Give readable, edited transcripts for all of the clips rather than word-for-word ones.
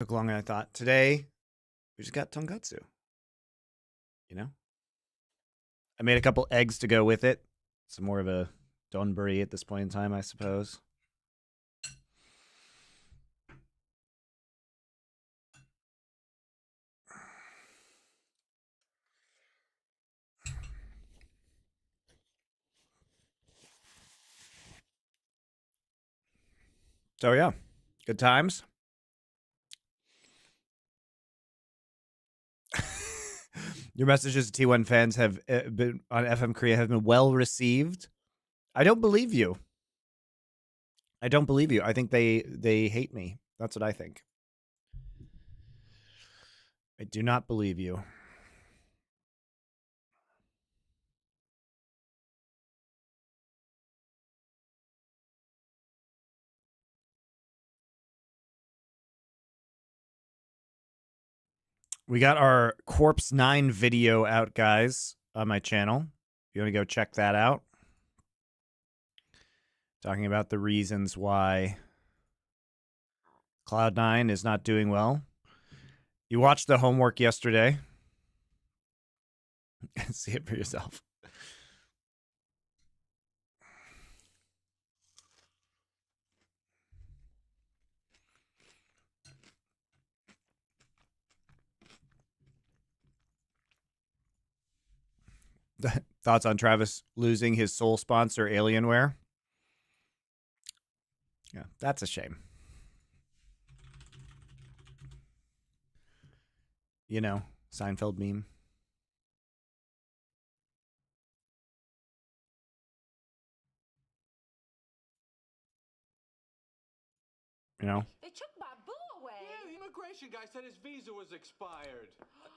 Took longer than I thought. Today, we just got tonkatsu. You know? I made a couple eggs to go with it. It's more of a donburi at this point in time, I suppose. So yeah, good times. Your messages to T1 fans have been on FM Korea have been well received. I don't believe you. I don't believe you. I think they hate me. That's what I think. I do not believe you. We got our Corpse 9 video out, guys, on my channel. If you want to go check that out. Talking about the reasons why Cloud9 is not doing well. You watched the homework yesterday. See it for yourself. Thoughts on Travis losing his sole sponsor, Alienware? Yeah, that's a shame. You know, Seinfeld meme. You know? They took Babu away. Yeah, the immigration guy said his visa was expired.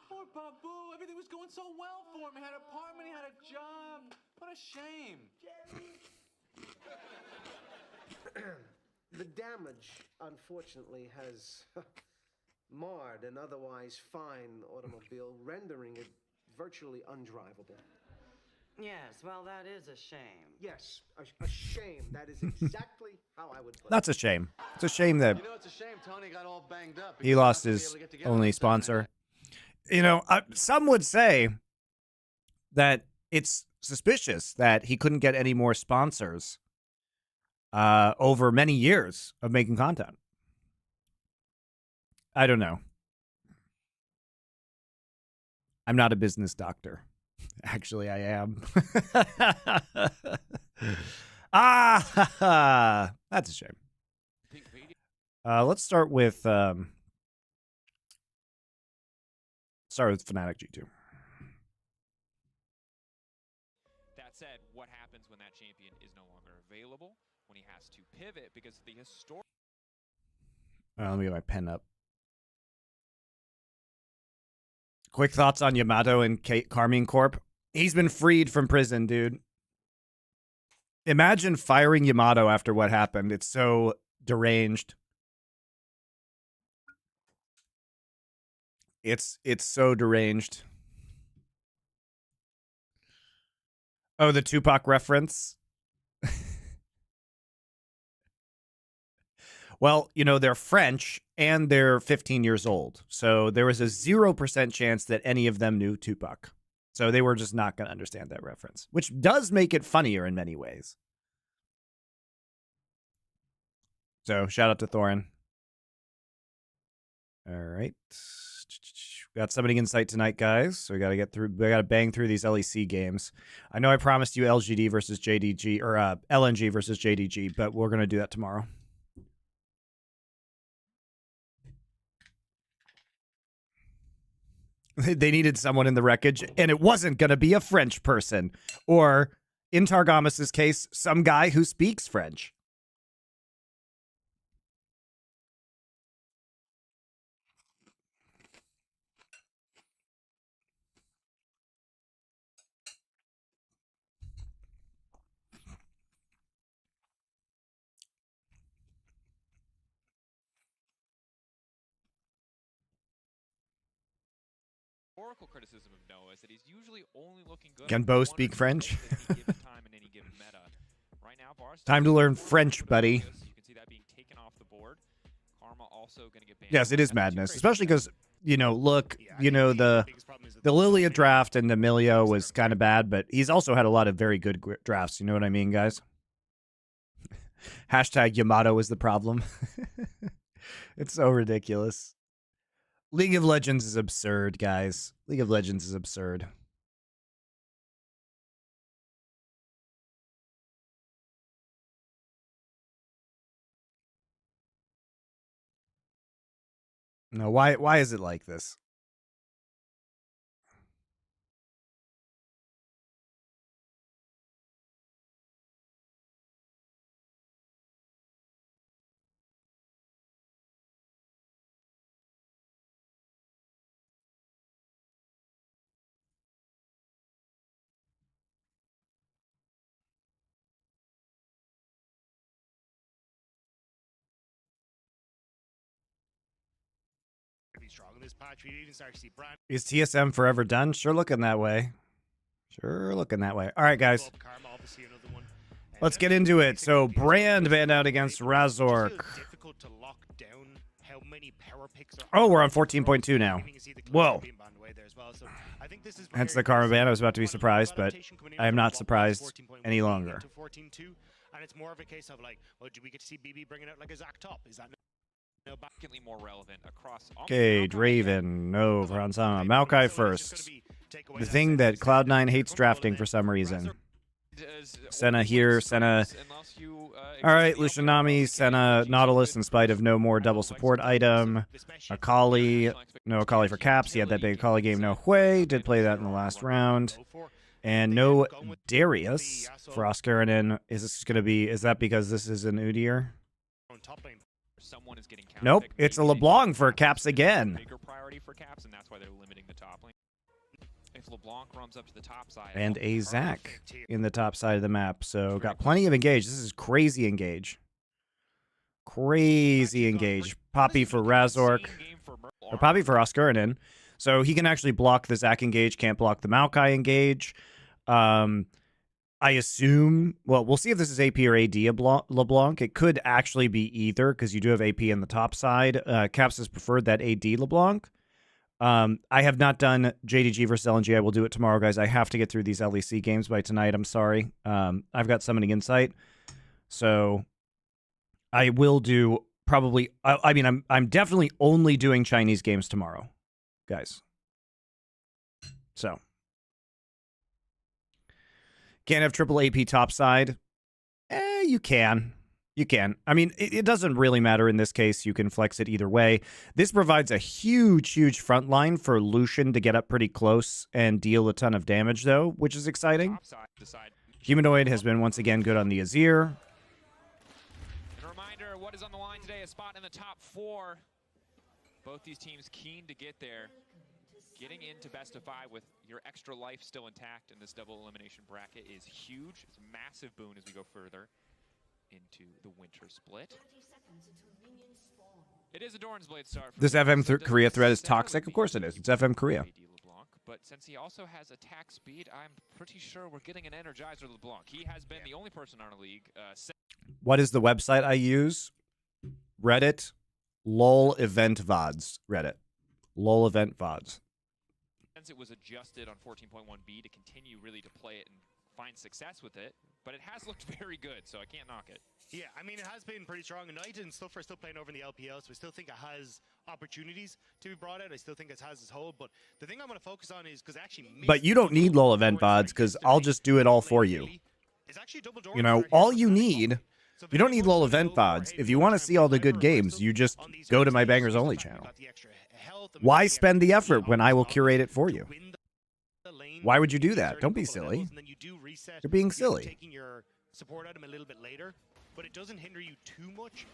Poor Babu, everything was going so well for him. He had an apartment, he had a job. What a shame. The damage, unfortunately, has marred an otherwise fine automobile, rendering it virtually undrivable. Yes, well, that is a shame. Yes, a shame. That is exactly how I would put it. That's a shame. It's a shame that You know, it's a shame Tony got all banged up. he lost his only sponsor. You know, some would say that it's suspicious that he couldn't get any more sponsors over many years of making content. I don't know. I'm not a business doctor. Actually, I am. That's a shame. Let's start with Fnatic G2. That said, what happens when that champion is no longer available? When he has to pivot because the historic. Let me get my pen up. Quick thoughts on Yamato and Carmine Corp. He's been freed from prison, dude. Imagine firing Yamato after what happened. It's so deranged. It's so deranged. Oh, the Tupac reference. Well, you know, they're French and they're 15 years old. So there was a 0% chance that any of them knew Tupac. So they were just not going to understand that reference, which does make it funnier in many ways. So shout out to Thorin. All right. Got somebody in sight tonight, guys. So we got to get through. We got to bang through these LEC games. I know I promised you LGD versus JDG or LNG versus JDG, but we're going to do that tomorrow. They needed someone in the wreckage, and it wasn't going to be a French person. Or, in Targamas's case, some guy who speaks French. Historical criticism of Noah is that he's usually only looking good. Can Bo speak French? Right now, Time to learn French, buddy. You can see that being taken off the board. Karma also going to get banned. Yes, it is That's madness, crazy. especially because, you know, look, you know, the Lilia draft and Emilio was kind of bad, but he's also had a lot of very good drafts. You know what I mean, guys? Hashtag Yamato is the problem. It's so ridiculous. League of Legends is absurd, guys. League of Legends is absurd. No, why is it like this? Is TSM forever done? Sure looking that way. Sure looking that way. All right, guys. Let's get into it. So, Brand banned out against Razork. Oh, we're on 14.2 now. Whoa. Hence the karma ban. I was about to be surprised, but I am not surprised any longer. And it's more of a case of like, well, do we get to see BB bringing out like a Zach top? Is that Significantly more relevant across. Okay, Draven. No, Vransama. Maokai first. The thing that Cloud9 hates drafting for some reason. Senna here, Senna. All right, Lushanami, Senna, Nautilus in spite of no more double support item. Akali, no Akali for Caps. He had that big Akali game, no Hui. Did play that in the last round. And no Darius for Oscarinen. Is this going to be, is that because this is an Udyr? Nope, it's a LeBlanc for Caps again. Bigger priority for Caps, and that's why they're limiting the top lane. If LeBlanc runs up to the top side, and a Zac in the top side of the map. So got plenty of engage. This is crazy engage. Crazy engage. Poppy for Razork. Or Poppy for Oscarinen. So he can actually block the Zac engage, can't block the Maokai engage. I assume, well, we'll see if this is AP or AD LeBlanc. It could actually be either because you do have AP in the top side. Caps has preferred that AD LeBlanc. I have not done JDG versus LNG. I will do it tomorrow, guys. I have to get through these LEC games by tonight. I'm sorry. I've got Summoning Insight. So I will do probably, I mean, I'm definitely only doing Chinese games tomorrow, guys. So. Can't have triple AP topside. You can. You can. I mean, it doesn't really matter in this case. You can flex it either way. This provides a huge, huge front line for Lucian to get up pretty close and deal a ton of damage, though, which is exciting. Humanoid has been once again good on the Azir. And a reminder, what is on the line today? A spot in the top 4. Both these teams keen to get there. Getting into best of 5 with your extra life still intact in this double elimination bracket is huge. It's a massive boon as we go further into the winter split. It is a Doran's Blade start. This FM Korea thread is toxic. Of course it is. It's FM Korea. But since he also has attack speed, I'm pretty sure we're getting an Energizer LeBlanc. He has been the only person in our league. What is the website I use? Reddit. LOL Event VODs. Reddit. LOL Event VODs. Since it was adjusted on 14.1b to continue really to play it and find success with it, but it has looked very good, so I can't knock it. Yeah, I mean, it has been pretty strong. Knight and stuff are still playing over in the LPL, so I still think it has opportunities to be brought out. I still think it has its hold, but the thing I'm going to focus on is because actually... But you don't need LOL Event VODs because I'll just do it all for you. You know, all you need... You don't need LOL Event VODs. If you want to see all the good games, you just go to my Bangers Only channel. Why spend the effort when I will curate it for you? Why would you do that? Don't be silly. You're being silly. Taking your support item a little bit later, but it doesn't hinder you too much.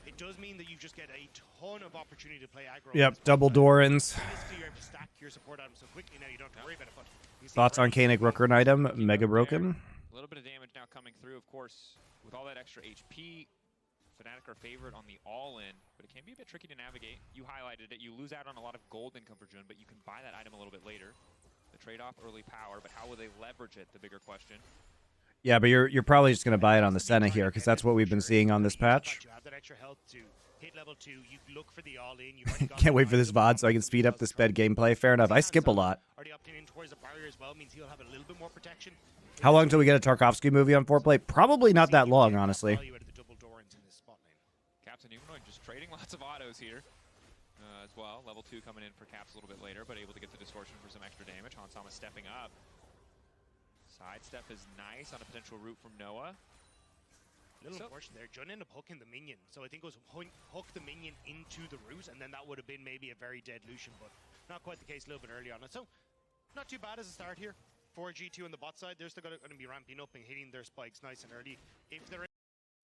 It does mean that you just get a ton of opportunity to play aggro. Yep, double Dorans. You have to stack your support item so quickly now you don't have to worry about it. Thoughts on Koenig Rooker item? Mega broken. A little bit of damage now coming through, of course, with all that extra HP. Fnatic are favored on the all-in, but it can be a bit tricky to navigate. You highlighted it. You lose out on a lot of gold income for June, but you can buy that item a little bit later. The trade-off early power, but how will they leverage it? The bigger question. Yeah, but you're probably just going to buy it on the Senna here because that's what we've been seeing on this patch. You have that extra health to hit level 2, you look for the all-in. You've already got Can't wait for the this VOD so I can speed up the sped gameplay. Fair enough. I skip a lot. Already opting in towards the barrier as well means he'll have a little bit more protection. How long till we get a Tarkovsky movie on foreplay? Probably not that long, honestly. Caps and Humanoid just trading lots of autos here as well. Level 2 coming in for Caps a little bit later, but able to get the distortion for some extra damage. Hansama stepping up. Sidestep is nice on a potential route from Noah. A little unfortunate there. Jun ended up hooking the minion. So I think it was hook the minion into the root, and then that would have been maybe a very dead Lucian, but not quite the case a little bit early on. So not too bad as a start here. For G2 on the bot side, they're still going to be ramping up and hitting their spikes nice and early. If they're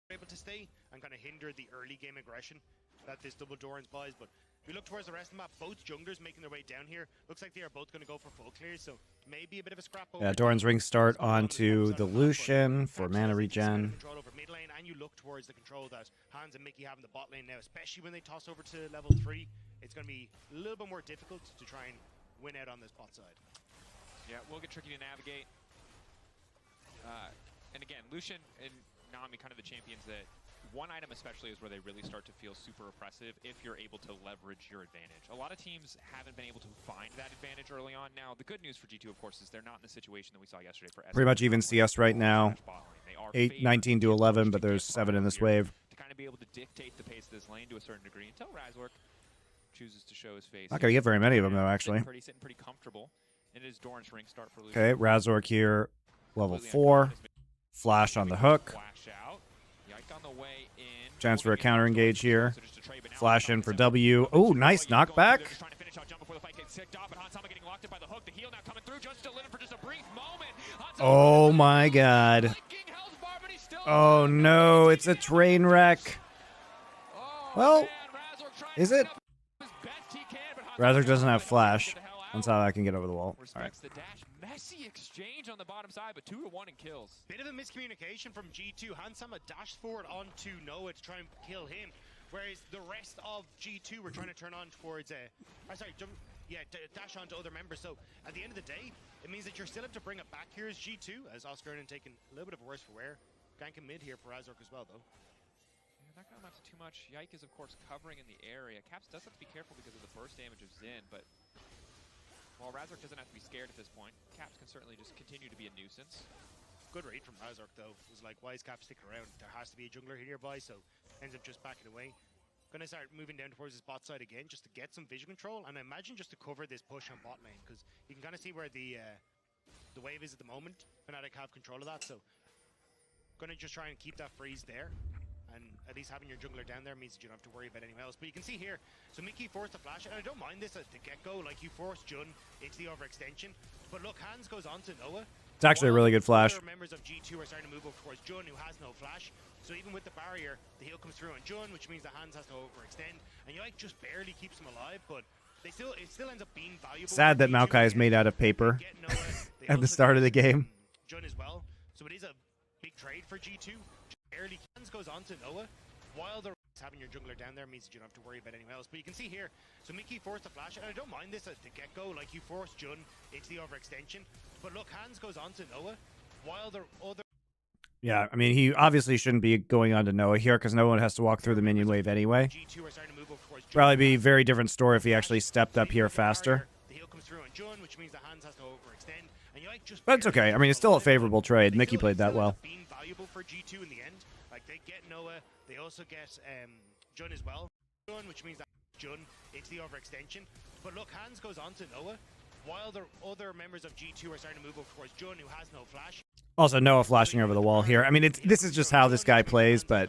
able to stay and kind of hinder the early game aggression that this double Doran's buys. But if we look towards the rest of the map, both junglers making their way down here. Looks like they are both going to go for full clears, so maybe a bit of a scrap over. Yeah, Doran's ring start onto the Lucian for mana regen. Control over mid lane, and you look towards the control that Hans and Mickey have in the bot lane now, especially when they toss over to level 3. It's going to be a little bit more difficult to try and win out on this bot side. Yeah, will get tricky to navigate. And again, Lucian and Nami, kind of the champions that one item especially is where they really start to feel super oppressive if you're able to leverage your advantage. A lot of teams haven't been able to find that advantage early on. Now, the good news for G2, of course, is they're not in the situation that we saw yesterday for pretty much even CS right now. 19 to 11, but there's 7 in this wave. To kind of be able to dictate the pace of this lane to a certain degree until Razork chooses to show his face. Not going to get very many of them, though, actually. Sitting pretty comfortable. It is Doran's ring start for Lucian. Okay, Razork here, level 4. Flash on the hook. Flash out. Yike on the way in. Chance for a counter engage here. Flash in for W. Oh, nice knockback. Trying to finish out jump before the fight gets kicked off, and Hansama getting locked in by the hook. The heal now coming through, just still in for just a brief moment. Oh my god. Oh no, it's a train wreck. Well, is it? Razork doesn't have flash. That's how I can get over the wall. All right. The dash. Messy exchange on the bottom side, but 2-1 in kills. Bit of a miscommunication from G2. Hansama dashed forward onto Noah to try and kill him, whereas the rest of G2 were trying to turn on towards dash on to other members. So at the end of the day, it means that you're still have to bring it back here as G2, as Oscar and taking a little bit of a worse for wear. Ganking mid here for Razork as well, though. Yeah, not going to amount to too much. Yike is, of course, covering in the area. Caps does have to be careful because of the burst damage of Xin, but while Razork doesn't have to be scared at this point, Caps can certainly just continue to be a nuisance. Good read from Razork, though. It was like, why is Caps sticking around? There has to be a jungler here nearby, so ends up just backing away. Gonna start moving down towards his bot side again, just to get some vision control, and I imagine just to cover this push on bot lane, because you can kind of see where the wave is at the moment. Fnatic have control of that, so gonna just try and keep that freeze there. And at least having your jungler down there means you don't have to worry about anything else. But you can see here, so Mickey forced the flash, and I don't mind this at the get-go, like you forced Jun into the overextension. But look, Hans goes on to Noah. It's actually a really good flash. Other members of G2 are starting to move over towards Jun, who has no flash. So even with the barrier, the heal comes through on Jun, which means that Hans has to overextend. And Yike just barely keeps him alive, but it still ends up being valuable. Sad that Maokai is made out of paper at the start of the game. Jun as well. So it is a big trade for G2. Barely Hans goes on to Noah, while the having your jungler down there means you don't have to worry about anything else. But you can see here, so Mickey forced the flash, and I don't mind this at the get-go, like you forced Jun into the overextension. But look, Hans goes on to Noah, while the other... Yeah, I mean, he obviously shouldn't be going on to Noah here, because no one has to walk through the minion wave anyway. G2 are starting to move over towards Jun. Probably be a very different story if he actually stepped up here faster. The heal comes through on Jun, which means that Hans has to overextend. And Yike just But it's okay. I mean, it's still a favorable trade. Mickey played that well. Being valuable for G2 in the end. Like, they get Noah, they also get Jun as well. Jun, which means that Jun into the overextension. But look, Hans goes on to Noah, while the other members of G2 are starting to move over towards Jun, who has no flash. Also, Noah flashing over the wall here. I mean, this is just how this guy plays, but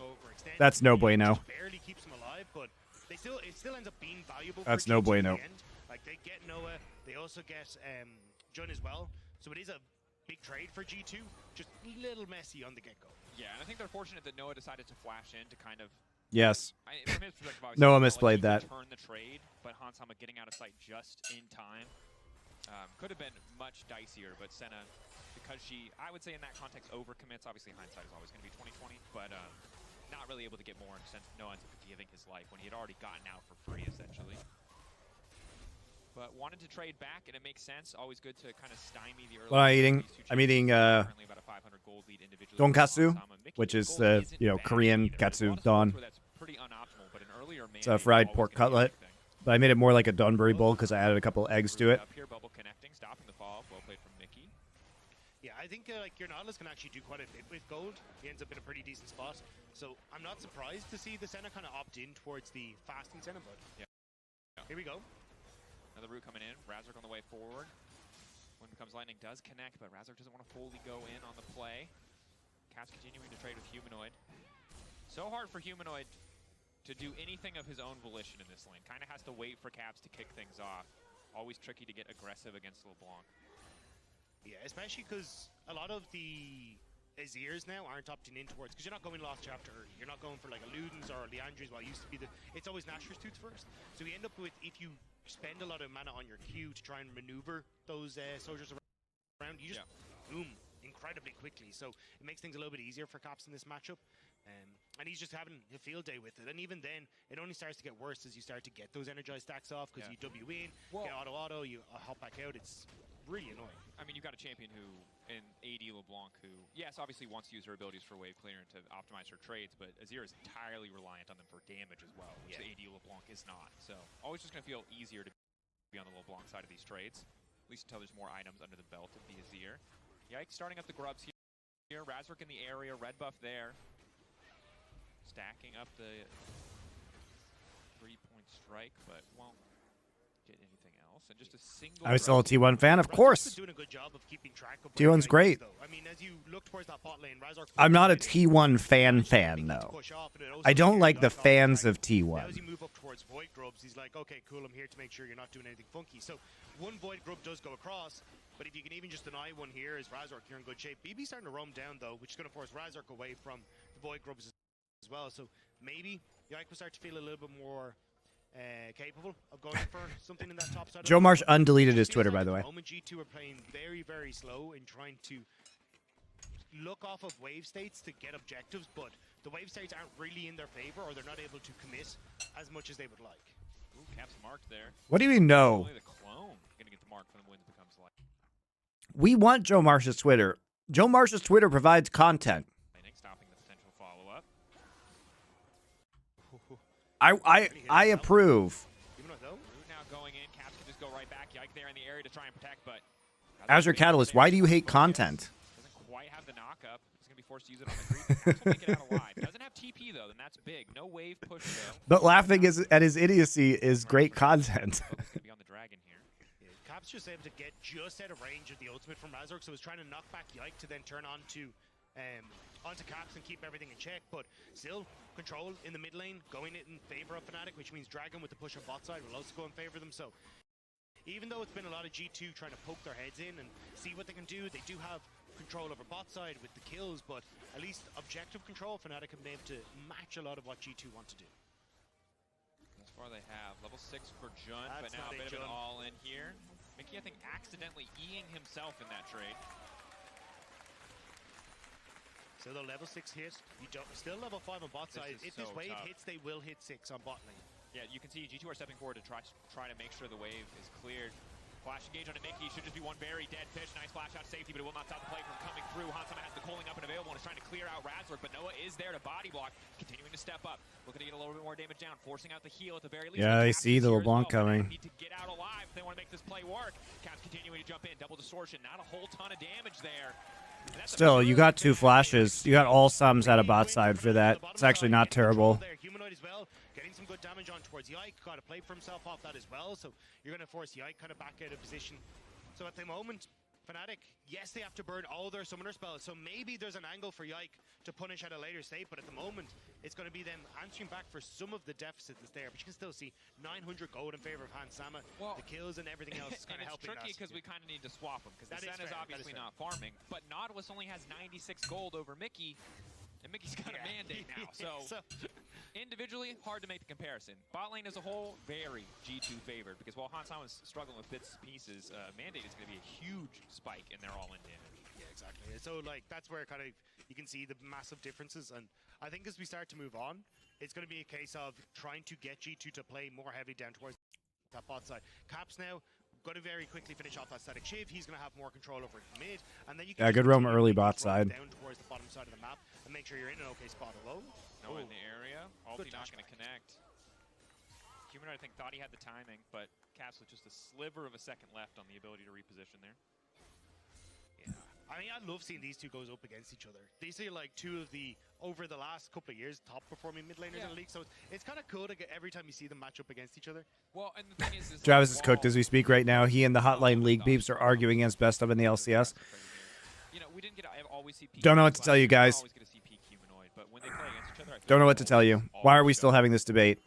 that's no bueno. Barely keeps him alive, but it still ends up being valuable. That's for no G2 bueno. in the end. Like, they get Noah, they also get Jun as well. So it is a big trade for G2, just a little messy on the get-go. Yeah, and I think they're fortunate that Noah decided to flash in to kind of... Yes. From his perspective, Noah misplayed that. Turn the trade, but Hansama getting out of sight just in time. Could have been much dicier, but Senna, because she, I would say in that context, overcommits. Obviously, hindsight is always going to be 20/20, but not really able to get more since Noah ends up giving his life when he had already gotten out for free, essentially. But wanted to trade back, and it makes sense. Always good to kind of stymie the early... What am I eating? I'm eating Donkatsu, which is the Korean katsu don. That's pretty unoptimal, but in early earlier, It's a fried Mandate's pork always gonna be a cutlet, big thing. but I made it more like a Dunbury bowl because I added a couple eggs to it. Up here, bubble connecting, stopping the fall. Well played from Mickey. Yeah, I think like your Nautilus can actually do quite a bit with gold. He ends up in a pretty decent spot. So I'm not surprised to see the Senna kind of opt in towards the fasting Senna, but Yeah. Here we go. Another route coming in. Razork on the way forward. When it comes lightning does connect, but Razork doesn't want to fully go in on the play. Caps continuing to trade with Humanoid. So hard for Humanoid to do anything of his own volition in this lane. Kind of has to wait for Caps to kick things off. Always tricky to get aggressive against LeBlanc. Yeah, especially because a lot of the Azirs now aren't opting in towards, because you're not going Lost Chapter early. You're not going for like a Ludens or a Leandri's, what used to be it's always Nashor's Tooth first. So we end up with, if you spend a lot of mana on your Q to try and maneuver those soldiers around, you just boom incredibly quickly. So it makes things a little bit easier for Caps in this matchup. And he's just having a field day with it. And even then, it only starts to get worse as you start to get those energized stacks off, because you W in, get auto, you hop back out. It's really annoying. I mean, you've got a champion who, in AD LeBlanc, who, yes, obviously wants to use her abilities for wave clear and to optimize her trades, but Azir is entirely reliant on them for damage as well, which the AD LeBlanc is not. So, always just going to feel easier to be on the LeBlanc side of these trades, at least until there's more items under the belt of the Azir. Yikes, starting up the grubs here. Razork in the area, red buff there. Stacking up the 3-point strike, but won't get anything else. And just a single. I'm still a T1 fan, of course. Doing a good job of keeping track of T1's great. I mean, as you look towards that bot lane, Razork, I'm not a T1 fan though. I don't like the fans of As T1. you move up towards Void Grubs, he's like, okay, cool, I'm here to make sure you're not doing anything funky. So one Void Grub does go across, but if you can even just deny one here as Razork, you're in good shape. BB's starting to roam down though, which is going to force Razork away from the Void Grubs as well. So maybe Yike will start to feel a little bit more capable of going for something in that top side. Joe Marsh undeleted his Twitter, by the way. At the moment, G2 are playing very, very slow in trying to look off of wave states to get objectives, but the wave states aren't really in their favor, or they're not able to commit as much as they would like. Ooh, Caps marked there. What do you mean, no? Only the clone going to get the mark when the win becomes light. We want Joe Marsh's Twitter. Joe Marsh's Twitter provides content. Stopping the potential follow-up. I approve. Even though Now going in, Caps can just go right back. Yike there in the area to try and protect, but Azure Catalyst, why do you hate content? Doesn't quite have the knock-up. He's going to be forced to use it on the creep. Caps will make it out alive. Doesn't have TP, though, then that's big. No wave push, though. But laughing at his idiocy is great content. Focus to be on the dragon here. Caps just able to get just out of range of the ultimate from Razork, so he's trying to knock back Yike to then turn onto Caps and keep everything in check, but still control in the mid lane, going in favor of Fnatic, which means Dragon with the push on bot side will also go in favor of them. So even though it's been a lot of G2 trying to poke their heads in and see what they can do, they do have control over bot side with the kills, but at least objective control, Fnatic have been able to match a lot of what G2 want to do. Thus far they have level 6 for Jun, but That's now a not bit a of an Jun. all-in here. Mickey, I think, accidentally Eing himself in that trade. So the level 6 hit, you don't still level 5 on bot side. If this wave hits, they will hit 6 on bot lane. Yeah, you can see G2 are stepping forward to try to make sure the wave is cleared. Flash engage on Mickey, should just be one very dead fish. Nice flash out safety, but it will not stop the play from coming through. Hansama has the calling up and available and is trying to clear out Razork, but Noah is there to body block, continuing to step up, looking to get a little bit more damage down, forcing out the heal at the very least. Yeah, I see the LeBlanc coming. Need to get out alive if they want to make this play work. Caps continuing to jump in, double distortion, not a whole ton of damage there. Still, you got 2 flashes. You got all sums out of bot side for that. It's actually not terrible. Humanoid as well, getting some good damage on towards Yike. Got to play for himself off that as well. So you're going to force Yike kind of back out of position. So at the moment, Fnatic, yes, they have to burn all their summoner spells. So maybe there's an angle for Yike to punish at a later state. But at the moment, it's going to be them answering back for some of the deficit that's there. But you can still see 900 gold in favor of Hansama. Well, the kills and everything else is kind of helping us. It's tricky because we kind of need to swap them, because the Sen is obviously not farming. But Nautilus only has 96 gold over Mickey, and Mickey's got a mandate now. So individually, hard to make the comparison. Bot lane as a whole, very G2 favored, because while Hansama is struggling with bits and pieces, mandate is going to be a huge spike in their all-in damage. Yeah, exactly. So like that's where kind of you can see the massive differences, and I think as we start to move on, it's going to be a case of trying to get G2 to play more heavy down towards that bot side. Caps now got to very quickly finish off that static shiv. He's going to have more control over mid, and then you can good roam early bot side down towards the bottom side of the map and make sure you're in an okay spot alone. No in the area. Ulti not going to connect. Humanoid, I think, thought he had the timing, but Caps with just a sliver of a second left on the ability to reposition there. Yeah. I mean, I love seeing these two goes up against each other. These are like two of the, over the last couple of years, top performing mid laners in the league. So it's kind of cool to get every time you see them match up against each other. Well, and the thing is Travis is cooked as we speak right now. He and the Hotline League Beeps are arguing against best of in the LCS. You know, we didn't get always see Don't know what to tell you guys. Always get to see peak Humanoid, but when they play against each other, I feel Don't know like what to tell you. Why are we still having this debate?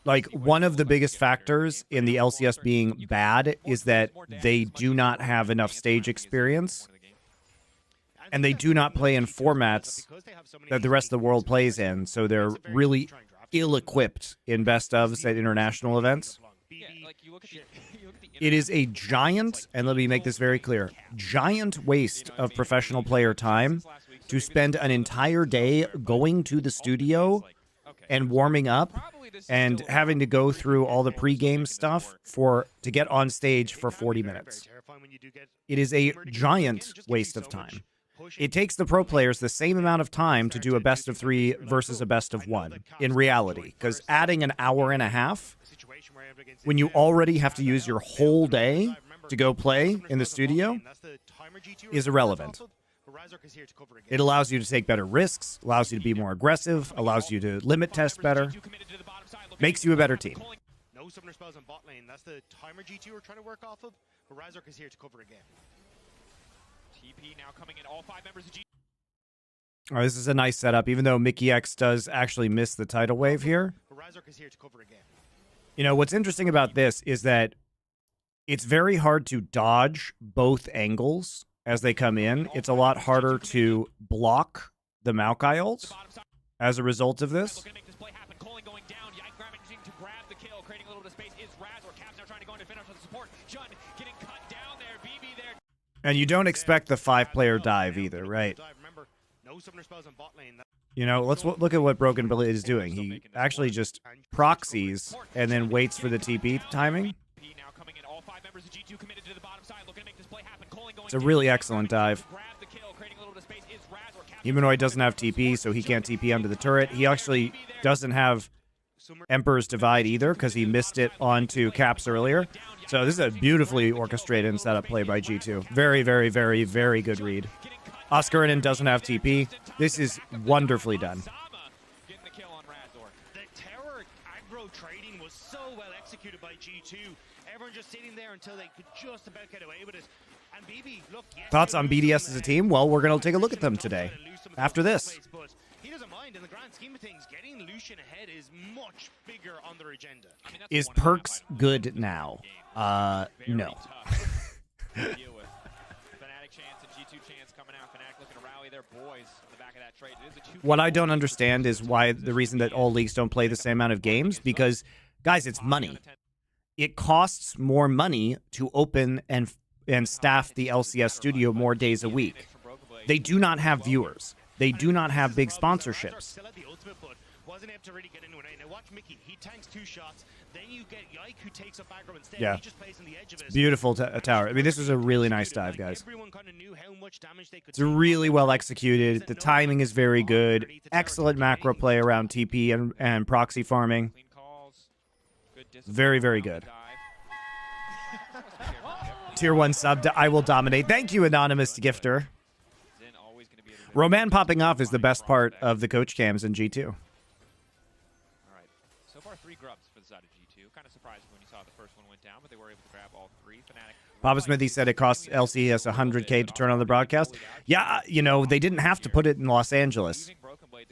Like, one of the biggest factors in the LCS being bad is that they do not have enough stage experience, and they do not play in formats that the rest of the world plays in, so they're really ill-equipped in best ofs at international events. Yeah, like you look at the It is a giant, and let me make this very clear, giant waste of professional player time to spend an entire day going to the studio and warming up and having to go through all the pregame stuff to get on stage for 40 minutes. It is a giant waste of time. It takes the pro players the same amount of time to do a best of 3 versus a best of 1 in reality, because adding an hour and a half when you already have to use your whole day to go play in the studio is irrelevant. It allows you to take better risks, allows you to be more aggressive, allows you to limit test better, makes you a better team. No summoner spells on bot lane. That's the timer G2 are trying to work off of, but Razork is here to cover again. TP now coming in, all 5 members of G. Oh, this is a nice setup, even though Mickey X does actually miss the tidal wave here. Razork is here to cover again. You know, what's interesting about this is that it's very hard to dodge both angles as they come in. It's a lot harder to block the Maokai ult as a result of this. And you don't expect the 5-player dive either, right? You know, let's look at what Broken Blade is doing. He actually just proxies and then waits for the TP timing. It's a really excellent dive. Humanoid doesn't have TP, so he can't TP under the turret. He actually doesn't have Emperor's Divide either because he missed it onto Caps earlier. So this is a beautifully orchestrated and set up play by G2. Very, very, very, very good read. Oscarinen doesn't have TP. This is wonderfully done. The terror aggro trading was so well executed by G2. Everyone just sitting there until they could just about get away with it. And BB, look, yes, Thoughts on BDS as a team? Well, we're going to take a look at them today after this. But he doesn't mind in the grand scheme of things. Getting Lucian ahead is much bigger on their agenda. Is Perks good now? No. What I don't understand is why the reason that all leagues don't play the same amount of games, because, guys, it's money. It costs more money to open and staff the LCS studio more days a week. They do not have viewers. They do not have big sponsorships. Wasn't able to really get into it. Now watch Mickey. He tanks 2 shots. Then you get Yike who takes up aggro instead. Yeah. He just plays on the edge of it. Beautiful tower. I mean, this was a really nice dive, guys. Everyone kind of knew how much damage they could It's really well executed. The timing is very good. Excellent macro play around TP and proxy farming. Very, very good. Tier 1 sub to I Will Dominate. Thank you, Anonymous Gifter. Roman popping off is the best part of the coach cams in G2. So far, 3 grubs for the side of G2. Kind of surprising when you saw the first one went down, but they were able to grab all 3. Fnatic. Papa Smithy said it costs LCS $100K to turn on the broadcast. Yeah, you know, they didn't have to put it in Los Angeles.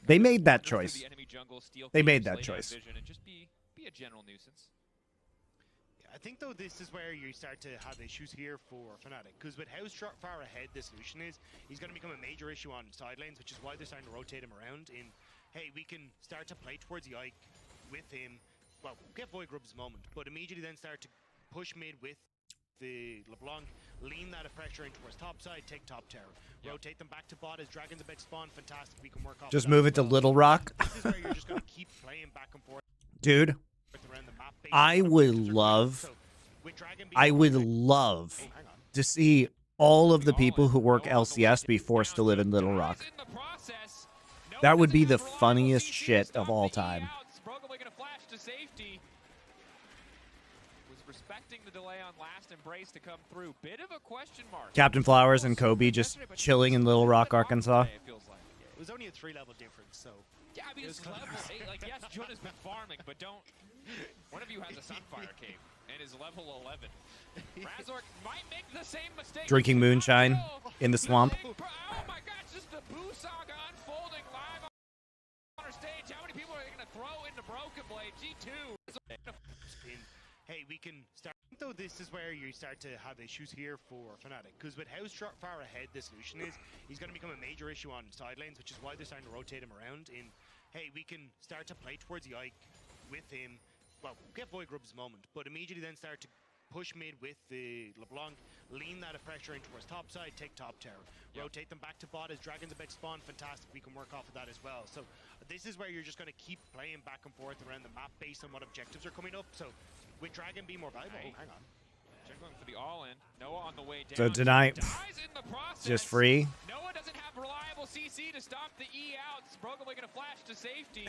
They made that choice. They made that choice. Just be a general nuisance. I think, though, this is where you start to have issues here for Fnatic, because with how far ahead this Lucian is, he's going to become a major issue on side lanes, which is why they're starting to rotate him around in, hey, we can start to play towards the Ike with him. Well, get Void Grub's moment, but immediately then start to push mid with the LeBlanc, lean that pressure in towards top side, take top tower, rotate them back to bot as Dragon's a big spawn. Fantastic, we can work off. Just move it to Little Rock. This is where you're just going to keep playing back and forth. Dude, I would love to see all of the people who work LCS be forced to live in Little Rock. That would be the funniest shit of all time. respecting the delay on last embrace to come through. Bit of a question mark. Captain Flowers and Kobe just chilling in Little Rock, Arkansas. It feels like. It was only a 3-level difference, so Yeah, I mean, it's level 8. Like, yes, Jun has been farming, but don't. One of you has a Sunfire Cave and is level 11. Razork might make the same mistake. Drinking moonshine in the swamp. Oh my gosh, just the Boo Saga unfolding live on our stage. How many people are going to throw into Broken Blade? G2. hey, we can start. Though this is where you start to have issues here for Fnatic, because with how far ahead this solution is, he's going to become a major issue on side lanes, which is why they're starting to rotate him around. In, hey, we can start to play towards the Ike with him. Well, get Void Grub's moment, but immediately then start to push mid with the LeBlanc, lean that pressure in towards top side, take top tower, rotate them back to bot as Dragon's about to spawn. Fantastic, we can work off of that as well. So this is where you're just going to keep playing back and forth around the map based on what objectives are coming up. So with Dragon being more valuable, Right. oh, hang on. They're going for the all-in. Noah on the way down. So tonight, Dies in the process. just free. Noah doesn't have reliable CC to stop the E outs. Broken Blade going to flash to safety.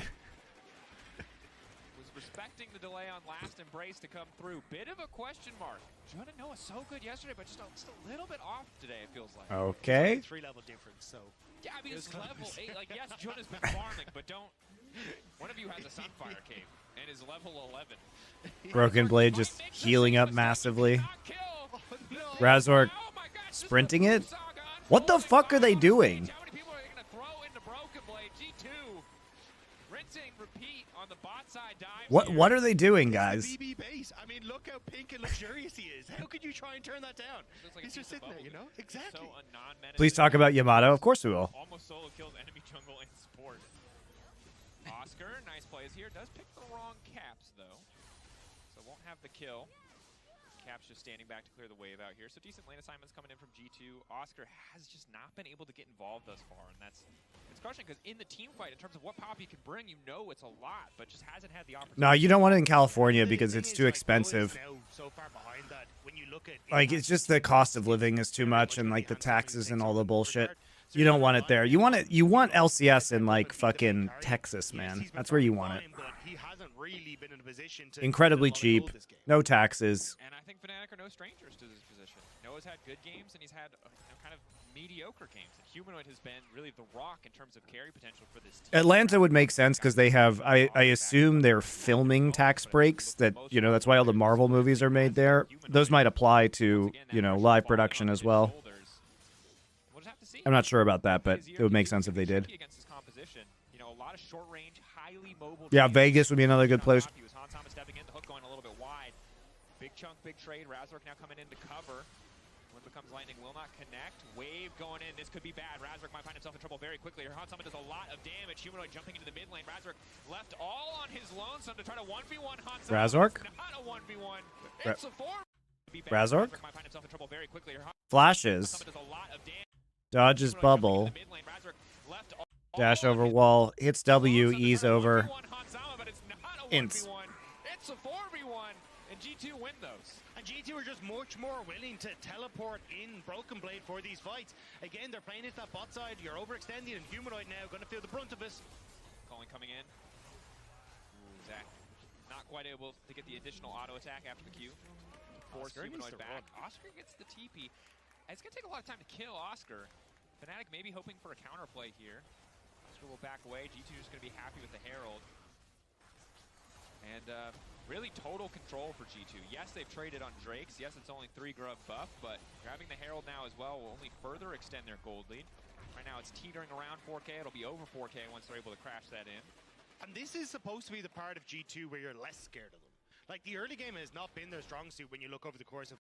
Was respecting the delay on last embrace to come through. Bit of a question mark. Jun and Noah so good yesterday, but just a little bit off today, it feels like. Okay. 3-level difference, so Yeah, I mean, it's level 8. Like, yes, Jun has been farming, but don't. One of you has a Sunfire Cave and is level 11. Broken Blade just healing up massively. Razork sprinting it? What the fuck are they doing? How many people are going to throw into Broken Blade? G2 rinsing, repeat on the bot side dive. What are they doing, guys? BB base. I mean, look how pink and luxurious he is. How could you try and turn that down? Looks like He's a just piece of sitting there, you know? bubble. Exactly. So a non-menacing. Please talk about Yamato. Of course we will. Almost solo kills enemy jungle in sport. Oscar, nice plays here. Does pick the wrong caps though, so won't have the kill. Caps just standing back to clear the wave out here. So decent lane assignments coming in from G2. Oscar has just not been able to get involved thus far, and it's crushing because in the team fight, in terms of what pop you can bring, you know it's a lot, but just hasn't had the opportunity. No, you don't want it in California because The it's thing too is, like, Noah's expensive. now so far behind that when you look at Like, it's just the cost of living is too much, and like the taxes and all the bullshit. You don't want it there. You want it. You want LCS in like fucking Texas, man. That's where you want it. But he hasn't really been in a position to Incredibly put a lot of cheap, gold this game. no taxes. And I think Fnatic are no strangers to this position. Noah's had good games, and he's had kind of mediocre games. And Humanoid has been really the rock in terms of carry potential for this team. Atlanta would make sense because they have. I assume they're filming tax breaks. That that's why all the Marvel movies are made there. Those might apply to live production as well. We'll just have to see. I'm not sure about that, but it would make sense if they did. Against his composition, a lot of short range, highly mobile. Yeah, Vegas would be another good place. Hans stepping in, the hook going a little bit wide. Big chunk, big trade. Razork now coming in to cover. When becomes lightning, will not connect. Wave going in. This could be bad. Razork might find himself in trouble very quickly. Hans does a lot of damage. Humanoid jumping into the mid lane. Razork left all on his lonesome to try to 1v1 Hans. Razork? Not a 1v1. It's a 4. Razork? Might find himself in trouble very quickly. Flashes. Does a lot of damage. Dodges bubble. Dash over wall. Hits W. Ease over. Ints. It's a 4v1, and G2 win those. And G2 are just much more willing to teleport in Broken Blade for these fights. Again, they're playing it that bot side. You're overextending, and Humanoid now going to feel the brunt of this. Calling coming in. Ooh, Zach not quite able to get the additional auto attack after the Q. Force Humanoid back. Oscar gets the TP. It's going to take a lot of time to kill Oscar. Fnatic maybe hoping for a counterplay here. Oscar will back away. G2 is going to be happy with the Herald. And really total control for G2. Yes, they've traded on Drakes. Yes, it's only 3 Grub buff, but grabbing the Herald now as well will only further extend their gold lead. Right now it's teetering around 4K. It'll be over 4K once they're able to crash that in. And this is supposed to be the part of G2 where you're less scared of them. Like, the early game has not been their strong suit when you look over the course of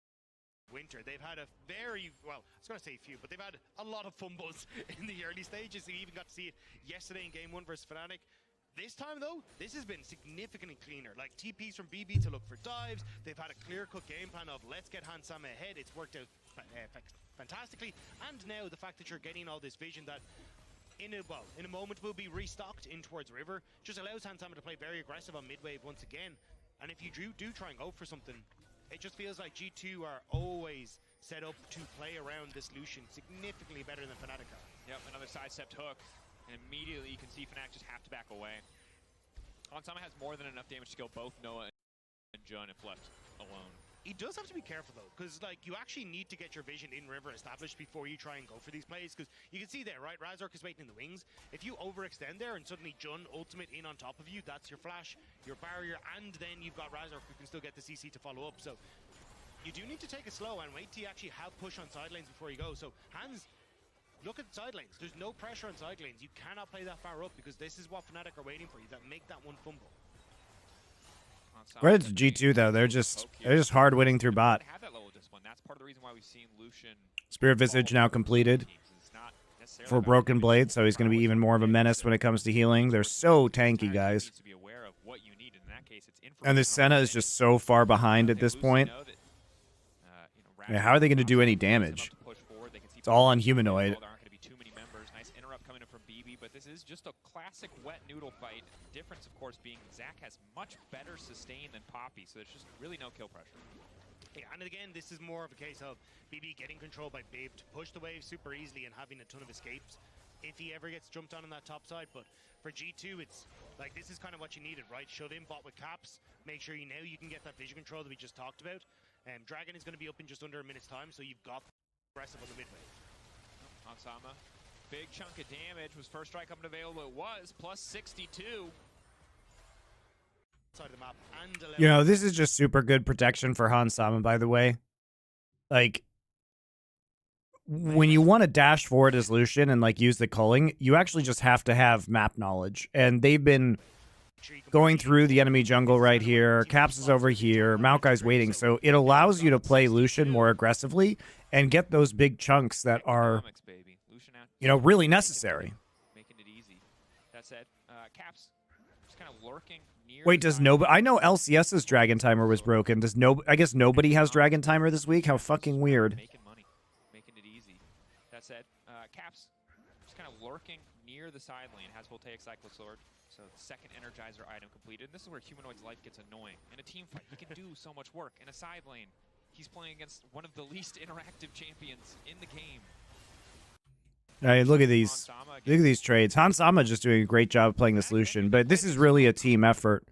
winter. They've had a very, well, I was going to say few, but they've had a lot of fumbles in the early stages. You even got to see it yesterday in Game 1 versus Fnatic. This time, though, this has been significantly cleaner. Like, TPs from BB to look for dives. They've had a clear-cut game plan of let's get Hansama ahead. It's worked out fantastically. And now the fact that you're getting all this vision that in a moment will be restocked in towards River just allows Hansama to play very aggressive on mid-wave once again. And if you do try and go for something, it just feels like G2 are always set up to play around this Lucian significantly better than Fnatic are. Yep, another sidestepped hook. And immediately you can see Fnatic just have to back away. Hansama has more than enough damage to kill both Noah and Jun if left alone. He does have to be careful though, because like you actually need to get your vision in river established before you try and go for these plays. Because you can see there, right? Razork is waiting in the wings. If you overextend there and suddenly Jun ultimate in on top of you, that's your flash, your barrier, and then you've got Razork who can still get the CC to follow up. So you do need to take it slow and wait till you actually have push on side lanes before you go. So Hans, look at side lanes. There's no pressure on side lanes. You cannot play that far up because this is what Fnatic are waiting for you. That make that one fumble. Credit to G2 though. They're just hard winning through bot. Have that level of discipline. That's part of the reason why we've seen Lucian Spirit Visage now completed for Broken Blade, so he's going to be even more of a menace when it comes to healing. They're so tanky, guys. And the Senna is just so far behind at this point. Yeah, how are they going to do any damage? It's all on Humanoid. But this is just a classic wet noodle fight. Difference, of course, being Zach has much better sustain than Poppy, so there's just really no kill pressure. Yeah, and again, this is more of a case of BB getting control by Babe to push the wave super easily and having a ton of escapes if he ever gets jumped on that top side. But for G2, it's like this is kind of what you needed, right? Shove in bot with caps, make sure you can get that vision control that we just talked about. Dragon is going to be up in just under a minute's time, so you've got aggressive on the mid wave. Hansama. Big chunk of damage. Was first strike coming available? It was plus 62. Side of the map and you know, this is just super good protection for Hansama, by the way. Like, when you want to dash forward as Lucian and like use the culling, you actually just have to have map knowledge. And they've been going through the enemy jungle right here. Caps is over here. Maokai's waiting. So it allows you to play Lucian more aggressively and get those big chunks that are, you know, really necessary. Making it easy. That said, Caps just kind of lurking near. Wait, does nobody? I know LCS's Dragon Timer was broken. Does no? I guess nobody has Dragon Timer this week. How fucking weird. Making money, making it easy. That said, Caps just kind of lurking near the side lane. Has Voltaic Cyclo Sword. So the second Energizer item completed. And this is where Humanoid's life gets annoying. In a team fight, he can do so much work. In a side lane, he's playing against one of the least interactive champions in the game. Hey, look at these. Look at these trades. Hansama just doing a great job playing this Lucian, but this is really a team effort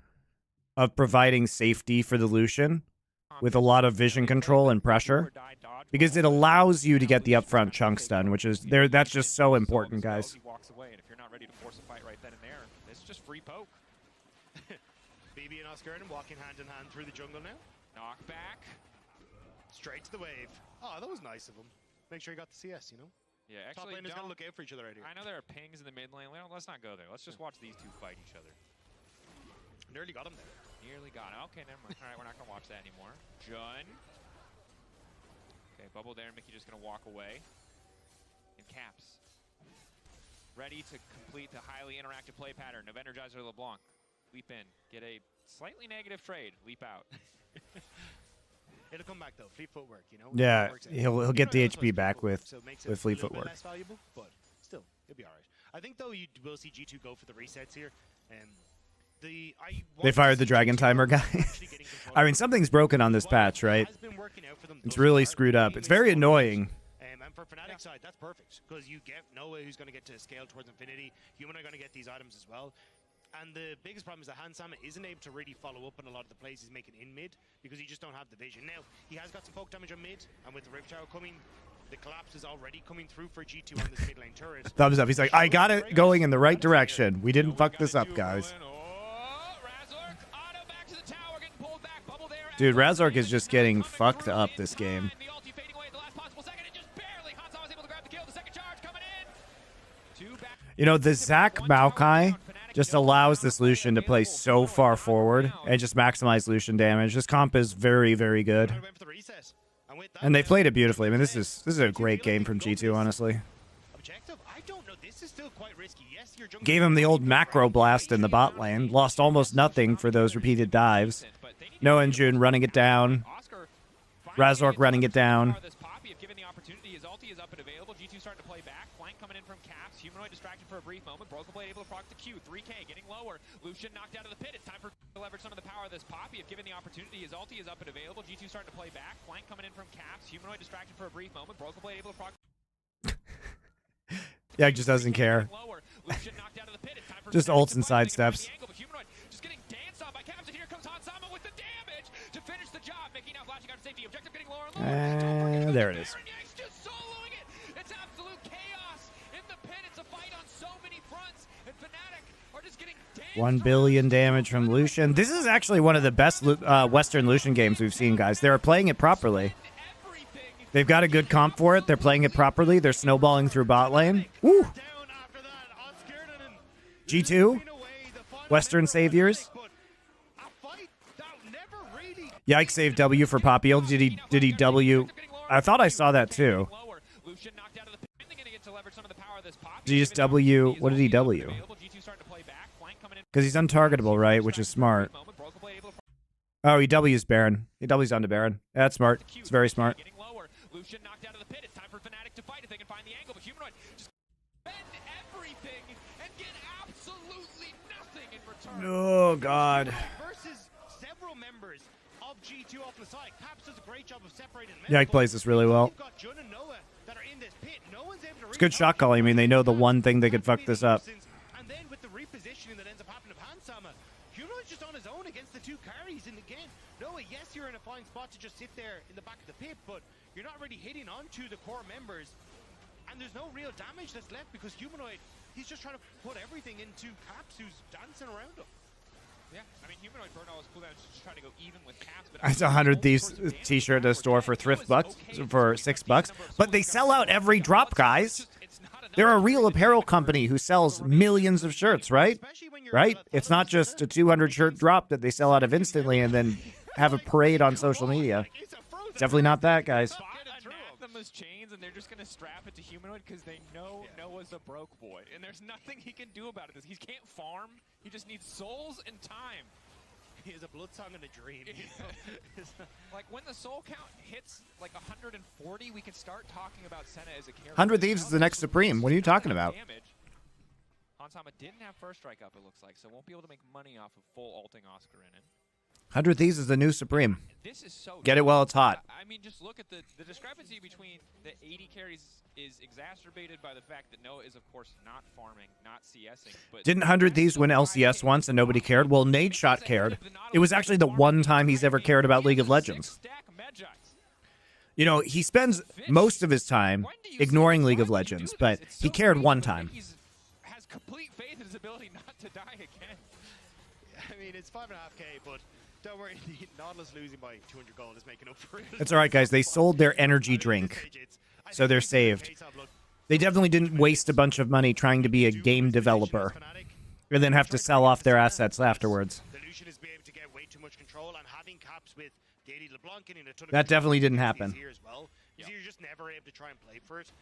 of providing safety for the Lucian with a lot of vision control and pressure, because it allows you to get the upfront chunks done, which is there. That's just so important, guys. He walks away, and if you're not ready to force a fight right then and there, it's just free poke. BB and Oscar walking hand in hand through the jungle now. Knockback. Straight to the wave. Oh, that was nice of him. Make sure he got the CS, you know? Yeah, Top actually, laners gotta look out for each other right here. I know there are pings in the mid lane. Let's not go there. Let's just watch these two fight each other. Nearly got him there. Nearly got it. Okay, never mind. All right, we're not going to watch that anymore. Jun. Okay, Bubble there. Mickey just going to walk away. And Caps. Ready to complete the highly interactive play pattern of Energizer LeBlanc. Leap in. Get a slightly negative trade. Leap out. It'll come back though. Fleet footwork, you know. Yeah, he'll get the HP back with fleet footwork. Less valuable, but still, it'll be all right. I think though you will see G2 go for the resets here. They fired the Dragon Timer guy. I mean, something's broken on this patch, right? It's really screwed up. It's very annoying. And for Fnatic side, that's perfect because you get Noah, who's going to get to scale towards infinity. Human are going to get these items as well. And the biggest problem is that Hansama isn't able to really follow up on a lot of the plays he's making in mid because you just don't have the vision. Now, he has got some poke damage on mid, and with the Rift Tower coming, the collapse is already coming through for G2 on this mid lane turret. Thumbs up. He's like, I got it going in the right direction. We didn't fuck this up, guys. Dude, Razork is just getting fucked up this game. You know, the Zach Maokai just allows this Lucian to play so far forward and just maximize Lucian damage. This comp is very, very good. And they played it beautifully. I mean, this is a great game from G2, honestly. Gave him the old macro blast in the bot lane. Lost almost nothing for those repeated dives. Noah and June running it down. Razork running it down. Starting to play back. Flank coming in from Caps. Humanoid distracted for a brief moment. Broken Blade able to proc the Q. 3K getting lower. Lucian knocked out of the pit. It's time for to leverage some of the power of this Poppy. If given the opportunity, his ulti is up and available. G2 starting to play back. Flank coming in from Caps. Humanoid distracted for a brief moment. Broken Blade able to proc. Yeah, he just doesn't care. Just ults and sidesteps. Just getting danced on by Caps, and here comes Hansama with the damage to finish the job. Making out flashing out to save The objective getting lower and lower. There it is. Just soloing it. It's absolute chaos in the pit. It's a fight on so many fronts, and Fnatic are just getting 1 billion damage from Lucian. This is actually one of the best Western Lucian games we've seen, guys. They're playing it properly. They've got a good comp for it. They're playing it properly. They're snowballing through bot lane. Woo! G2, Western Saviors. Yikes, save W for Poppy. Did he W? I thought I saw that too. Did he just W? What did he W? Because he's untargetable, right? Which is smart. Oh, he W's Baron. He W's onto Baron. That's smart. It's very smart. Lucian knocked out of the pit. It's time for Fnatic to fight if they can find the angle. But Humanoid just spend everything and get absolutely nothing in return. Oh, God. Versus several members of G2 off the side. Caps does a great job of separating them. Yike plays this really well. You've got Jun and Noah that are in this pit. No one's able to It's good shot calling. I mean, they know the one thing that could fuck this up. And then with the repositioning that ends up happening to Pansama, Humanoid's just on his own against the two carries in the game. Noah, yes, you're in a fine spot to just sit there in the back of the pit, but you're not really hitting onto the core members, and there's no real damage that's left because Humanoid, he's just trying to put everything into Caps, who's dancing around him. Yeah, I mean, Humanoid burn all his cooldowns just trying to go even with Caps. But It's a 100 Thieves t-shirt at a store for thrift bucks, for $6, but they sell out every drop, guys. They're a real apparel company who sells millions of shirts, right? Right? It's not just a 200 shirt drop that they sell out of instantly and then have a parade on social media. It's definitely not that, guys. Them as chains, and they're just gonna strap it to Humanoid because they know Noah's a broke boy, and there's nothing he can do about it. He can't farm. He just needs souls and time. He has a blood song and a dream. Like when the soul count hits like 140, we can start talking about Senna as a character. 100 Thieves is the next Supreme. What are you talking about? Hansama didn't have first strike up, it looks like, so won't be able to make money off of full ulting Oscar in it. 100 Thieves is the new Supreme. This is so Get it while it's hot. I mean, just look at the discrepancy between the 80 carries is exacerbated by the fact that Noah is, of course, not farming, not CSing. But Didn't 100 Thieves win LCS once and nobody cared? Well, Nadeshot cared. It was actually the one time he's ever cared about League of Legends. You know, he spends most of his time ignoring League of Legends, but he cared one time. He has complete faith in his ability not to die again. I mean, it's 5.5K, but don't worry, Nautilus losing by 200 gold is making up for it. It's all right, guys. They sold their energy drink, so they're saved. They definitely didn't waste a bunch of money trying to be a game developer and then have to sell off their assets afterwards. That definitely didn't happen. You're just never able to try and play for it.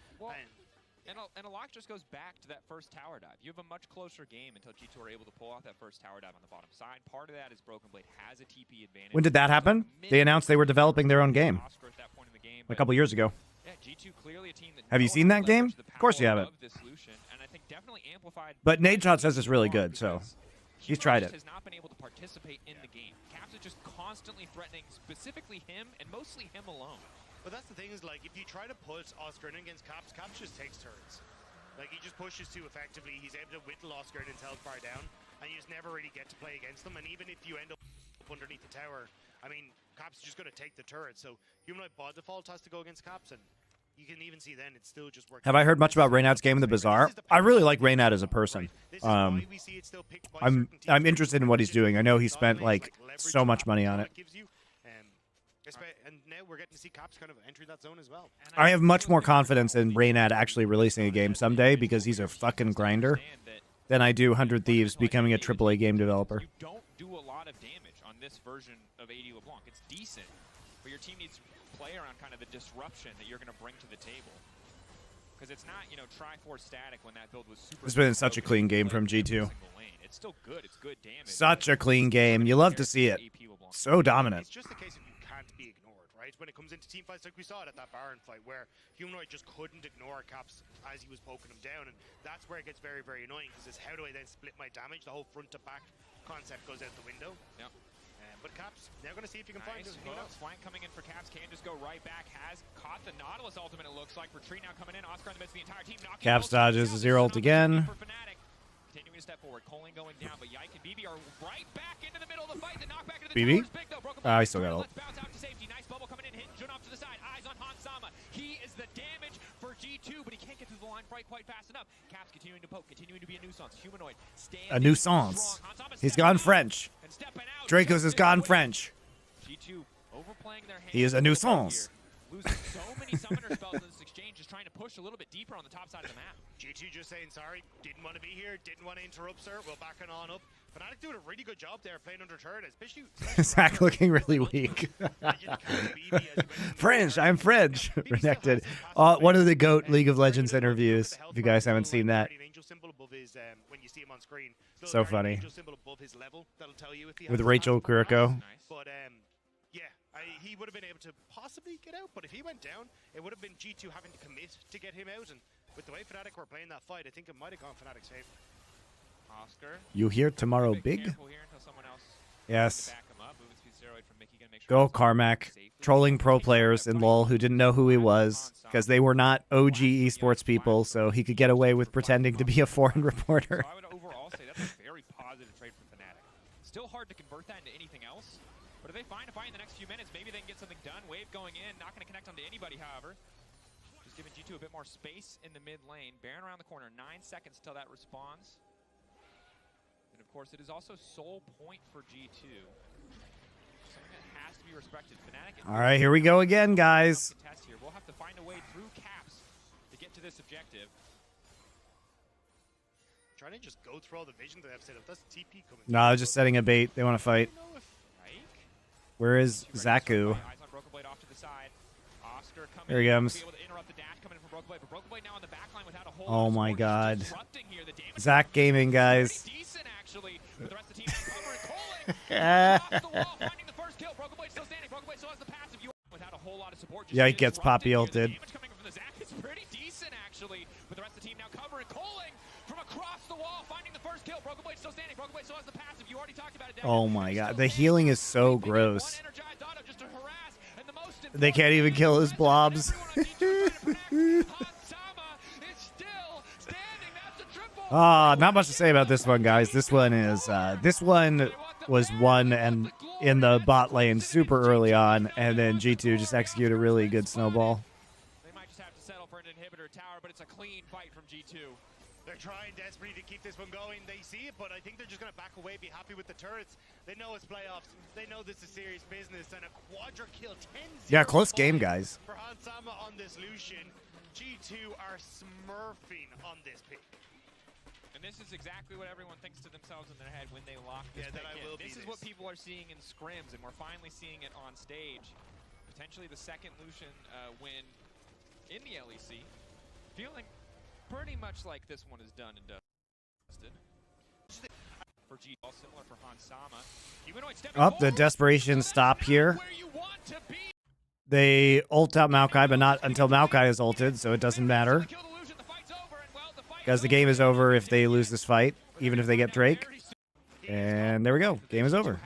And a lot just goes back to that first tower dive. You have a much closer game until G2 are able to pull off that first tower dive on the bottom side. Part of that is Broken Blade has a TP advantage. When did that happen? They announced they were developing their own game a couple years ago. Yeah, G2 clearly a team that have you seen that game? Of course you haven't. But Nadeshot says it's really good, so he's tried it. Has not been able to participate in the game. Caps is just constantly threatening specifically him and mostly him alone. But that's the thing is, like, if you try to put Oscar in against Caps, Caps just takes turns. Like, he just pushes too effectively. He's able to whittle Oscar until health bar down, and you just never really get to play against them. And even if you end up underneath the tower, I mean, Caps is just going to take the turret. So Humanoid by default has to go against Caps, and you can even see then it's still just working. Have I heard much about Reynad's game in the Bazaar? I really like Reynad as a person. I'm interested in what he's doing. I know he spent like so much money on it. And now we're getting to see Caps kind of entering that zone as well. I have much more confidence in Reynad actually releasing a game someday because he's a fucking grinder than I do 100 Thieves becoming a AAA game developer. You don't do a lot of damage on this version of AD LeBlanc. It's decent, but your team needs to play around kind of the disruption that you're going to bring to the table. Because it's not, you know, Tri-Force static when that build was super. It's been such a clean game from G2. It's still good. It's good damage. Such a clean game. You love to see it. So dominant. It's just a case of you can't be ignored, right? When it comes into team fights, like we saw it at that Baron fight, where Humanoid just couldn't ignore Caps as he was poking him down, and that's where it gets very, very annoying, because it's how do I then split my damage? The whole front to back concept goes out the window. Yep. But Caps, now going to see if you can find him. Flank coming in for Caps, can just go right back, has caught the Nautilus ultimate, it looks like. Retreat now coming in, Oscar in the midst of the entire team. Caps dodges his 0 ult again. continuing to step forward. Coling going down, but Yike and BB are right back into the middle of the fight. The knockback into the BB? tower is big, though. Broken I still got ult. Let's bounce out to safety. Nice bubble coming in, hitting Jun off to the side. Eyes on Hansama. He is the damage for G2, but he can't get through the line quite fast enough. Caps continuing to poke, continuing to be a nuisance. Humanoid A nuisance. He's gone French. Dracos has gone French. G2 overplaying their hand. He is a nuisance. Losing so many summoner spells in this exchange, just trying to push a little bit deeper on the top side of the map. G2 just saying sorry, didn't want to be here, didn't want to interrupt, sir. We'll back it on up. Fnatic doing a really good job there playing under turret, especially Zach looking really weak. French, I'm French. Renekton. One of the GOAT League of Legends interviews. If you guys haven't seen that. When you see him on screen. So funny. Above his level, that'll tell you if he With has Rachel Kuriko. But yeah, he would have been able to possibly get out, but if he went down, it would have been G2 having to commit to get him out, and with the way Fnatic were playing that fight, I think it might have gone Fnatic's favor. Oscar. You hear tomorrow big? Here until someone else Yes. back him up. Movement speed steroid from Mickey, gonna make sure Go it's Carmack. safely. Trolling pro players in LoL who didn't know who he was because they were not OG esports people, so he could get away with pretending to be a foreign reporter. So I would overall say that's a very positive trade for Fnatic. Still hard to convert that into anything else, but if they find a fight in the next few minutes, maybe they can get something done. Wave going in, not going to connect onto anybody, however. Just giving G2 a bit more space in the mid lane. Baron around the corner, 9 seconds till that responds. And of course, it is also sole point for G2. Something that has to be respected. Fnatic. All right, here we go again, guys. Here. We'll have to find a way through Caps to get to this objective. Trying to just go through all the vision that I've set up. That's TP coming. No, just setting a bait. They want to fight. Where is Zaku? Here he comes. Oh my God. Zach Gaming, guys. Yeah, he gets Poppy ulted. Oh my God, the healing is so gross. They can't even kill his blobs. Not much to say about this one, guys. This one was won and in the bot lane super early on, and then G2 just executed a really good snowball. They might just have to settle for an inhibitor tower, but it's a clean fight from G2. They're trying desperately to keep this one going. They see it, but I think they're just going to back away, be happy with the turrets. They know it's playoffs. They know this is serious business, and a quadra kill 10-0. Yeah, close game, guys. For Hansama on this Lucian, G2 are smurfing on this pick. And this is exactly what everyone thinks to themselves in their head when they lock this pick in. This is what people are seeing in scrims, and we're finally seeing it on stage. Potentially the second Lucian win in the LEC. Feeling pretty much like this one is done and dusted. For G, all similar for Hansama. Up the desperation stop here. They ult out Maokai, but not until Maokai is ulted, so it doesn't matter. Because the game is over if they lose this fight, even if they get Drake. And there we go. Game is over.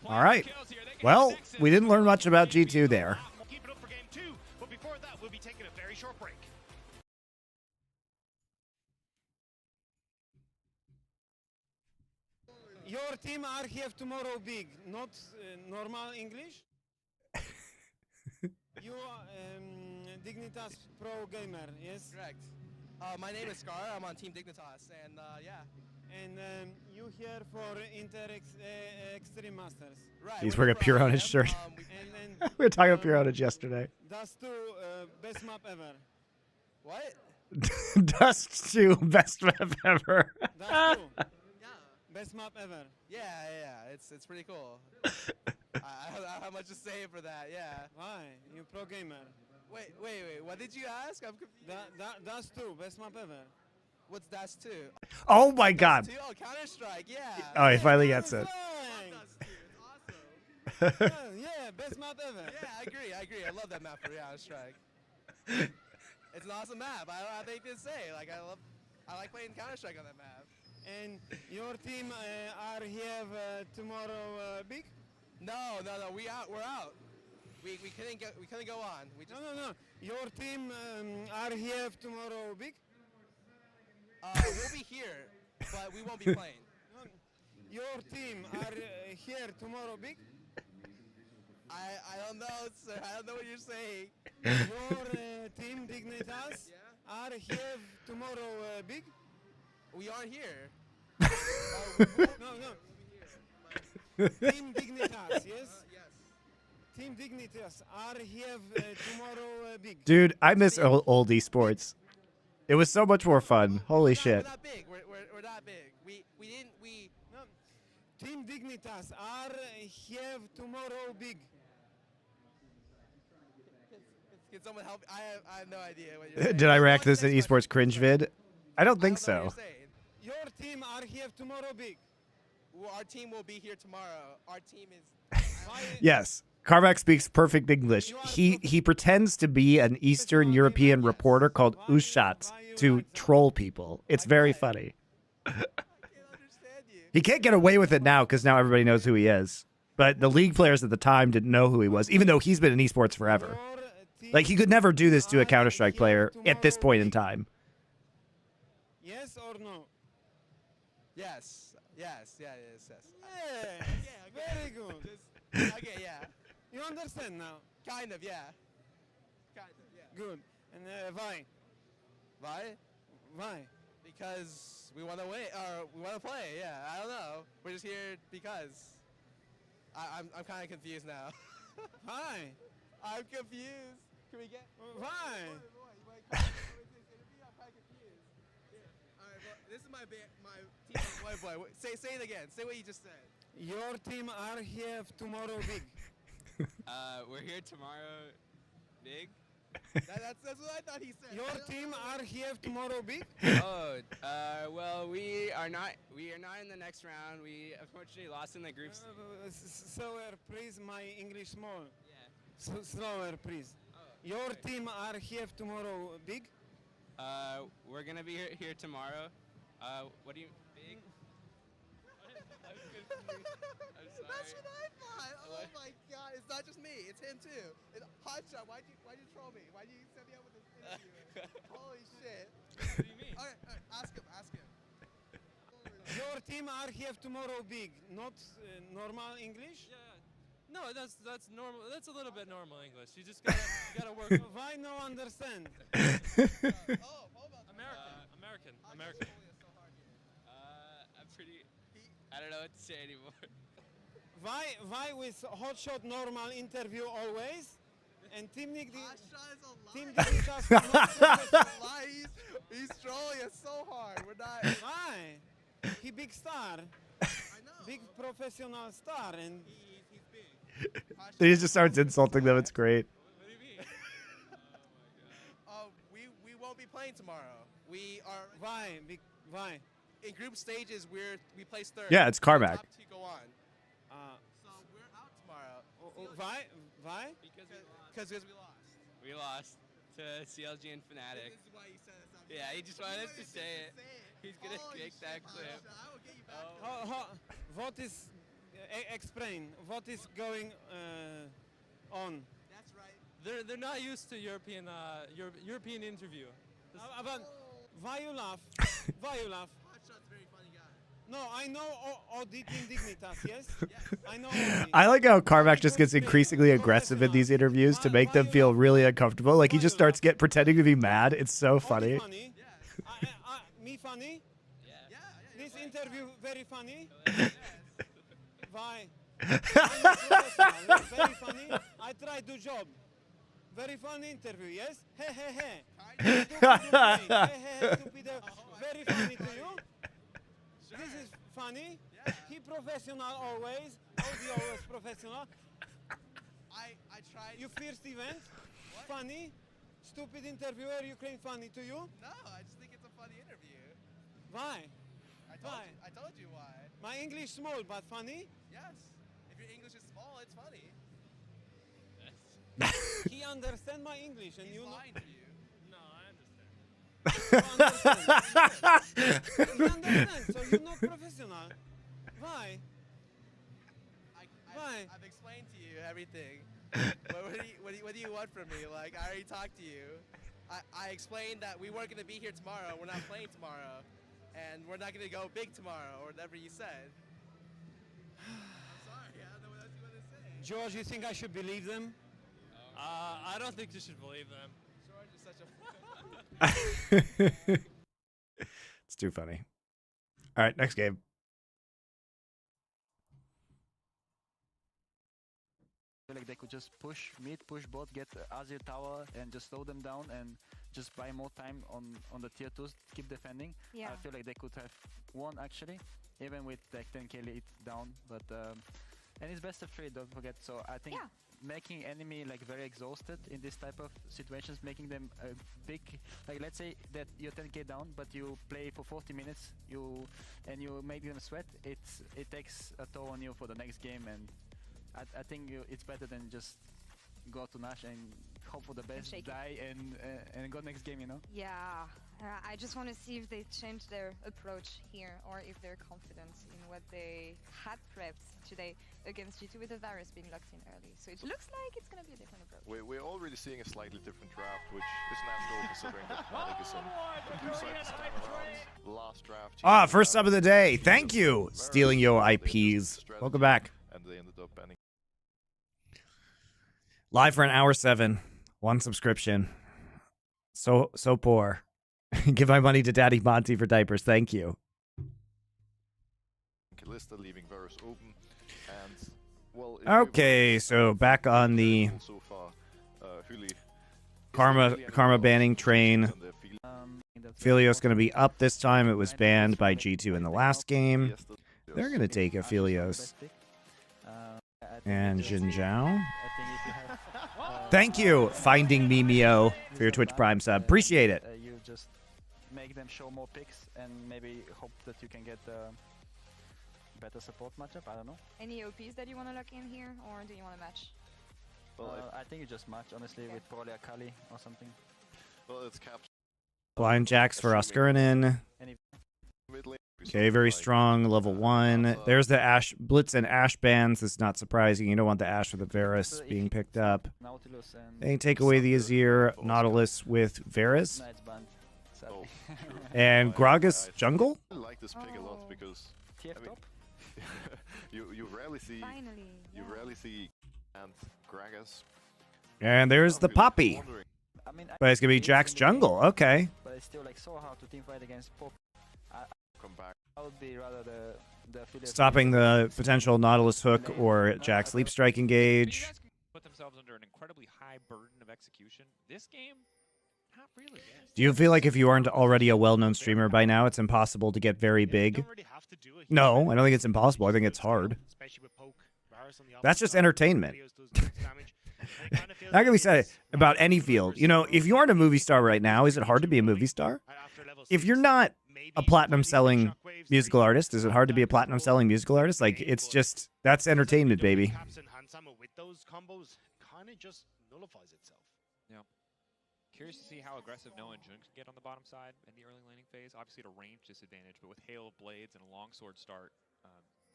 All right. Well, we didn't learn much about G2 there. We'll keep it up for game 2, but before that, we'll be taking a very short break. Your team are here tomorrow big, not normal English? You are Dignitas Pro Gamer, yes? Correct. My name is Scar, I'm on Team Dignitas, and yeah. And you here for Extreme Masters? Right. He's wearing a Pure on his shirt. And We were talking about Pure on yesterday. that's two best map ever. What? Dust 2, best map ever. That's two. Yeah. Best map ever. Yeah, it's pretty cool. I don't have much to say for that, yeah. Why? You pro gamer. Wait, what did you ask? I'm confused. That's two. Best map ever. What's Dash 2? Oh my God. Dash 2? Oh, Counter-Strike, yeah. Oh, he finally gets it. Dash 2, it's awesome. Yeah, best map ever. Yeah, I agree. I love that map for Counter-Strike. It's an awesome map. I don't have anything to say. Like, I like playing Counter-Strike on that map. And your team are here tomorrow big? No, we're out. We couldn't go on. We just No. Your team are here tomorrow big? we'll be here. but we won't be playing. Your team are here tomorrow, big. I don't know, sir. I don't know what you're saying. Your team Dignitas are here tomorrow, big. We aren't here. No. Team Dignitas, yes. Yes. Team Dignitas are here tomorrow, big. Dude, I miss old esports. It was so much more fun. Holy shit. We're not big. We're not big. We No. Team Dignitas are here tomorrow, big. Can someone help? I have no idea what you're saying. Did I react to this in esports cringe vid? I don't think I don't know so. what you're saying. Your team are here tomorrow, big. Well, our team will be here tomorrow. Our team is. Yes. Carmack speaks perfect English. He pretends to be an Eastern European reporter called Ushat to troll people. It's very funny. I can't understand you. He can't get away with it now because now everybody knows who he is. But the league players at the time didn't know who he was, even though he's been in esports forever. Like, he could never do this to a Counter-Strike player at this point in time. Yes or no? Yes. Yeah, Okay. very good. Okay, yeah. You understand now? Kind of, yeah. Kind of, yeah. Good. And why? Why? Why? Because we want to win, or we want to play. Yeah, I don't know. We're just here because. I'm kind of confused now. Why? I'm confused. Can we get? Why? I'm kind of confused. Yeah. All right. Well, this is my team. Boy. Say it again. Say what you just said. Your team are here tomorrow, big. We're here tomorrow, big. That's what I thought he said. Your team are here tomorrow, big. Oh, well, we are not in the next round. We unfortunately lost in the groups. Slower, please. My English small. Yeah. Slower, please. Oh, Your okay. team are here tomorrow, big. We're gonna be here tomorrow. What do you big? That's what I thought. Oh my God! It's not just me. It's him too. It's Hotshot. Why'd you troll me? Why'd you set me up with this interview? Holy shit! What do you mean? All right. Ask him. Your team are here tomorrow, big. Not normal English. Yeah. No, that's normal. That's a little bit normal English. You just gotta work. Why no understand? Oh, hold on. American. I'm pretty. I don't know what to say anymore. Why with hotshot normal interview always? And Team Nick Hotshot is a Team lie. Nick just not professional. Lie. He's trolling us so hard. We're not. Why? He big star, I know. big professional star, and He's big. He just starts insulting them. It's great. What do you mean? We won't be playing tomorrow. We are why? in group stages. We place third. Yeah, it's Carmack. Top two go on. So we're out tomorrow. Why? Because we lost. We lost to CLG and Fnatic. This is why he said it. Yeah, he just wanted us to say it. He's gonna kick that clip. I will get you back. What is explain? What is going on? That's right. They're not used to European interview. But why you laugh? Why you laugh? Hotshot's a very funny guy. No, I know OD Team Dignitas, yes? I know I like how Carmack just gets increasingly aggressive in these interviews to make them feel really uncomfortable. Like, he just starts pretending to be mad. It's so funny. Funny? Me funny? Yeah. This interview very funny? Yes. Why? I'm a professional. Very funny. I try to job. Very funny interview, yes? Hey. Stupid. Very funny to you? This is funny. Yeah. He professional always. OD always professional. I tried. You first event? Funny. Stupid interviewer, Ukraine funny to you? No, I just think it's a funny interview. Why? I told you why. My English small but funny? Yes. If your English is small, it's funny. He understand my English and He's you know. lying to you. No, I understand. You understand, so you're not professional. Why? Why? I've explained to you everything. What do you want from me? Like, I already talked to you. I explained that we weren't going to be here tomorrow. We're not playing tomorrow. and we're not gonna go big tomorrow, or whatever you said. I'm sorry, I don't know what else you want to say. George, you think I should believe them? I don't think you should believe them. George is such a. It's too funny. All right, next game. Like they could just push mid, push bot, get Azir tower, and just slow them down and just buy more time on the tier 2s, keep defending. Yeah. I feel like they could have won actually, even with like 10k lead down. But and it's best of 3, don't forget. So I think making enemy like very exhausted in this type of situations, making them a big, like let's say that you're 10k down, but you play for 40 minutes, you make them sweat. It takes a toll on you for the next game, and I think it's better than just go to Nash and hope for the best, die and go next game, you know? Yeah, I just want to see if they change their approach here, or if they're confident in what they had prepped today against G2 with the Varus being locked in early. So it looks like it's going to be a different approach. We're already seeing a slightly different draft, which is natural considering that Fnatic is on the blue side this time around. Last draft. First sub of the day. Thank you, Stealing Yo IPs. Welcome back. And they ended up banning. Live for an hour 7. 1 subscription. So poor. Give my money to Daddy Monty for diapers. Thank you. Kalista leaving Varus open. And, well, okay, so back on the so far, Karma banning train. Philios going to be up this time. It was banned by G2 in the last game. They're going to take a Philios. And Jin Zhao. Thank you, Finding Mimeo, for your Twitch Prime sub. Appreciate it. You just make them show more picks and maybe hope that you can get better support matchup. I don't know. Any OPs that you want to lock in here, or do you want to match? Well, I think you just match, honestly, with probably a Kali or something. Well, it's caps. Blind Jacks for Oscarinin. Okay, very strong, level 1. There's the Ashe Blitz and Ashe bans. That's not surprising. You don't want the Ashe with the Varus being picked up. They take away the Azir Nautilus with Varus. And Gragas jungle? I like this pick a lot because I mean, you rarely see and Gragas. And there's the Poppy. But it's gonna be Jack's jungle. Okay. But it's still like so hard to teamfight against Pop. Come back. I would be rather the Stopping the potential Nautilus hook or Jack's Leap Strike engage. Put themselves under an incredibly high burden of execution. This game, not really. Do you feel like if you aren't already a well-known streamer by now, it's impossible to get very big? No, I don't think it's impossible. I think it's hard. That's just entertainment. That can be said about any field. You know, if you aren't a movie star right now, is it hard to be a movie star? If you're not a platinum-selling musical artist, is it hard to be a platinum-selling musical artist? Like, it's just, that's entertainment, baby. With those combos, kind of just nullifies itself. Yeah. Curious to see how aggressive Noah and Jun can get on the bottom side in the early laning phase. Obviously, at a range disadvantage, but with Hail of Blades and a longsword start,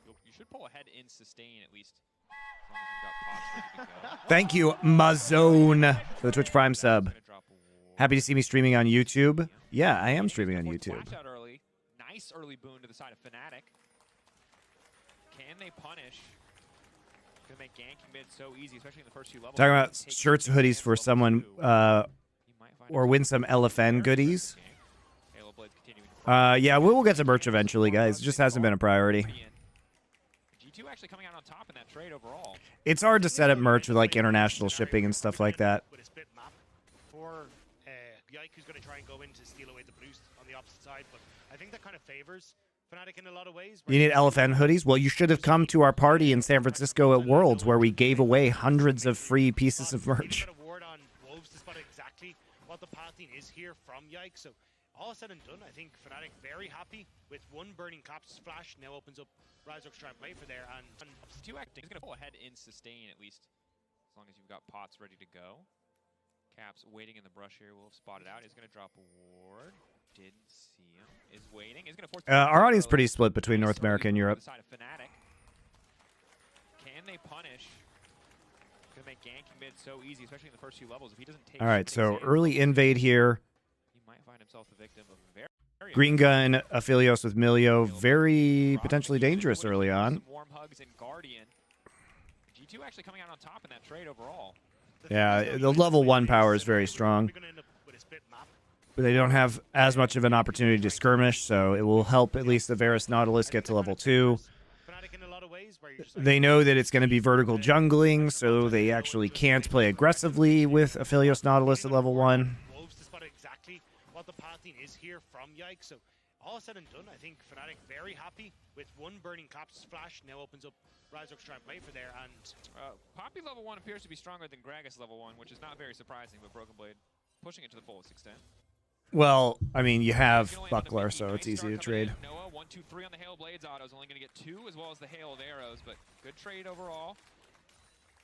you should pull ahead in sustain at least. As long as you've got pots ready to go. Thank you, Mazone, for the Twitch Prime sub. Happy to see me streaming on YouTube. Yeah, I am streaming on YouTube. Out early. Nice early boon to the side of Fnatic. Can they punish? Gonna make ganking mid so easy, especially in the first few levels. Talking about shirts, hoodies for someone, or win some LFN goodies. Yeah, we will get some merch eventually, guys. It just hasn't been a priority. G2 actually coming out on top in that trade overall. It's hard to set up merch with like international shipping and stuff like that. With a split map for Yike, who's going to try and go in to steal away the boost on the opposite side, but I think that kind of favors Fnatic in a lot of ways. You need LFN hoodies? Well, you should have come to our party in San Francisco at Worlds where we gave away hundreds of free pieces of merch. Exactly what the pathing is here from Yike. So all said and done, I think Fnatic very happy with one burning collapse splash. Now opens up Razor's trying to play for there, and G2 acting is going to pull ahead in sustain at least, as long as you've got pots ready to go. Caps waiting in the brush here. Will have spotted out. He's going to drop a ward. Didn't see him. Is waiting. Is going to force. Our audience is pretty split between North America and Europe. Side of Fnatic. Can they punish? Going to make ganking mid so easy, especially in the first few levels. If he doesn't take. All right, so early invade here. He might find himself the victim of very. Green Gun, Aphelios with Milio, very potentially dangerous early on. Warm hugs and Guardian. G2 actually coming out on top in that trade overall. Yeah, the level 1 power is very strong. But they don't have as much of an opportunity to skirmish, so it will help at least the Varus Nautilus get to level 2. They know that it's going to be vertical jungling, so they actually can't play aggressively with Aphelios Nautilus at level 1. Exactly what the pathing is here from Yikes. So all said and done, I think Fnatic very happy with one burning collapse flash. Now opens up Razor's trying to play for there, and Poppy level 1 appears to be stronger than Gragas level 1, which is not very surprising, but Broken Blade pushing it to the fullest extent. Well, I mean, you have Buckler, so it's easy to trade. Noah, 1, 2, 3 on the Hail Blades autos, only going to get 2 as well as the Hail of Arrows, but good trade overall.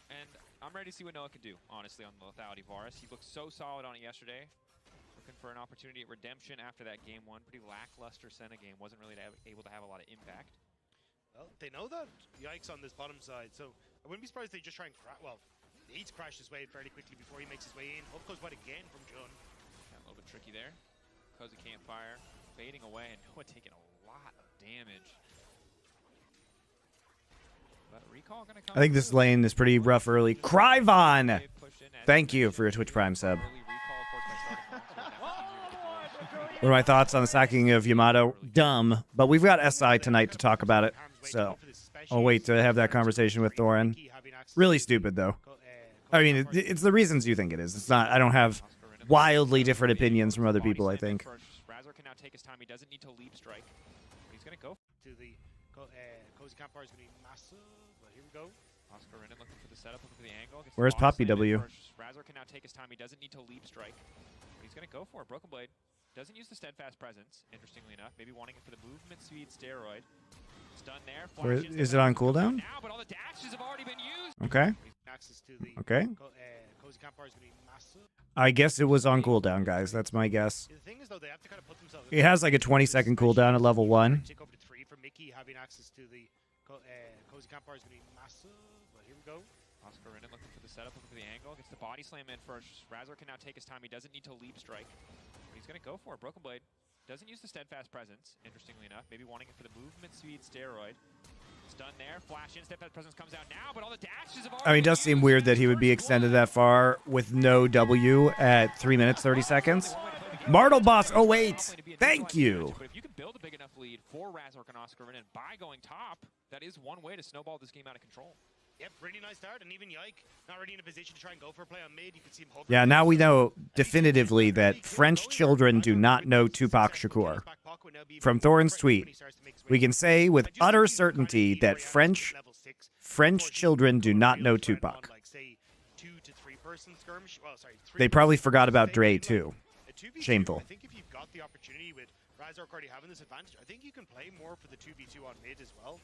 And I'm ready to see what Noah can do, honestly, on the lethality Varus. He looked so solid on it yesterday. Looking for an opportunity at redemption after that game 1. Pretty lackluster Senna game. Wasn't really able to have a lot of impact. Well, they know that Yikes on this bottom side, so I wouldn't be surprised if they just try and crash. Well, he needs to crash his way fairly quickly before he makes his way in. Hope goes wide again from Jun. A little bit tricky there. Cozy Campfire fading away, and Noah taking a lot of damage. But Recall gonna come. I think this lane is pretty rough early. Cryvon! Thank you for your Twitch Prime sub. What are my thoughts on the sacking of Yamato? Dumb, but we've got SI tonight to talk about it, so I'll wait to have that conversation with Thorin. Really stupid, though. I mean, it's the reasons you think it is. It's not. I don't have wildly different opinions from other people, I think. Razor can now take his time. He doesn't need to leap strike. He's going to go to the Cozy Campfire is going to be massive, but here we go. Oscar Renan looking for the setup, looking for the angle. Where's Poppy W? Razor can now take his time. He doesn't need to leap strike. He's going to go for it. Broken Blade doesn't use the steadfast presence, interestingly enough. Maybe wanting it for the movement speed steroid. It's done there. Where, is it on cooldown? Now, but all the dashes have already been used. Okay. Okay. I guess it was on cooldown, guys. That's my guess. It has like a 20-second cooldown at level 1. Having access to the Cozy Campfire is going to be massive, but here we go. Oscar Renan looking for the setup, looking for the angle. Gets the body slam in first. Razor can now take his time. He doesn't need to leap strike. He's going to go for it. Broken Blade doesn't use the steadfast presence, interestingly enough. Maybe wanting it for the movement speed steroid. It's done there. Flash in. Steadfast presence comes out now, but all the dashes have already. I mean, it does seem weird that he would be extended that far with no W at 3 minutes, 30 seconds. Martel Boss 08. Thank you. But if you can build a big enough lead for Razork and Oscar Renan by going top, that is one way to snowball this game out of control. Yep, really nice start, and even Yike not really in a position to try and go for a play on mid. You can see him hovering. Yeah, now we know definitively that French children do not know Tupac Shakur. From Thorin's tweet, we can say with utter certainty that French children do not know Tupac. They probably forgot about Dre, too. Shameful. I think if you've got the opportunity with Razork already having this advantage, I think you can play more for the 2v2 on mid as well.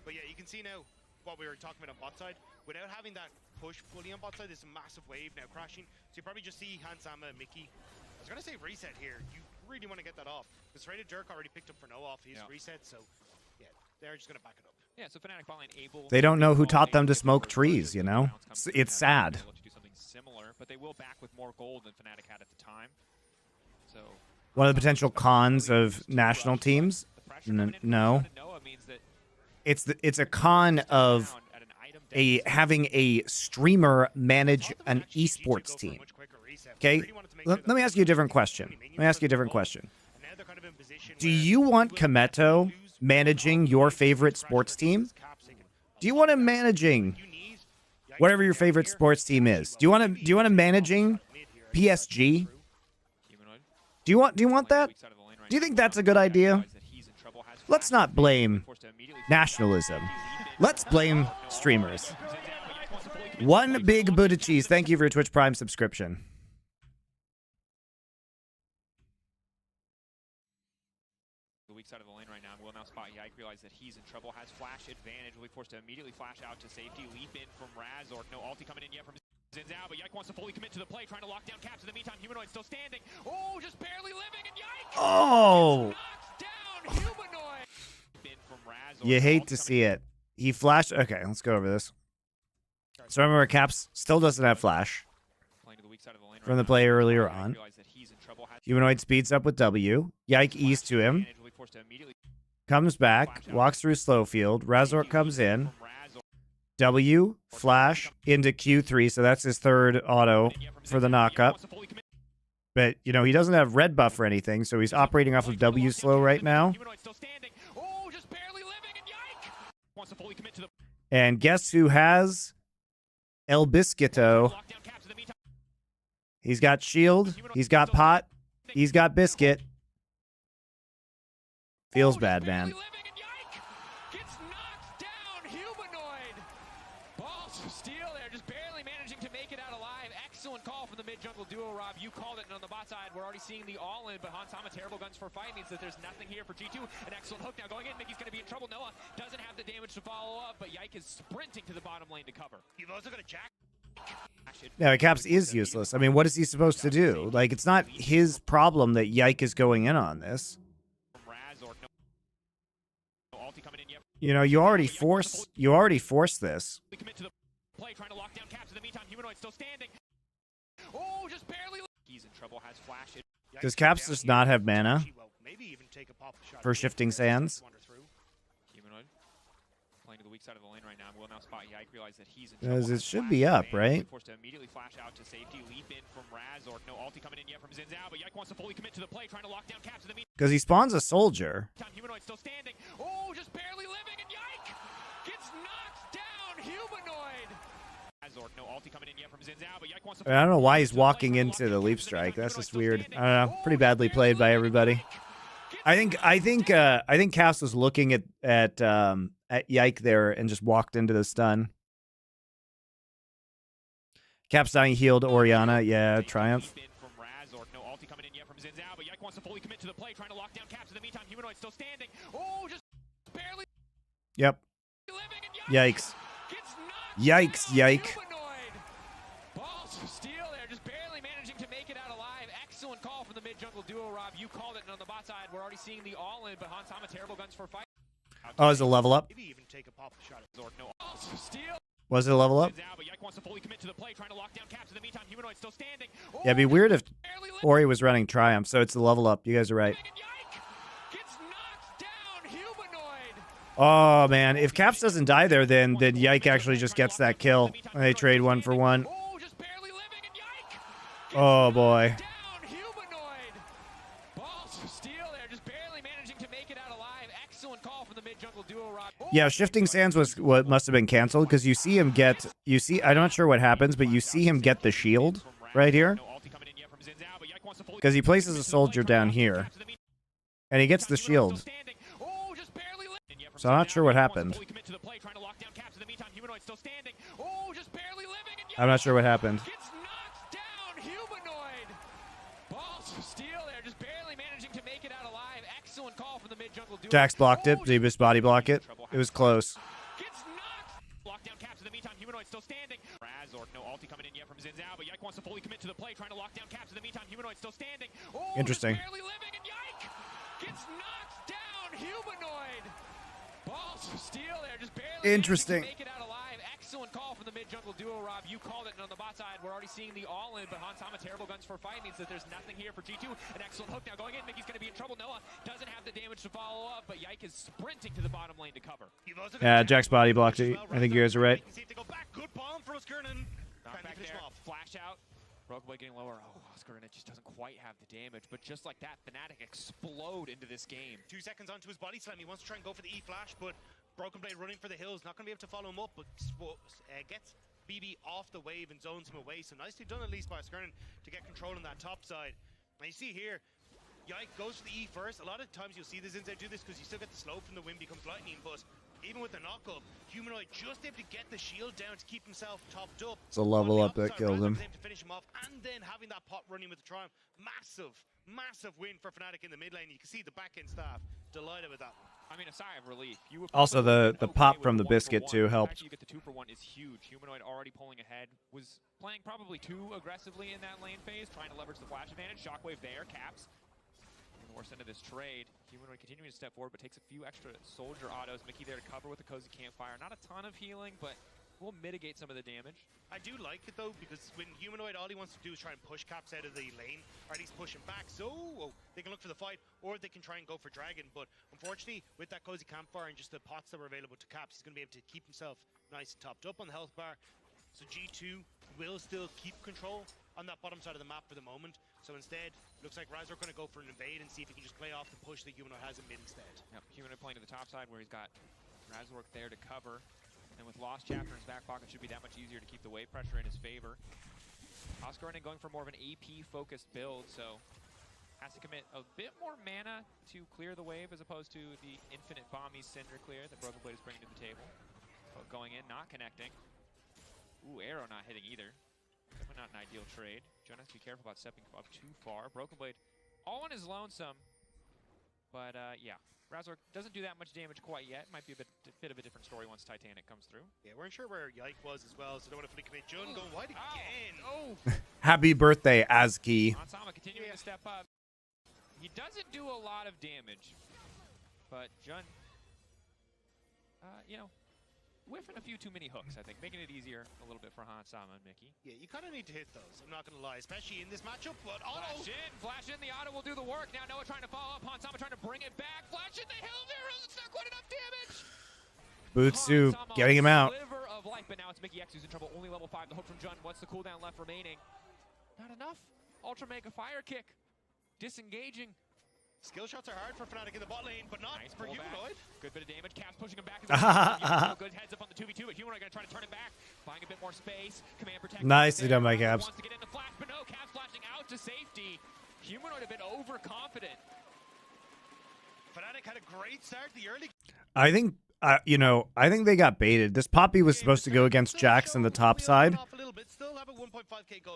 But yeah, you can see now what we were talking about on bot side. Without having that push fully on bot side, there's a massive wave now crashing. So you probably just see Hansama and Mickey. I was going to say reset here. You really want to get that off. Because Rated Dirk already picked up for Noah off his reset, so yeah, they're just going to back it up. Yeah, so Fnatic bot lane able. They don't know who taught them to smoke trees, you know? It's sad. Similar, but they will back with more gold than Fnatic had at the time. So one of the potential cons of national teams? No. It's a con of having a streamer manage an esports team. Okay? Let me ask you a different question. Do you want Kameto managing your favorite sports team? Do you want him managing whatever your favorite sports team is? Do you want him managing PSG? Do you want that? Do you think that's a good idea? Let's not blame nationalism. Let's blame streamers. One big Buddha cheese. Thank you for your Twitch Prime subscription. The weak side of the lane right now. Will now spot Yike, realize that he's in trouble, has flash advantage, will be forced to immediately flash out to safety, leap in from Razork. No ulti coming in yet from Zinzao, but Yike wants to fully commit to the play, trying to lock down Caps. In the meantime, Humanoid still standing. Oh, just barely living, and Yike knocks down Humanoid. You hate to see it. He flashed. Okay, let's go over this. So remember, Caps still doesn't have flash. from the play earlier on. Humanoid speeds up with W. Yike E's to him. Comes back, walks through slow field. Razork comes in. W, flash into Q3, so that's his third auto for the knockup. But, you know, he doesn't have red buff or anything, so he's operating off of W slow right now. And guess who has El Biscuito? He's got shield, he's got pot, he's got biscuit. Feels bad, man. Call from the mid-jungle duo, Rob. You called it, and on the bot side, we're already seeing the all-in, but Hansama, terrible guns for fight means that there's nothing here for G2. An excellent hook now going in. Mickey's going to be in trouble. Noah doesn't have the damage to follow up, but Yike is sprinting to the bottom lane to cover. You've also got a Jack. Yeah, Caps is useless. I mean, what is he supposed to do? Like, it's not his problem that Yike is going in on this. You know, you already force this. Trying to lock down Caps in the meantime. Humanoid still standing. Oh, just barely. He's in trouble. Has flash. Does Caps just not have mana for shifting sands? Humanoid playing to the weak side of the lane right now. Will now spot Yike, realize that he's in Because trouble. it should be up, right? Forced to immediately flash out to safety. Leap in from Razork. No ulti coming in yet from Zinzao, but Yike wants to fully commit to the play, trying to lock down Caps in the meantime. Because he spawns a soldier. Humanoid still standing. Oh, just barely living, and Yike gets knocked down. Humanoid. No ulti coming in yet from Zinzao, but Yike wants to. I don't know why he's walking into the leap strike. That's just weird. I don't know. Pretty badly played by everybody. I think Caps was looking at Yike there and just walked into the stun. Caps dying healed Oriana. Yeah, Triumph. No ulti coming in yet from Zinzao, but Yike wants to fully commit to the play, trying to lock down Caps in the meantime. Humanoid still standing. Oh, just barely. Yep. Yikes. Yikes, Yike. Balls of steel there, just barely managing to make it out alive. Excellent call from the mid-jungle duo, Rob. You called it, and on the bot side, we're already seeing the all-in, but Hansama, terrible guns for fight. Oh, is it a level up? Maybe even take a pop shot at Zork. No balls of steel. Was it a level up? But Yike wants to fully commit to the play, trying to lock down Caps in the meantime. Humanoid still standing. Yeah, it'd be weird if Ori was running Triumph, so it's a level up. You guys are right. Oh, man. If Caps doesn't die there, then Yike actually just gets that kill. And they trade 1 for 1. Oh, boy. Yeah, Shifting Sands was what must have been canceled, because you see him get... I'm not sure what happens, but you see him get the shield right here. Because he places a soldier down here. And he gets the shield. So I'm not sure what happened. I'm not sure what happened. Jax blocked it. Did he just body block it? It was close. Lockdown Caps in the meantime. Humanoid still standing. Razork, no ulti coming in yet from Zinzao, but Yike wants to fully commit to the play, trying to lock down Caps in the meantime. Humanoid still standing. Oh, interesting. Barely living, and Yike gets knocked down. Humanoid. Balls of steel there, just barely interesting. Make it out alive. Excellent call from the mid-jungle duo, Rob. You called it, and on the bot side, we're already seeing the all-in, but Hansama, terrible guns for fight means that there's nothing here for G2. An excellent hook now going in. Mickey's going to be in trouble. Noah doesn't have the damage to follow up, but Yike is sprinting to the bottom lane to cover. Yeah, Jack's body blocked it. I think you guys are right. Good bomb from Skirnan. Back there, flash out. Broken Blade getting lower. Oh, Skirnan just doesn't quite have the damage, but just like that, Fnatic explode into this game. 2 seconds onto his body slam. He wants to try and go for the E-flash, but Broken Blade running for the hills. Not going to be able to follow him up, but gets BB off the wave and zones him away. So nicely done at least by Skirnan to get control on that top side. And you see here, Yike goes for the E first. A lot of times you'll see the Zinzao do this because you still get the slow from the wind becomes lightning, but even with the knockup, Humanoid just able to get the shield down to keep himself topped up. It's a level up that killed him. To finish him off, and then having that pot running with the Triumph. Massive win for Fnatic in the mid lane. You can see the back end staff delighted with that one. I mean, a sigh of relief. Also, the pop from the biscuit too helped. You get the 2 for 1 is huge. Humanoid already pulling ahead. Was playing probably too aggressively in that lane phase, trying to leverage the flash advantage. Shockwave there, Caps. In the worst end of this trade, Humanoid continuing to step forward, but takes a few extra soldier autos. Mickey there to cover with a cozy campfire. Not a ton of healing, but will mitigate some of the damage. I do like it though, because when Humanoid, all he wants to do is try and push Caps out of the lane, or at least push him back, so they can look for the fight, or they can try and go for Dragon. But unfortunately, with that cozy campfire and just the pots that were available to Caps, he's going to be able to keep himself nice and topped up on the health bar. So G2 will still keep control on that bottom side of the map for the moment. So instead, looks like Razor going to go for an invade and see if he can just play off the push that Humanoid has in mid instead. Yep, Humanoid playing to the top side where he's got Razork there to cover. And with Lost Chapter in his back pocket, should be that much easier to keep the wave pressure in his favor. Oscar going for more of an AP-focused build, so has to commit a bit more mana to clear the wave as opposed to the infinite bomby Cinder clear that Broken Blade is bringing to the table. But going in, not connecting. Ooh, arrow not hitting either. Definitely not an ideal trade. John has to be careful about stepping up too far. Broken Blade all on his lonesome. But yeah, Razor doesn't do that much damage quite yet. Might be a bit of a different story once Titanic comes through. Yeah, we're unsure where Yike was as well, so don't want to fully commit. Jun going wide again. Oh! Happy birthday, Azki. Hansama continuing to step up. He doesn't do a lot of damage, but Jun, you know, whiffing a few too many hooks, I think, making it easier a little bit for Hansama and Mickey. Yeah, you kind of need to hit those, I'm not going to lie, especially in this matchup, but Flash in, the auto will do the work. Now Noah trying to follow up, Hansama trying to bring it back. Flash in the hill there, it's not quite enough damage. Butsu getting him out. Sliver of life, but now it's Mickey X who's in trouble, only level 5. The hook from Jun, what's the cooldown left remaining? Not enough. Ultra Mega Fire Kick, disengaging. Skill shots are hard for Fnatic in the bot lane, but not Nice for Humanoid. Good bit of damage. Caps pushing him back. Good heads up on the 2v2, but Humanoid going to try to turn it back. Buying a bit more space. Command protect. Nicely done by Caps. Wants to get into flash, but no. Caps flashing out to safety. Humanoid a bit overconfident. Fnatic had a great start the early. I think, you know, I think they got baited. This Poppy was supposed to go against Jax on the top side.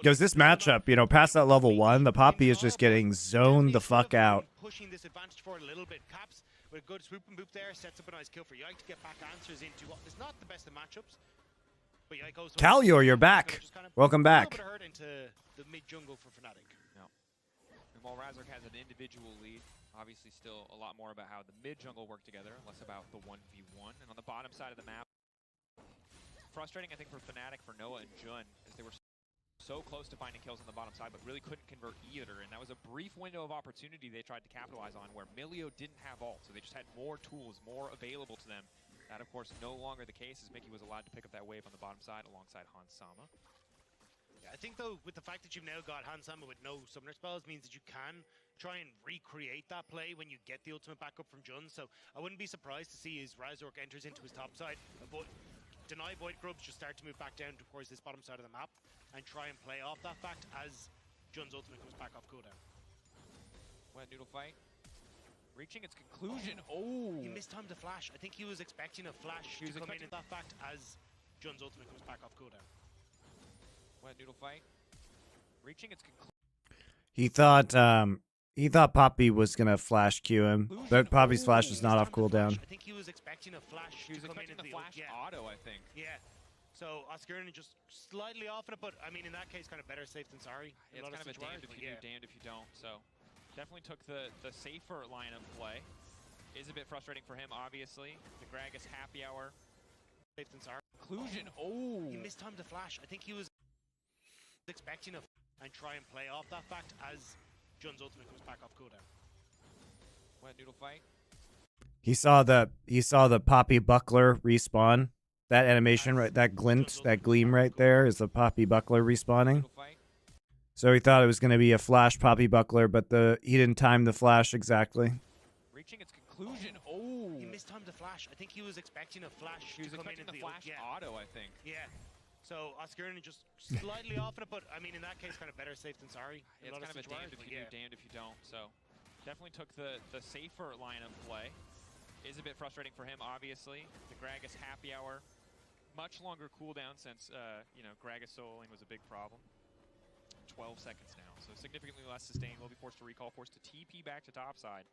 Because this matchup, you know, past that level 1, the Poppy is just getting zoned the fuck out. Pushing this advantage forward a little bit. Caps with a good swoop and boop there, sets up a nice kill for Yike to get back answers into what is not the best of matchups. But Yike goes Kalyor, you're back. Welcome back. A little bit hurt into the mid jungle for Fnatic. No. And while Razork has an individual lead, obviously still a lot more about how the mid jungle work together, less about the 1v1. And on the bottom side of the map, frustrating, I think, for Fnatic, for Noah and Jun, as they were so close to finding kills on the bottom side, but really couldn't convert either. And that was a brief window of opportunity they tried to capitalize on, where Milio didn't have ult, so they just had more tools, more available to them. That, of course, no longer the case, as Mickey was allowed to pick up that wave on the bottom side alongside Hansama. Yeah, I think, though, with the fact that you've now got Hansama with no summoner spells, means that you can try and recreate that play when you get the ultimate backup from Jun. So I wouldn't be surprised to see as Razork enters into his top side, deny Void Grubs, just start to move back down towards this bottom side of the map and try and play off that fact as Jun's ultimate comes back off cooldown. Wet Noodle fight. Reaching its conclusion. Oh! He missed time to flash. I think he was expecting a flash to come in that fact as Jun's ultimate comes back off cooldown. Wet Noodle fight. Reaching its conclusion. He thought Poppy was gonna flash Q him, but Poppy's flash is not off cooldown. I think he was expecting a flash. He was expecting the flash auto, I think. Yeah. So Oscar just slightly off in it, but I mean, in that case, kind of better safe than sorry. It's kind of a damned if you do, damned if you don't. So definitely took the safer line of play. Is a bit frustrating for him, obviously. The Gragas happy hour. Safe than sorry. Conclusion. Oh! He missed time to flash. I think he was expecting a and try and play off that fact as Jun's ultimate comes back off cooldown. Wet Noodle fight. He saw the Poppy Buckler respawn. That animation, right? That glint, that gleam right there is the Poppy Buckler respawning. So he thought it was going to be a flash Poppy Buckler, but he didn't time the flash exactly. Reaching its conclusion. Oh! He missed time to flash. I think he was expecting a flash. He was expecting the flash auto, I think. Yeah. So Oscar just slightly off in it, but I mean, in that case, kind of better safe than sorry. It's kind of a damned if you do, damned if you don't. So definitely took the safer line of play. Is a bit frustrating for him, obviously. The Gragas happy hour. Much longer cooldown since, you know, Gragas soloing was a big problem. 12 seconds now, so significantly less sustained. Will be forced to recall, forced to TP back to topside.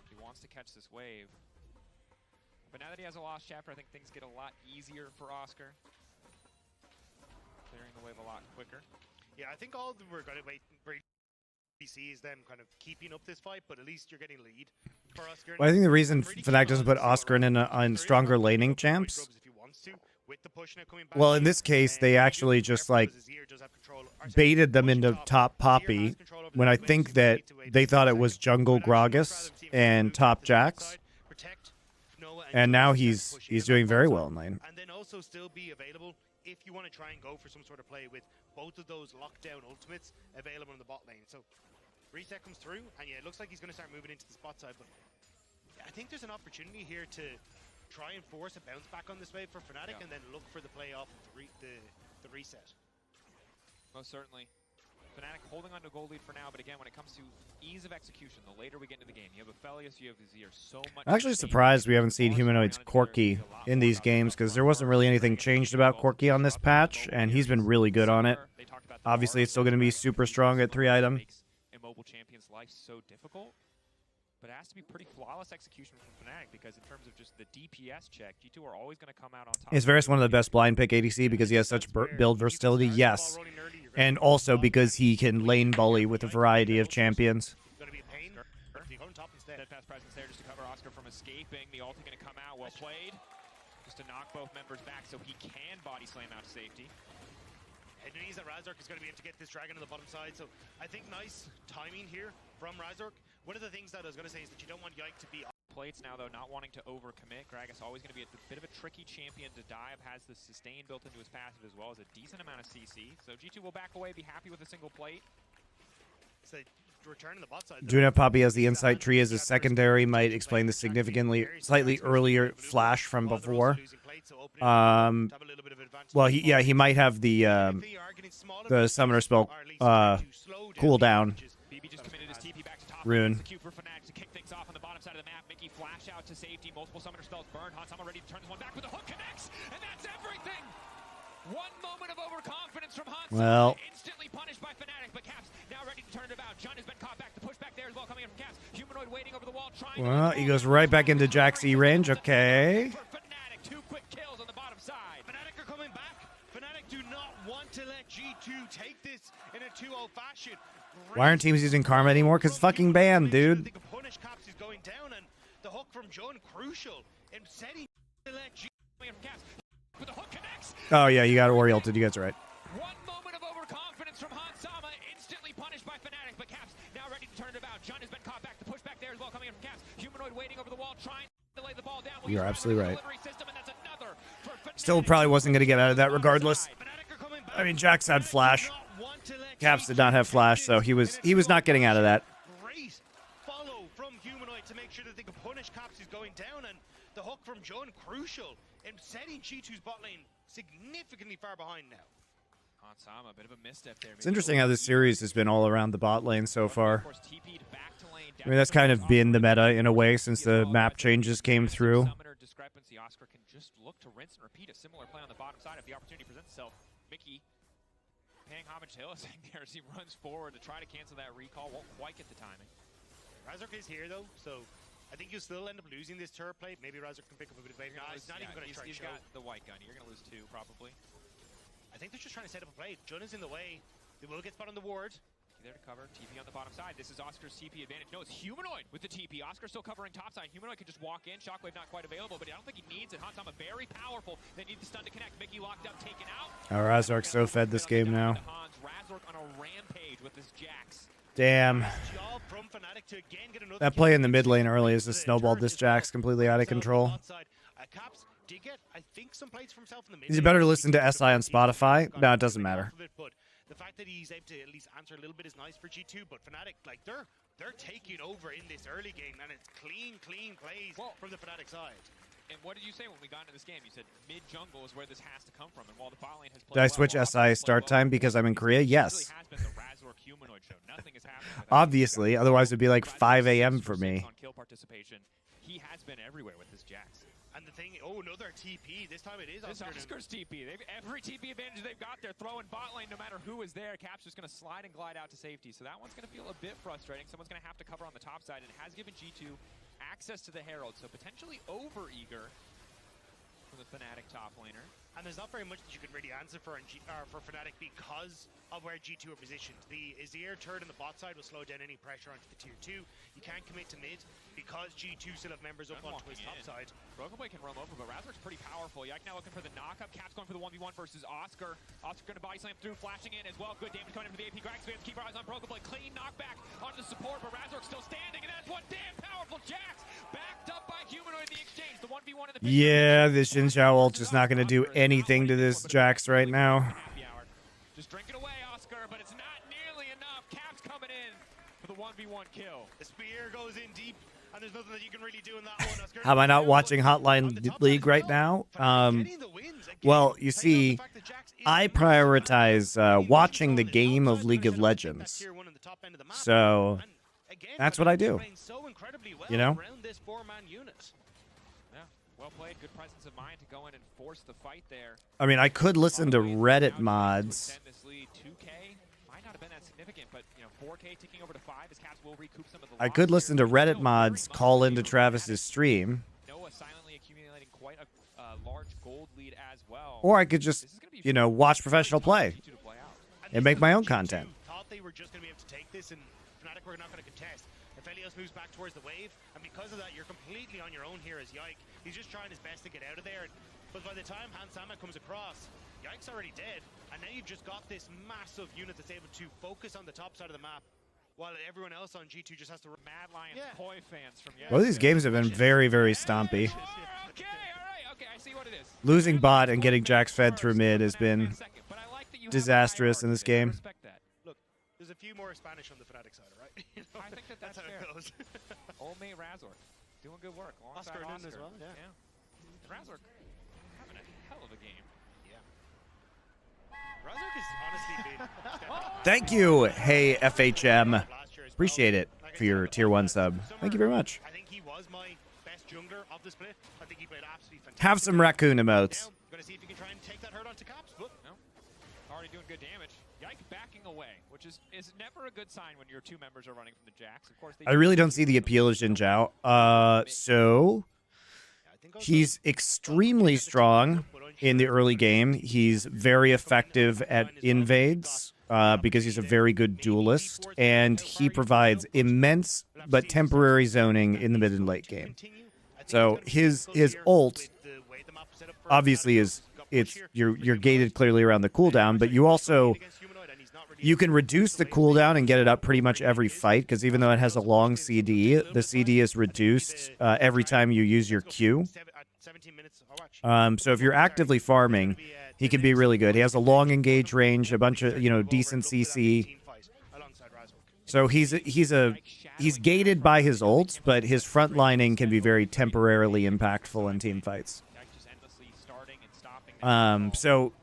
He wants to catch this wave. But now that he has a lost chapter, I think things get a lot easier for Oscar. Clearing the wave a lot quicker. Yeah, I think all we're going to wait for is them kind of keeping up this fight, but at least you're getting lead. For Oscar, well, I think the reason Fnatic doesn't put Oscar in stronger laning champs With the push now coming back. Well, in this case, they actually just like baited them into top Poppy when I think that they thought it was jungle Gragas and top Jax. And now he's doing very well in lane. And then also still be available if you want to try and go for some sort of play with both of those lockdown ultimates available in the bot lane. So reset comes through, and yeah, it looks like he's going to start moving into the spot side. But I think there's an opportunity here to try and force a bounce back on this wave for Fnatic, and then look for the play off of the reset. Most certainly. Fnatic holding on to a gold lead for now, but again, when it comes to ease of execution, the later we get into the game, you have Aphelios, you have Azir, so much. I'm actually surprised we haven't seen Humanoid's Corki in these games, because there wasn't really anything changed about Corki on this patch, and he's been really good on it. Obviously, it's still going to be super strong at 3 item. A mobile champion's life so difficult, but it has to be pretty flawless execution from Fnatic, because in terms of just the DPS check, G2 are always going to come out on top. Is Varus one of the best blind pick ADC because he has such build versatility? Yes. And also because he can lane bully with a variety of champions. Steadfast presence there just to cover Oscar from escaping. The ulti going to come out. Well played. Just to knock both members back so he can body slam out to safety. It means that Razork is going to be able to get this dragon on the bottom side. So I think nice timing here from Razork. One of the things that I was going to say is that you don't want Yike to be plates now, though, not wanting to overcommit. Gragas always going to be a bit of a tricky champion to dive, has the sustain built into his passive as well as a decent amount of CC. So G2 will back away, be happy with a single plate. So return to the bot side. Juna Poppy as the insight tree as a secondary might explain the slightly earlier flash from before. Well, he might have the summoner spell cooldown rune. Off on the bottom side of the map, Mickey flash out to safety, multiple summoner spells burned. Hansama ready to turn this one back with the hook connects, and that's everything. One moment of overconfidence from Hansama, well, instantly punished by Fnatic, but Caps now ready to turn it about. Jun has been caught back, the pushback there as well coming in from Caps. Humanoid waiting over the wall, trying. Well, he goes right back into Jack's E range. Okay. For Fnatic, 2 quick kills on the bottom side. Fnatic are coming back. Fnatic do not want to let G2 take this in a 2-0 fashion. Why aren't teams using Karma anymore? Because fucking banned, dude. Punish Caps is going down, and the hook from John crucial in setting to let G with the hook connects. Oh yeah, you got Ori ulted. You guys are right. One moment of overconfidence from Hansama, instantly punished by Fnatic, but Caps now ready to turn it about. Jun has been caught back, the pushback there as well coming in from Caps. Humanoid waiting over the wall, trying to lay the ball down. You're absolutely right. System, and that's another Still probably wasn't going to get out of that regardless. I mean, Jax had flash. Caps did not have flash, so he was not getting out of that. Great follow from Humanoid to make sure that they can punish Caps is going down, and the hook from John crucial in setting G2's bot lane significantly far behind now. Hansama, a bit of a misstep there. It's interesting how this series has been all around the bot lane so far. I mean, that's kind of been the meta in a way since the map changes came through. Discrepancy. Oscar can just look to rinse and repeat a similar play on the bottom side if the opportunity presents itself. Mickey paying homage to Hylissang there as he runs forward to try to cancel that recall. Won't quite get the timing. Razork is here though, so I think you'll still end up losing this turret plate. Maybe Razork can pick up a bit of bait. He's not even going to try to show. He's got the white gun. You're going to lose 2 probably. I think they're just trying to set up a play. Jun is in the way. They will get spot on the ward. There to cover. TP on the bottom side. This is Oscar's TP advantage. No, it's Humanoid with the TP. Oscar still covering top side. Humanoid can just walk in. Shockwave not quite available, but I don't think he needs it. Hansama very powerful. They need the stun to connect. Mickey locked up, taken out. Oh, Razork's so fed this game now. Razork on a rampage with his Jax. Damn. That play in the mid lane early is just snowballed this Jax completely out of control. Is it better to listen to SI on Spotify? No, it doesn't matter. The fact that he's able to at least answer a little bit is nice for G2, but Fnatic, like, they're taking over in this early game, and it's clean plays from the Fnatic side. And what did you say when we got into this game? You said mid-jungle is where this has to come from, and while the bot lane has played Did I switch SI start time because I'm in Korea? Yes. Obviously, otherwise it'd be like 5 a.m. for me. He has been everywhere with his Jax. And the thing, another TP. This time it is Oscar's TP. Every TP advantage they've got, they're throwing bot lane no matter who is there. Cap's just going to slide and glide out to safety. So that one's going to feel a bit frustrating. Someone's going to have to cover on the top side, and it has given G2 access to the Herald. So potentially over-eager from the Fnatic top laner. And there's not very much that you can really answer for for Fnatic because of where G2 are positioned. The Azir turret on the bot side will slow down any pressure onto the tier 2. You can't commit to mid because G2 still have members up onto his top side. Broken Boy can roam over, but Razork's pretty powerful. Yike now looking for the knockup. Cap's going for the 1v1 versus Oscar. Oscar going to body slam through, flashing in as well. Good damage coming in for the AP Grax. We have to keep our eyes on Broken Boy. Clean knockback onto the support, but Razork's still standing, and that's one damn powerful Jax. Backed up by Humanoid in the exchange. The 1v1 in the Yeah, this Xin Zhao ult is not going to do anything to this Jax right now. Just drink it away, Oscar, but it's not nearly enough. Cap's coming in for the 1v1 kill. The spear goes in deep, and there's nothing that you can really do in that one, Oscar. How am I not watching Hotline League right now? Well, you see, I prioritize watching the game of League of Legends. So that's what I do. You know? Well played, good presence of mind to go in and force the fight there. I mean, I could listen to Reddit mods. This lead 2K might not have been that significant, but you know, 4K ticking over to 5 as Caps will recoup some of the I could listen to Reddit mods call into Travis's stream. Noah silently accumulating quite a large gold lead as well. Or I could just, you know, watch professional play and make my own content. Thought they were just going to be able to take this, and Fnatic were not going to contest. If Elios moves back towards the wave, and because of that, you're completely on your own here as Yike. He's just trying his best to get out of there. But by the time Hansama comes across, Yike's already dead. And now you've just got this massive unit that's able to focus on the top side of the map, while everyone else on G2 just has to... Mad Lions Koi fans from Well, these games have been very, very stompy. Okay, I see what it is. Losing bot and getting Jax fed through mid has been disastrous in this game. Look, there's a few more Spanish on the Fnatic side, right? You know, I think that's how fair. it goes. Old mate Razork doing good work. Oscar Oscar as well, yeah. Razork having a hell of a game. Yeah. Razork has honestly been... Thank you, hey FHM. Appreciate it for your tier 1 sub. Thank you very much. I think he was my best jungler of the split. I think he played absolutely fantastic. Have some raccoon emotes. Now, gonna see if he can try and take that hurt onto Caps. But no, already doing good damage. Yike backing away, which is never a good sign when your two members are running from the Jax. Of course, I really don't see the appeal of Xin Zhao. So he's extremely strong in the early game. He's very effective at invades because he's a very good duelist, and he provides immense but temporary zoning in the mid and late game. So his ult obviously is you're gated clearly around the cooldown, but you can reduce the cooldown and get it up pretty much every fight, because even though it has a long CD, the CD is reduced every time you use your Q. So if you're actively farming, he can be really good. He has a long engage range, a bunch of decent CC. So he's gated by his ult, but his frontlining can be very temporarily impactful in team fights. So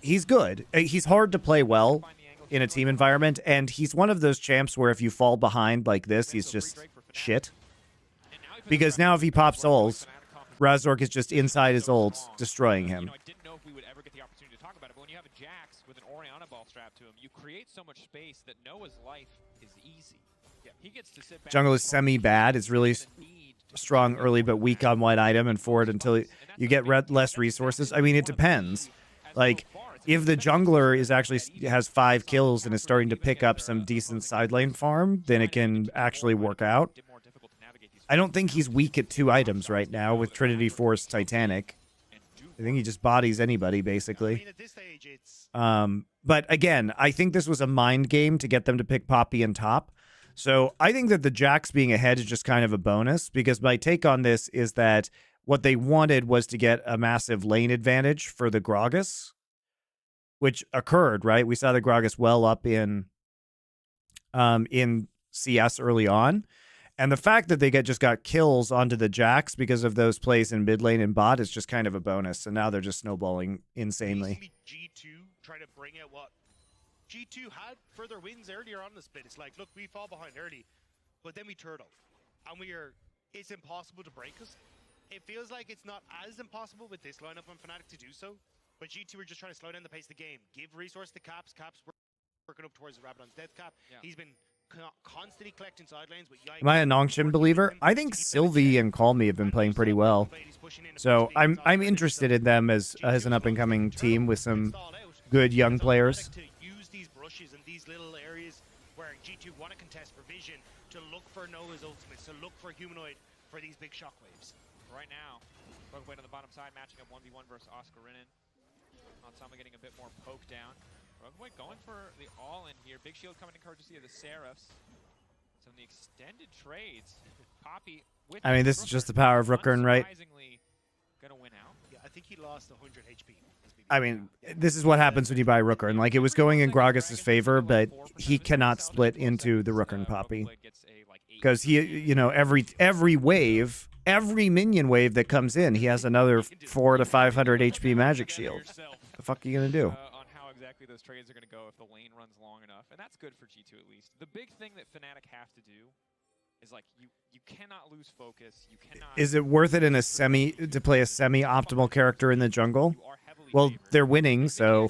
he's good. He's hard to play well in a team environment, and he's one of those champs where if you fall behind like this, he's just shit. Because now if he pops ults, Razork is just inside his ult, destroying him. I didn't know if we would ever get the opportunity to talk about it, but when you have a Jax with an Orianna ball strapped to him, you create so much space that Noah's life is easy. He gets to sit back. Jungle is semi-bad. It's really strong early, but weak on one item and forward until you get less resources. I mean, it depends. Like, if the jungler has 5 kills and is starting to pick up some decent side lane farm, then it can actually work out. I don't think he's weak at 2 items right now with Trinity Force Titanic. I think he just bodies anybody, basically. But again, I think this was a mind game to get them to pick Poppy and top. So I think that the Jax being ahead is just kind of a bonus, because my take on this is that what they wanted was to get a massive lane advantage for the Gragas, which occurred, right? We saw the Gragas well up in CS early on. And the fact that they just got kills onto the Jax because of those plays in mid lane and bot is just kind of a bonus. And now they're just snowballing insanely. G2 try to bring out what G2 had further wins earlier on the split. It's like, look, we fall behind early, but then we turtle. And it's impossible to break us. It feels like it's not as impossible with this lineup on Fnatic to do so. But G2 are just trying to slow down the pace of the game. Give resource to Caps. Caps working up towards the Rabadon's death cap. Yeah. He's been constantly collecting side lanes. But Am I a Nongshin believer? I think Sylvie and Call Me have been playing pretty well. So I'm interested in them as an up and coming team with some good young players. To use these brushes and these little areas where G2 want to contest for vision, to look for Noah's ultimates, to look for Humanoid for these big shockwaves. Right now, Rogueway on the bottom side matching up 1v1 versus Oscar Rinin. Onsama getting a bit more poke down. Rogueway going for the all-in here. Big shield coming in courtesy of the Seraphs. So in the extended trades, Poppy with I mean, this is just the power of Rookern, right? Gonna win out. Yeah, I think he lost 100 HP. I mean, this is what happens when you buy Rookern. Like, it was going in Gragas' favor, but he cannot split into the Rookern Poppy. Because he, you know, every wave, every minion wave that comes in, he has another 400 to 500 HP magic shield. The fuck are you gonna do? On how exactly those trades are gonna go if the lane runs long enough, and that's good for G2 at least. The big thing that Fnatic have to do is like you cannot lose focus. You cannot. Is it worth it in a to play a semi-optimal character in the jungle? Well, they're winning, so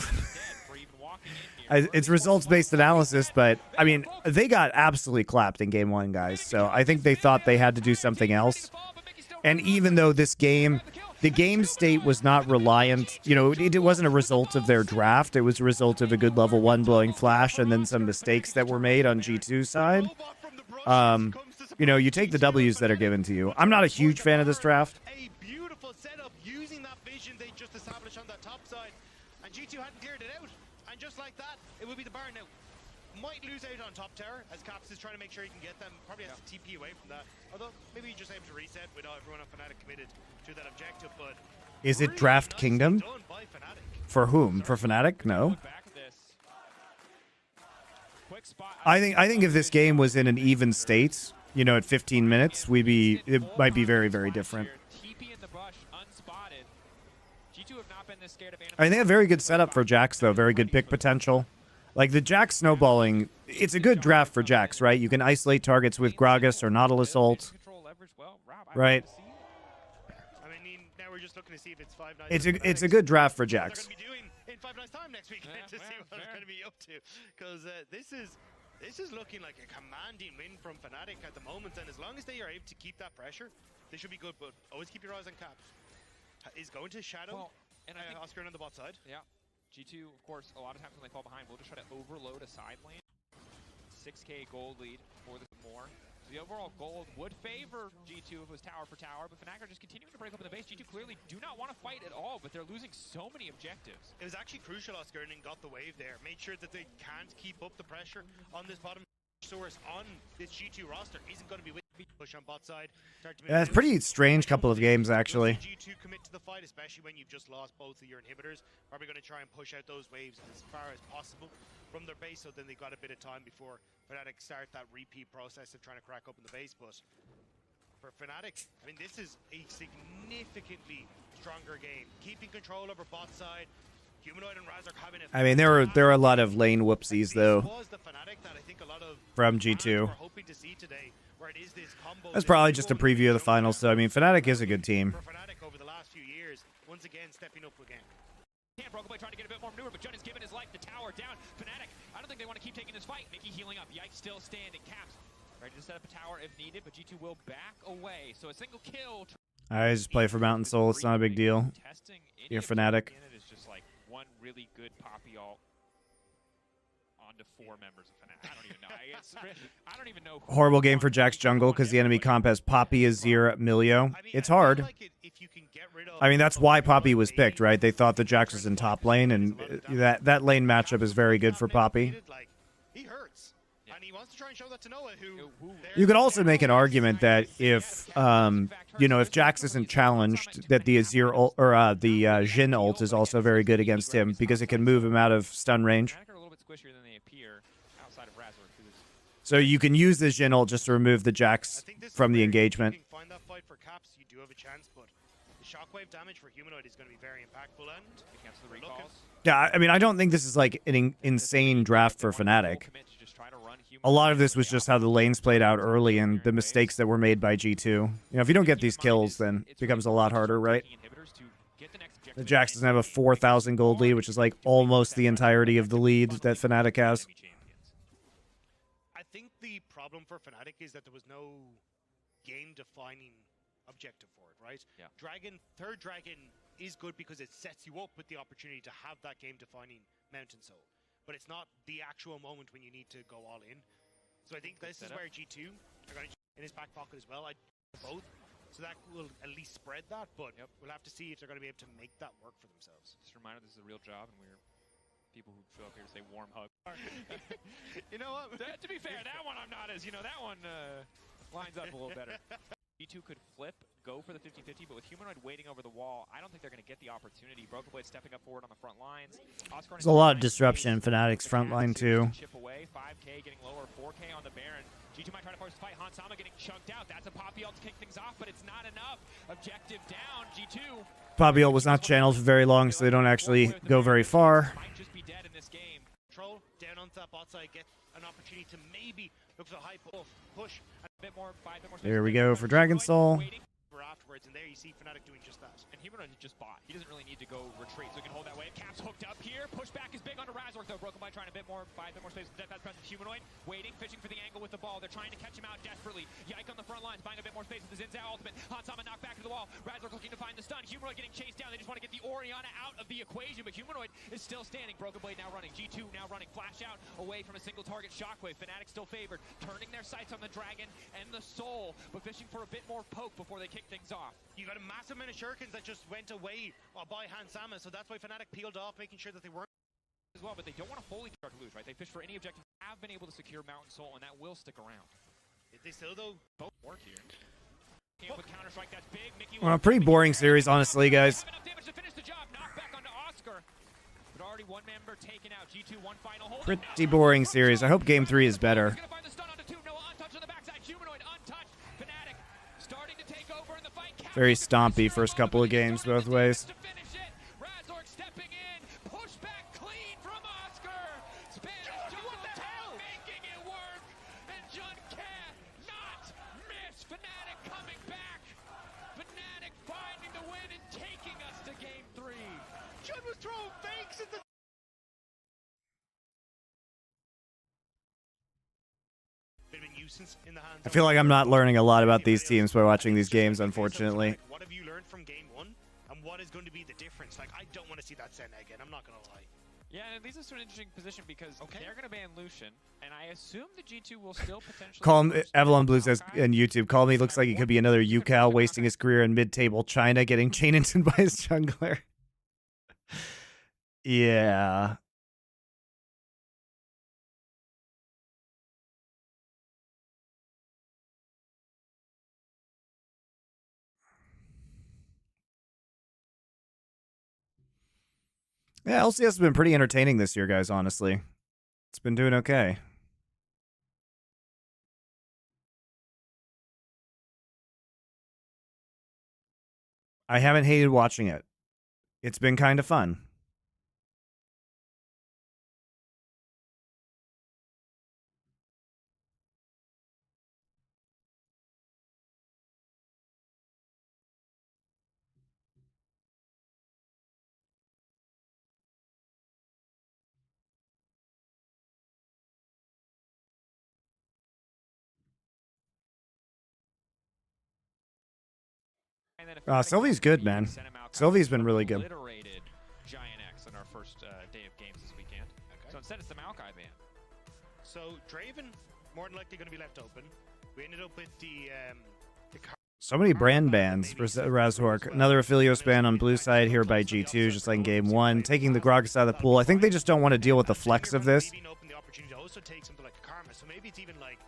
it's results-based analysis. But I mean, they got absolutely clapped in game 1, guys. So I think they thought they had to do something else. And even though this game, the game state was not reliant, you know, it wasn't a result of their draft. It was a result of a good level 1 blowing flash and then some mistakes that were made on G2's side. You know, you take the W's that are given to you. I'm not a huge fan of this draft. A beautiful setup using that vision they just established on that top side. And G2 hadn't cleared it out. And just like that, it will be the Baron now. Might lose out on top tower as Caps is trying to make sure he can get them. Probably has to TP away from that. Although maybe he just able to reset without everyone on Fnatic committed to that objective. But Is it Draft Kingdom? For whom? For Fnatic? No. I think if this game was in an even state, you know, at 15 minutes, it might be very, very different. I mean, they have very good setup for Jax, though. Very good pick potential. Like, the Jax snowballing, it's a good draft for Jax, right? You can isolate targets with Gragas or Nautilus ult. Right? I mean, now we're just looking to see if it's 5 It's a good draft for Jax. In 5 nights time next weekend to see what it's going to be up to, because this is looking like a commanding win from Fnatic at the moment, and as long as they are able to keep that pressure, they should be good. But always keep your eyes on Caps. He's going to shadow Oscar on the bot side. Yeah, G2, of course, a lot of times when they fall behind, we'll just try to overload a side lane. 6k gold lead for the more. So the overall gold would favor G2 if it was tower for tower, but Fnatic are just continuing to break open the base. G2 clearly do not want to fight at all, but they're losing so many objectives. It was actually crucial Oscar and got the wave there. Made sure that they can't keep up the pressure on this bottom source on this G2 roster. Isn't going to be with push on bot side. Yeah, it's pretty strange couple of games, actually. G2 commit to the fight, especially when you've just lost both of your inhibitors. Probably going to try and push out those waves as far as possible from their base, so then they've got a bit of time before Fnatic start that repeat process of trying to crack open the base. But for Fnatic, I mean, this is a significantly stronger game. Keeping control over bot side. Humanoid and Razork having I mean, there are a lot of lane whoopsies, though, from G2. That's probably just a preview of the finals, so I mean, Fnatic is a good team. For Fnatic over the last few years, once again stepping up again. Rogueway trying to get a bit more maneuver, but Jun is giving his life. The tower down. Fnatic, I don't think they want to keep taking this fight. Mickey healing up. Yikes still standing. Caps ready to set up a tower if needed, but G2 will back away. So a single kill. I just play for Mountain Soul. It's not a big deal. You're Fnatic. It is just like one really good Poppy ult onto 4 members of Fnatic. I don't even know. I don't even know. Horrible game for Jax jungle because the enemy comp has Poppy, Azir, Milio. It's hard. I mean, that's why Poppy was picked, right? They thought that Jax was in top lane, and that lane matchup is very good for Poppy. He hurts, and he wants to try and show that to Noah, who You could also make an argument that if you know, if Jax isn't challenged, that the Azir ult, or the Jhin ult is also very good against him because it can move him out of stun range. So you can use the Jhin ult just to remove the Jax from the engagement. If you can find that fight for Caps, you do have a chance, but the shockwave damage for Humanoid is going to be very impactful, and against the recalls. Yeah, I mean, I don't think this is like an insane draft for Fnatic. A lot of this was just how the lanes played out early and the mistakes that were made by G2. You know, if you don't get these kills, then it becomes a lot harder, right? The Jax doesn't have a 4,000 gold lead, which is like almost the entirety of the lead that Fnatic has. I think the problem for Fnatic is that there was no game-defining objective for it, right? Yeah. Third Dragon is good because it sets you up with the opportunity to have that game-defining Mountain Soul. But it's not the actual moment when you need to go all in. So I think this is where G2 are going to in his back pocket as well. I both. So that will at least spread that, but we'll have to see if they're going to be able to make that work for themselves. Just a reminder, this is a real job, and we're people who show up here to say warm hug. You know what? To be fair, that one I'm not as, that one lines up a little better. G2 could flip, go for the 50-50, but with Humanoid waiting over the wall, I don't think they're going to get the opportunity. Broken Blade stepping up forward on the front lines. There's a lot of disruption in Fnatic's front line, too. Chip away, 5K getting lower, 4K on the Baron. G2 might try to force the fight. Hansama getting chunked out. That's a Poppy ult to kick things off, but it's not enough. Objective down, G2. Poppy ult was not channeled for very long, so they don't actually go very far. Might just be dead in this game. Control down on that bot side, get an opportunity to maybe look for a high push. A bit more, There we go for Dragon Soul. Afterwards, and there you see Fnatic doing just that. And Humanoid just bought. He doesn't really need to go retreat, so he can hold that wave. Caps hooked up here. Pushback is big onto Razork, though. Broken by trying to buy a bit more space with the Death Pass presence. Humanoid waiting, fishing for the angle with the ball. They're trying to catch him out desperately. Yike on the front lines, buying a bit more space with the Xin Zhao ultimate. Hansama knocked back to the wall. Razork looking to find the stun. Humanoid getting chased down. They just want to get the Orianna out of the equation, but Humanoid is still standing. Broken Blade now running. G2 now running. Flash out away from a single target Shockwave. Fnatic still favored, turning their sights on the Dragon and the Soul, but fishing for a bit more poke before they kick things off. You got a massive amount of shurikens that just went away by Hansama, so that's why Fnatic peeled off, making sure that they weren't as well, but they don't want to wholly start to lose, right? They fish for any objective, have been able to secure Mountain Soul, and that will stick around. Did they still, though? Both work here. With Counter-Strike, that's big. Mickey Well, a pretty boring series, honestly, guys. Enough damage to finish the job. Knock back onto Oscar. But already one member taken out. G2, one final hold. Pretty boring series. I hope Game 3 is better. Very stompy first couple of games both ways. Razork stepping in, pushback clean from Oscar. Spanish making it work, and Jun cannot miss. Fnatic coming back. Fnatic finding the win and taking us to Game 3. Jun was throwing fakes at the in the hands. I feel like I'm not learning a lot about these teams by watching these games, unfortunately. What have you learned from game 1, and what is going to be the difference? Like, I don't want to see that Senna again, I'm not going to lie. Yeah, and it leads us to an interesting position because they're going to ban Lucian, and I assume the G2 will still potentially... Call him, Avalon Blue says in YouTube, call me, looks like he could be another UCal wasting his career in mid-table China, getting chain into by his jungler. Yeah. Yeah, LCS has been pretty entertaining this year, guys, honestly. It's been doing okay. I haven't hated watching it. It's been kind of fun. Sylvie's good, man. Sylvie's been really good. Giant X on our first day of games this weekend. Okay. So instead it's the Maokai ban. So Draven, more than likely going to be left open. We ended up with the so many brand bans for Razork. Another Aphelios ban on blue side here by G2, just like in game 1. Taking the Gragas out of the pool. I think they just don't want to deal with the flex of this. open the opportunity to also take something like a Karma. So maybe it's even like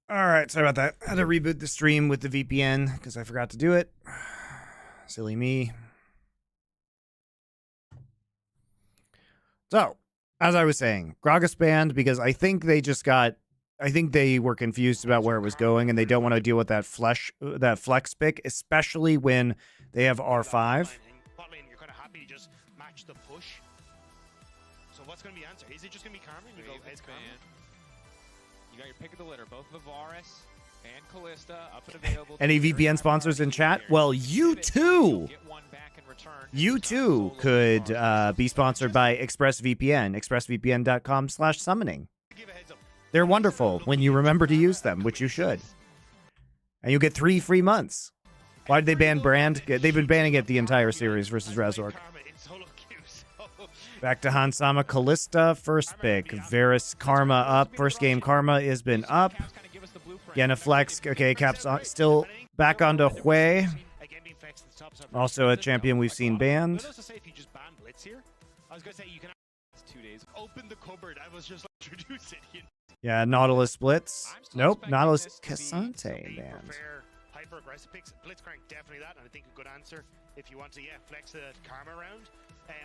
All right, sorry about that. I had to reboot the stream with the VPN because I forgot to do it. Silly me. So, as I was saying, Gragas banned because I think they just got, I think they were confused about where it was going and they don't want to deal with that flex pick, especially when they have R5. Bot lane, you're kind of happy to just match the push. So what's going to be the answer? Is it just going to be Karma? You go head Karma. You got your pick of the litter, both Varus and Callista up and available. Any VPN sponsors in chat? Well, you too. You too could be sponsored by ExpressVPN, expressvpn.com/summoning. They're wonderful when you remember to use them, which you should. And you get 3 free months. Why did they ban Brand? They've been banning it the entire series versus Razork. Back to Hansama Callista, first pick. Varus Karma up. First game Karma has been up. Genaflex, okay, Cap's on, still back onto Hui. Also a champion we've seen banned. I was going to say you can 2 days. Open the cupboard. I was just like, introduce it. Yeah, Nautilus Blitz. Nope, Nautilus Cassante banned. Hyper aggressive picks. Blitzcrank, definitely that, and I think a good answer if you want to, flex the Karma around.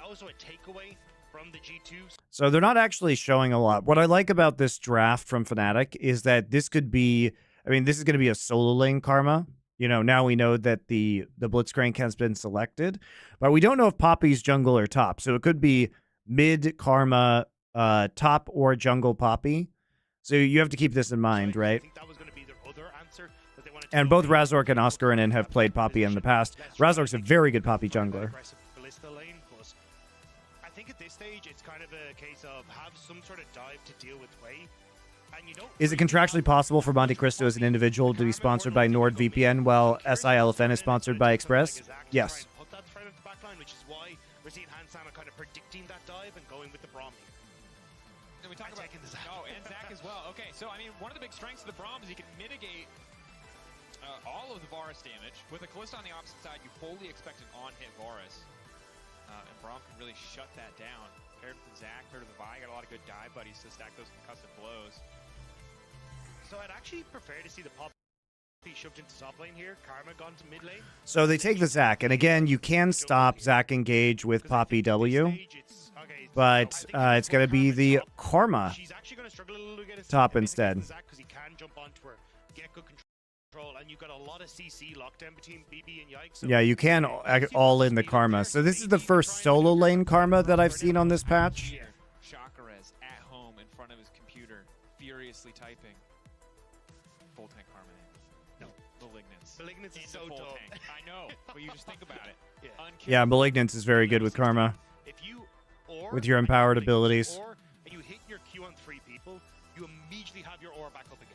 Also a takeaway from the G2s. So they're not actually showing a lot. What I like about this draft from Fnatic is that this could be, I mean, this is going to be a solo lane Karma. You know, now we know that the Blitzcrank has been selected, but we don't know if Poppy's jungle or top. So it could be mid Karma, top or jungle Poppy. So you have to keep this in mind, right? I think that was going to be their other answer. That they wanted to And both Razork and Oscarinen have played Poppy in the past. Razork's a very good Poppy jungler. I think at this stage, it's kind of a case of have some sort of dive to deal with Hui. And you don't Is it contractually possible for MonteCristo as an individual to be sponsored by NordVPN while SILFN is sponsored by Express? Yes. put that threat into the backline, which is why we're seeing Hansama kind of predicting that dive and going with the Braum. And we talk about and Zach as well. Okay, so I mean, one of the big strengths of the Braum is he can mitigate all of the Varus damage. With a Callista on the opposite side, you fully expect an on-hit Varus. And Braum can really shut that down. Paired with Zach, paired with the Vi, got a lot of good dive buddies to stack those concussive blows. So I'd actually prefer to see the Poppy shoved into top lane here. Karma gone to mid lane. So they take the Zac, and again, you can stop Zac engage with Poppy W, but it's going to be the Karma top instead. Because he can jump onto her, get good control, and you've got a lot of CC lockdown between BB and Yikes. So Yeah, you can all in the Karma. So this is the first solo lane Karma that I've seen on this patch. Chakrez at home in front of his computer, furiously typing. Full tank Karma. No. Malignance. Malignance is so full dumb. tank. I know, but you just think about it. Yeah, Malignance is very good with Karma. If you or with your empowered abilities. Or you hit your Q on 3 people, you immediately have your aura back up again.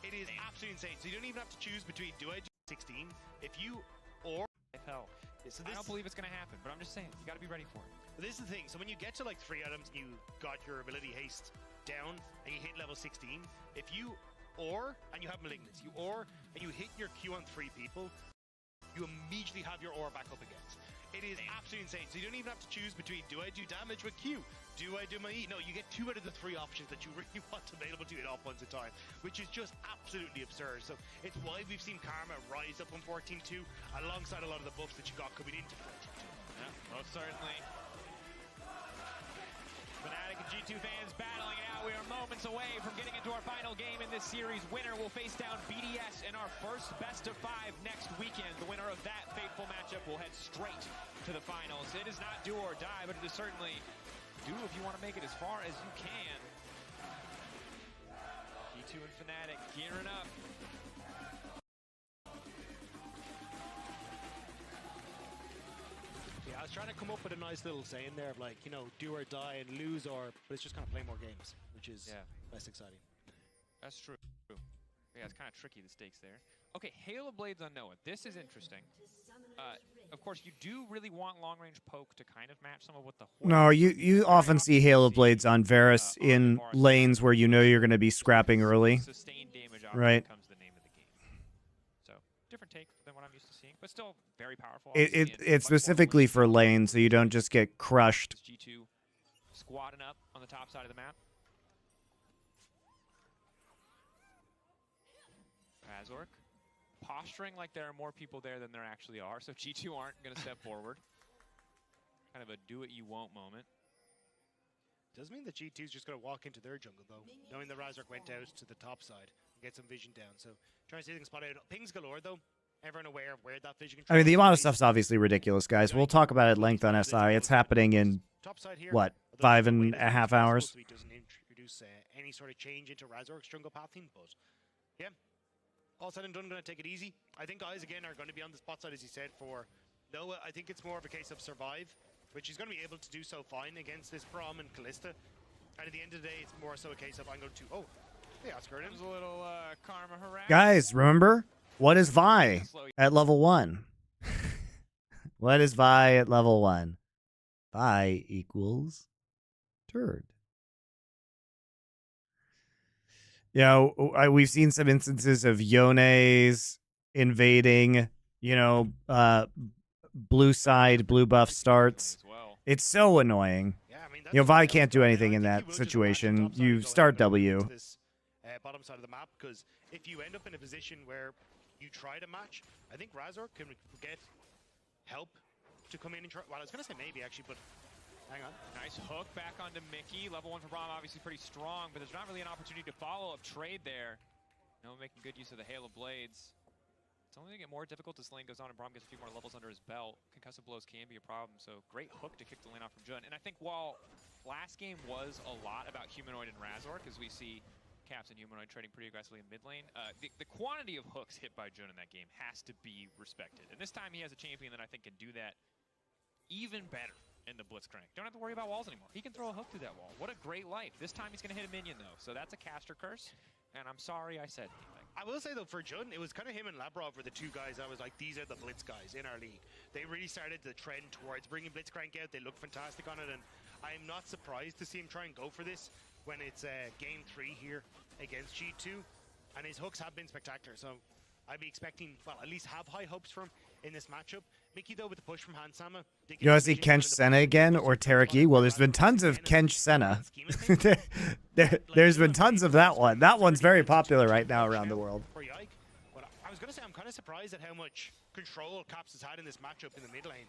It is absolutely insane. So you don't even have to choose between do I do 16 if you or hell. So I don't believe it's going to happen, but I'm just saying, you got to be ready for it. But this is the thing. So when you get to like 3 items and you got your ability haste down and you hit level 16, if you or and you have malignance, you or and you hit your Q on 3 people, you immediately have your aura back up again. It is absolutely insane. So you don't even have to choose between do I do damage with Q? Do I do my E? No, you get 2 out of the 3 options that you really want available to you at all points in time, which is just absolutely absurd. So it's why we've seen Karma rise up on 14-2 alongside a lot of the buffs that you got coming into 14-2. Yeah, most certainly. Fnatic and G2 fans battling it out. We are moments away from getting into our final game in this series. Winner will face down BDS in our first best of 5 next weekend. The winner of that fateful matchup will head straight to the finals. It is not do or die, but it is certainly do if you want to make it as far as you can. G2 and Fnatic gearing up. trying to come up with a nice little saying there of like, you know, do or die and lose or, but it's just kind of play more games, which is less exciting. That's true. Yeah, it's kind of tricky, the stakes there. Okay, Hail of Blades on Noah. This is interesting. Of course, you do really want long-range poke to kind of match some of what the... No, you often see Hail of Blades on Varus in lanes where you know you're going to be scrapping early. Sustained damage right. becomes the name of the game. So, different take than what I'm used to seeing, but still very powerful. It's specifically for lane, so you don't just get crushed. G2 squatting up on the top side of the map. Razork posturing like there are more people there than there actually are, so G2 aren't going to step forward. Kind of a do-what-you-won't moment. Doesn't mean that G2's just going to walk into their jungle, though, knowing the Razork went out to the top side and get some vision down. So, trying to see if they can spot out. Pings galore, though. Everyone aware of where that vision control I mean, the amount of stuff's obviously ridiculous, guys. We'll talk about it at length on SI. It's happening in, what, 5.5 hours? Doesn't introduce any sort of change into Razork's jungle pathing, but yeah. All said and done, going to take it easy. I think guys, again, are going to be on the spot side, as you said, for Noah. I think it's more of a case of survive, which he's going to be able to do so fine against this Braum and Callista. And at the end of the day, it's more so a case of I'm going to... Oh, hey, Oscar. There's a little karma harass. Guys, remember? What is Vi at level 1? What is Vi at level 1? Vi equals turd. You know, we've seen some instances of Yones invading, you know, blue side, blue buff starts. It's so annoying. You know, Vi can't do anything in that situation. You start W. Bottom side of the map, because if you end up in a position where you try to match, I think Razork can get help to come in and try. Well, I was going to say maybe, actually, but hang on. Nice hook back onto Mickey. Level 1 for Braum, obviously pretty strong, but there's not really an opportunity to follow up trade there. No, making good use of the Hail of Blades. It's only going to get more difficult as the lane goes on and Braum gets a few more levels under his belt. Concussive blows can be a problem, so great hook to kick the lane off from Jun. And I think while last game was a lot about Humanoid and Razork, as we see Caps and Humanoid trading pretty aggressively in mid lane, the quantity of hooks hit by Jun in that game has to be respected. And this time he has a champion that I think can do that even better in the Blitzcrank. Don't have to worry about walls anymore. He can throw a hook through that wall. What a great life. This time he's going to hit a minion, though. So that's a caster curse. And I'm sorry I said anything. I will say, though, for Jun, it was kind of him and Labrov were the two guys I was like, these are the Blitz guys in our league. They really started the trend towards bringing Blitzcrank out. They look fantastic on it. And I'm not surprised to see him try and go for this when it's game 3 here against G2. And his hooks have been spectacular. So I'd be expecting, well, at least have high hopes from in this matchup. Mickey, though, with the push from Hansama. You want to see Kench Senna again or Tarek E? Well, there's been tons of Kench Senna. There's been tons of that one. That one's very popular right now around the world. But I was going to say, I'm kind of surprised at how much control Caps has had in this matchup in the mid lane.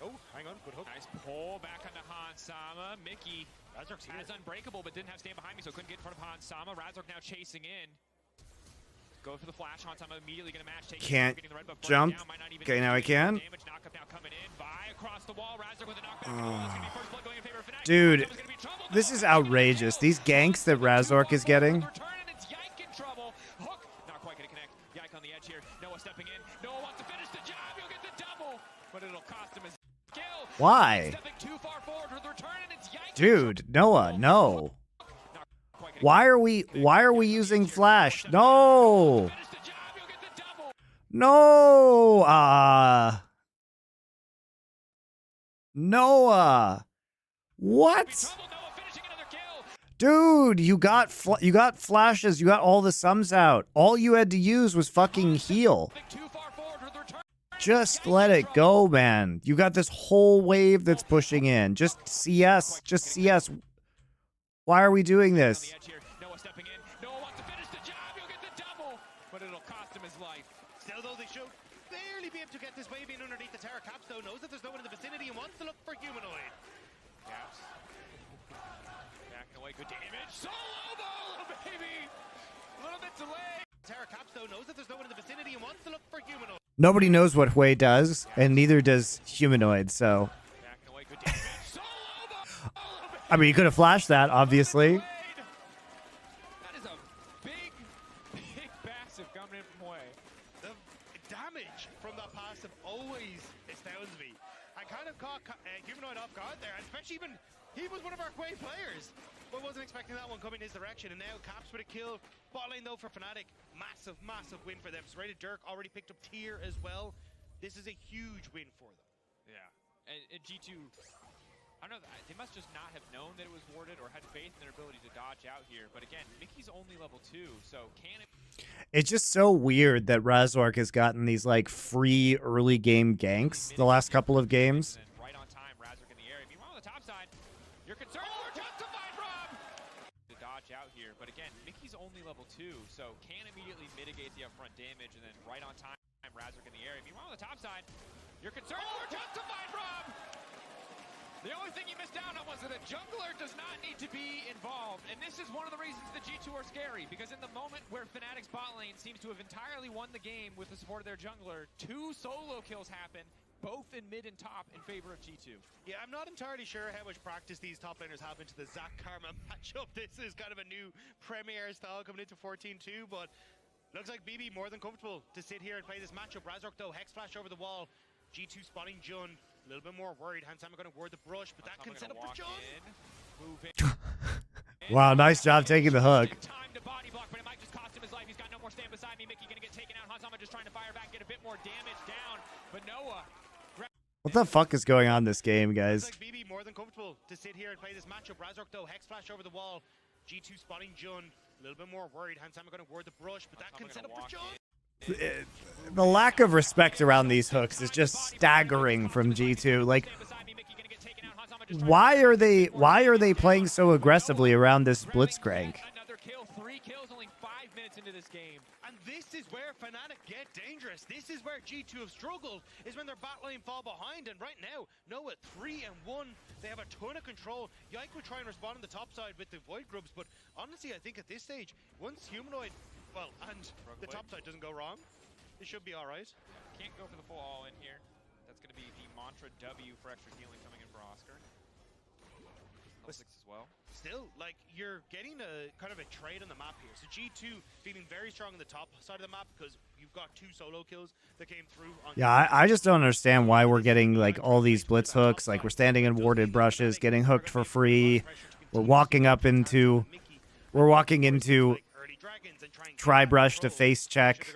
Oh, hang on, good hook. Nice pull back onto Hansama. Mickey has Unbreakable, but didn't have stand behind me, so couldn't get in front of Hansama. Razork now chasing in. Go for the flash. Hansama immediately going to match. Can't jump. Okay, now I can. Dude, this is outrageous. These ganks that Razork is getting. Why? Dude, Noah, no. Why are we using flash? No. No. Noah. What? Dude, you got flashes, you got all the sums out. All you had to use was fucking heal. Just let it go, man. You got this whole wave that's pushing in. Just CS. Just CS. Why are we doing this? But it'll cost him his life. Still, though, they should barely be able to get this wave in underneath the tower. Caps, though, knows that there's no one in the vicinity and wants to look for Humanoid. Caps. Backing away, good damage. Solo ball, baby! A little bit delayed. Tower Caps, though, knows that there's no one in the vicinity and wants to look for Humanoid. Nobody knows what Hui does, and neither does Humanoid, so... I mean, you could have flashed that, obviously. That is a big passive coming in from Hui. The damage from that passive always astounds me. I kind of caught Humanoid off guard there, and especially even he was one of our Quay players, but wasn't expecting that one coming his direction. And now Caps with a kill. Bot lane though for Fnatic, massive win for them. Serrated Dirk already picked up tier as well. This is a huge win for them. Yeah, and G2, I don't know, they must just not have known that it was warded or had faith in their ability to dodge out here. But again, Mickey's only level 2, so can it... It's just so weird that Razork has gotten these like free early game ganks the last couple of games. Right on time, Razork in the area. Meanwhile, on the top side, your concerns were justified, Rob! To dodge out here, but again, Mickey's only level 2, so can immediately mitigate the upfront damage, and then right on time, Razork in the area. Meanwhile, on the top side, your concerns were justified, Rob! The only thing you missed out on was that a jungler does not need to be involved, and this is one of the reasons the G2 are scary, because in the moment where Fnatic's bot lane seems to have entirely won the game with the support of their jungler, 2 solo kills happen, both in mid and top in favor of G2. Yeah, I'm not entirely sure how much practice these top laners have into the Zach Karma matchup. This is kind of a new Premier style coming into 14-2, but looks like BB more than comfortable to sit here and play this matchup. Razork though, Hex Flash over the wall, G2 spotting Jun. A little bit more worried. Hansama going to ward the brush, but that can set up for Jun. Wow, nice job taking the hook. Time to body block, but it might just cost him his life. He's got no more stand beside me. Mickey going to get taken out. Hansama just trying to fire back, get a bit more damage down. But Noah. What the fuck is going on this game, guys? Like BB more than comfortable to sit here and play this matchup. Razork though, Hex Flash over the wall. G2 spotting Jun. A little bit more worried. Hansama going to ward the brush, but that can set up for Jun. The lack of respect around these hooks is just staggering from G2. Like, why are they playing so aggressively around this Blitzcrank? Another kill, 3 kills, only 5 minutes into this game. And this is where Fnatic get dangerous. This is where G2 have struggled, is when their bot lane fall behind. And right now, Noah 3-1. They have a ton of control. Yike will try and respond on the top side with the Void Grubs, but honestly, I think at this stage, once Humanoid, well, and the top side doesn't go wrong, it should be all right. Yeah, can't go for the full all-in here. That's going to be the Mantra W for extra healing coming in for Oscar. Level 6 as well. Still, like, you're getting a kind of a trade on the map here. So G2 feeling very strong on the top side of the map because you've got 2 solo kills that came through. Yeah, I just don't understand why we're getting like all these blitz hooks. Like, we're standing in warded brushes, getting hooked for free. We're walking into try brush to face check.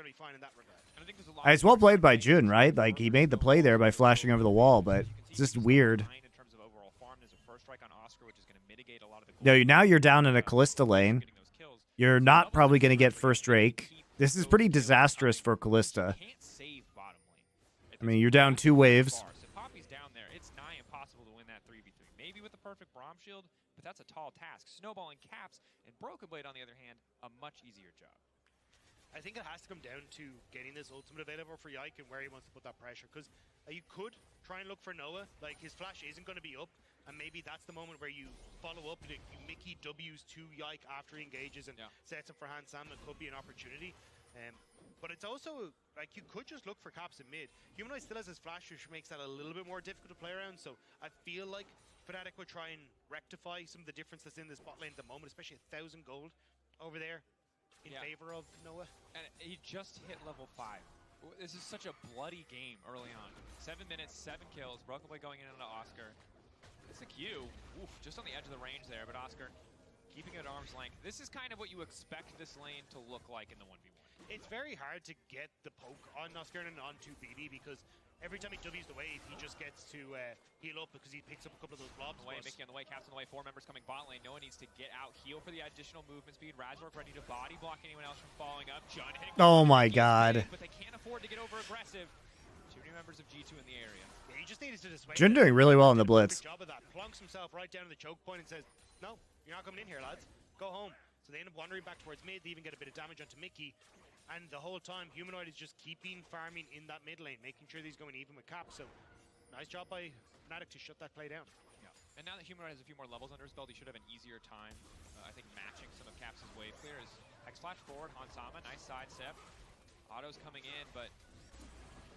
It's well played by Jun, right? Like, he made the play there by flashing over the wall, but it's just weird. No, now you're down in a Kalista lane. You're not probably going to get first Drake. This is pretty disastrous for Kalista. I mean, you're down 2 waves. If Poppy's down there, it's nigh impossible to win that 3v3. Maybe with the perfect Braum shield, but that's a tall task. Snowballing Caps and Broken Blade, on the other hand, a much easier job. I think it has to come down to getting this ultimate available for Yike and where he wants to put that pressure. Because you could try and look for Noah. Like, his flash isn't going to be up. And maybe that's the moment where you follow up. You Mickey W's to Yike after he engages and sets up for Hansam. It could be an opportunity. But it's also, like, you could just look for Caps in mid. Humanoid still has his flash, which makes that a little bit more difficult to play around. So I feel like Fnatic would try and rectify some of the difference that's in this bot lane at the moment, especially 1,000 gold over there in favor of Noah. And he just hit level 5. This is such a bloody game early on. 7 minutes, 7 kills. Broken Blade going in onto Oscar. It's a Q. Oof, just on the edge of the range there, but Oscar keeping it at arm's length. This is kind of what you expect this lane to look like in the 1v1. It's very hard to get the poke on Oscar and onto BD because every time he W's the wave, he just gets to heal up because he picks up a couple of those blobs. Mickey on the way, Caps on the way, 4 members coming bot lane. No one needs to get out, heal for the additional movement speed. Razork ready to body block anyone else from falling up. Jun hitting. Oh my god. But they can't afford to get over aggressive. 2 new members of G2 in the area. Yeah, he just needed to dissuade. Jun doing really well in the blitz. Job of that. Plunks himself right down to the choke point and says, "No, you're not coming in here, lads. Go home." So they end up wandering back towards mid. They even get a bit of damage onto Mickey. And the whole time, Humanoid is just keeping farming in that mid lane, making sure that he's going even with Caps. So, nice job by Fnatic to shut that play down. Yeah. And now that Humanoid has a few more levels under his belt, he should have an easier time, I think, matching some of Caps' wave clears. Hex Flash forward, Hansama, nice side step. Auto's coming in, but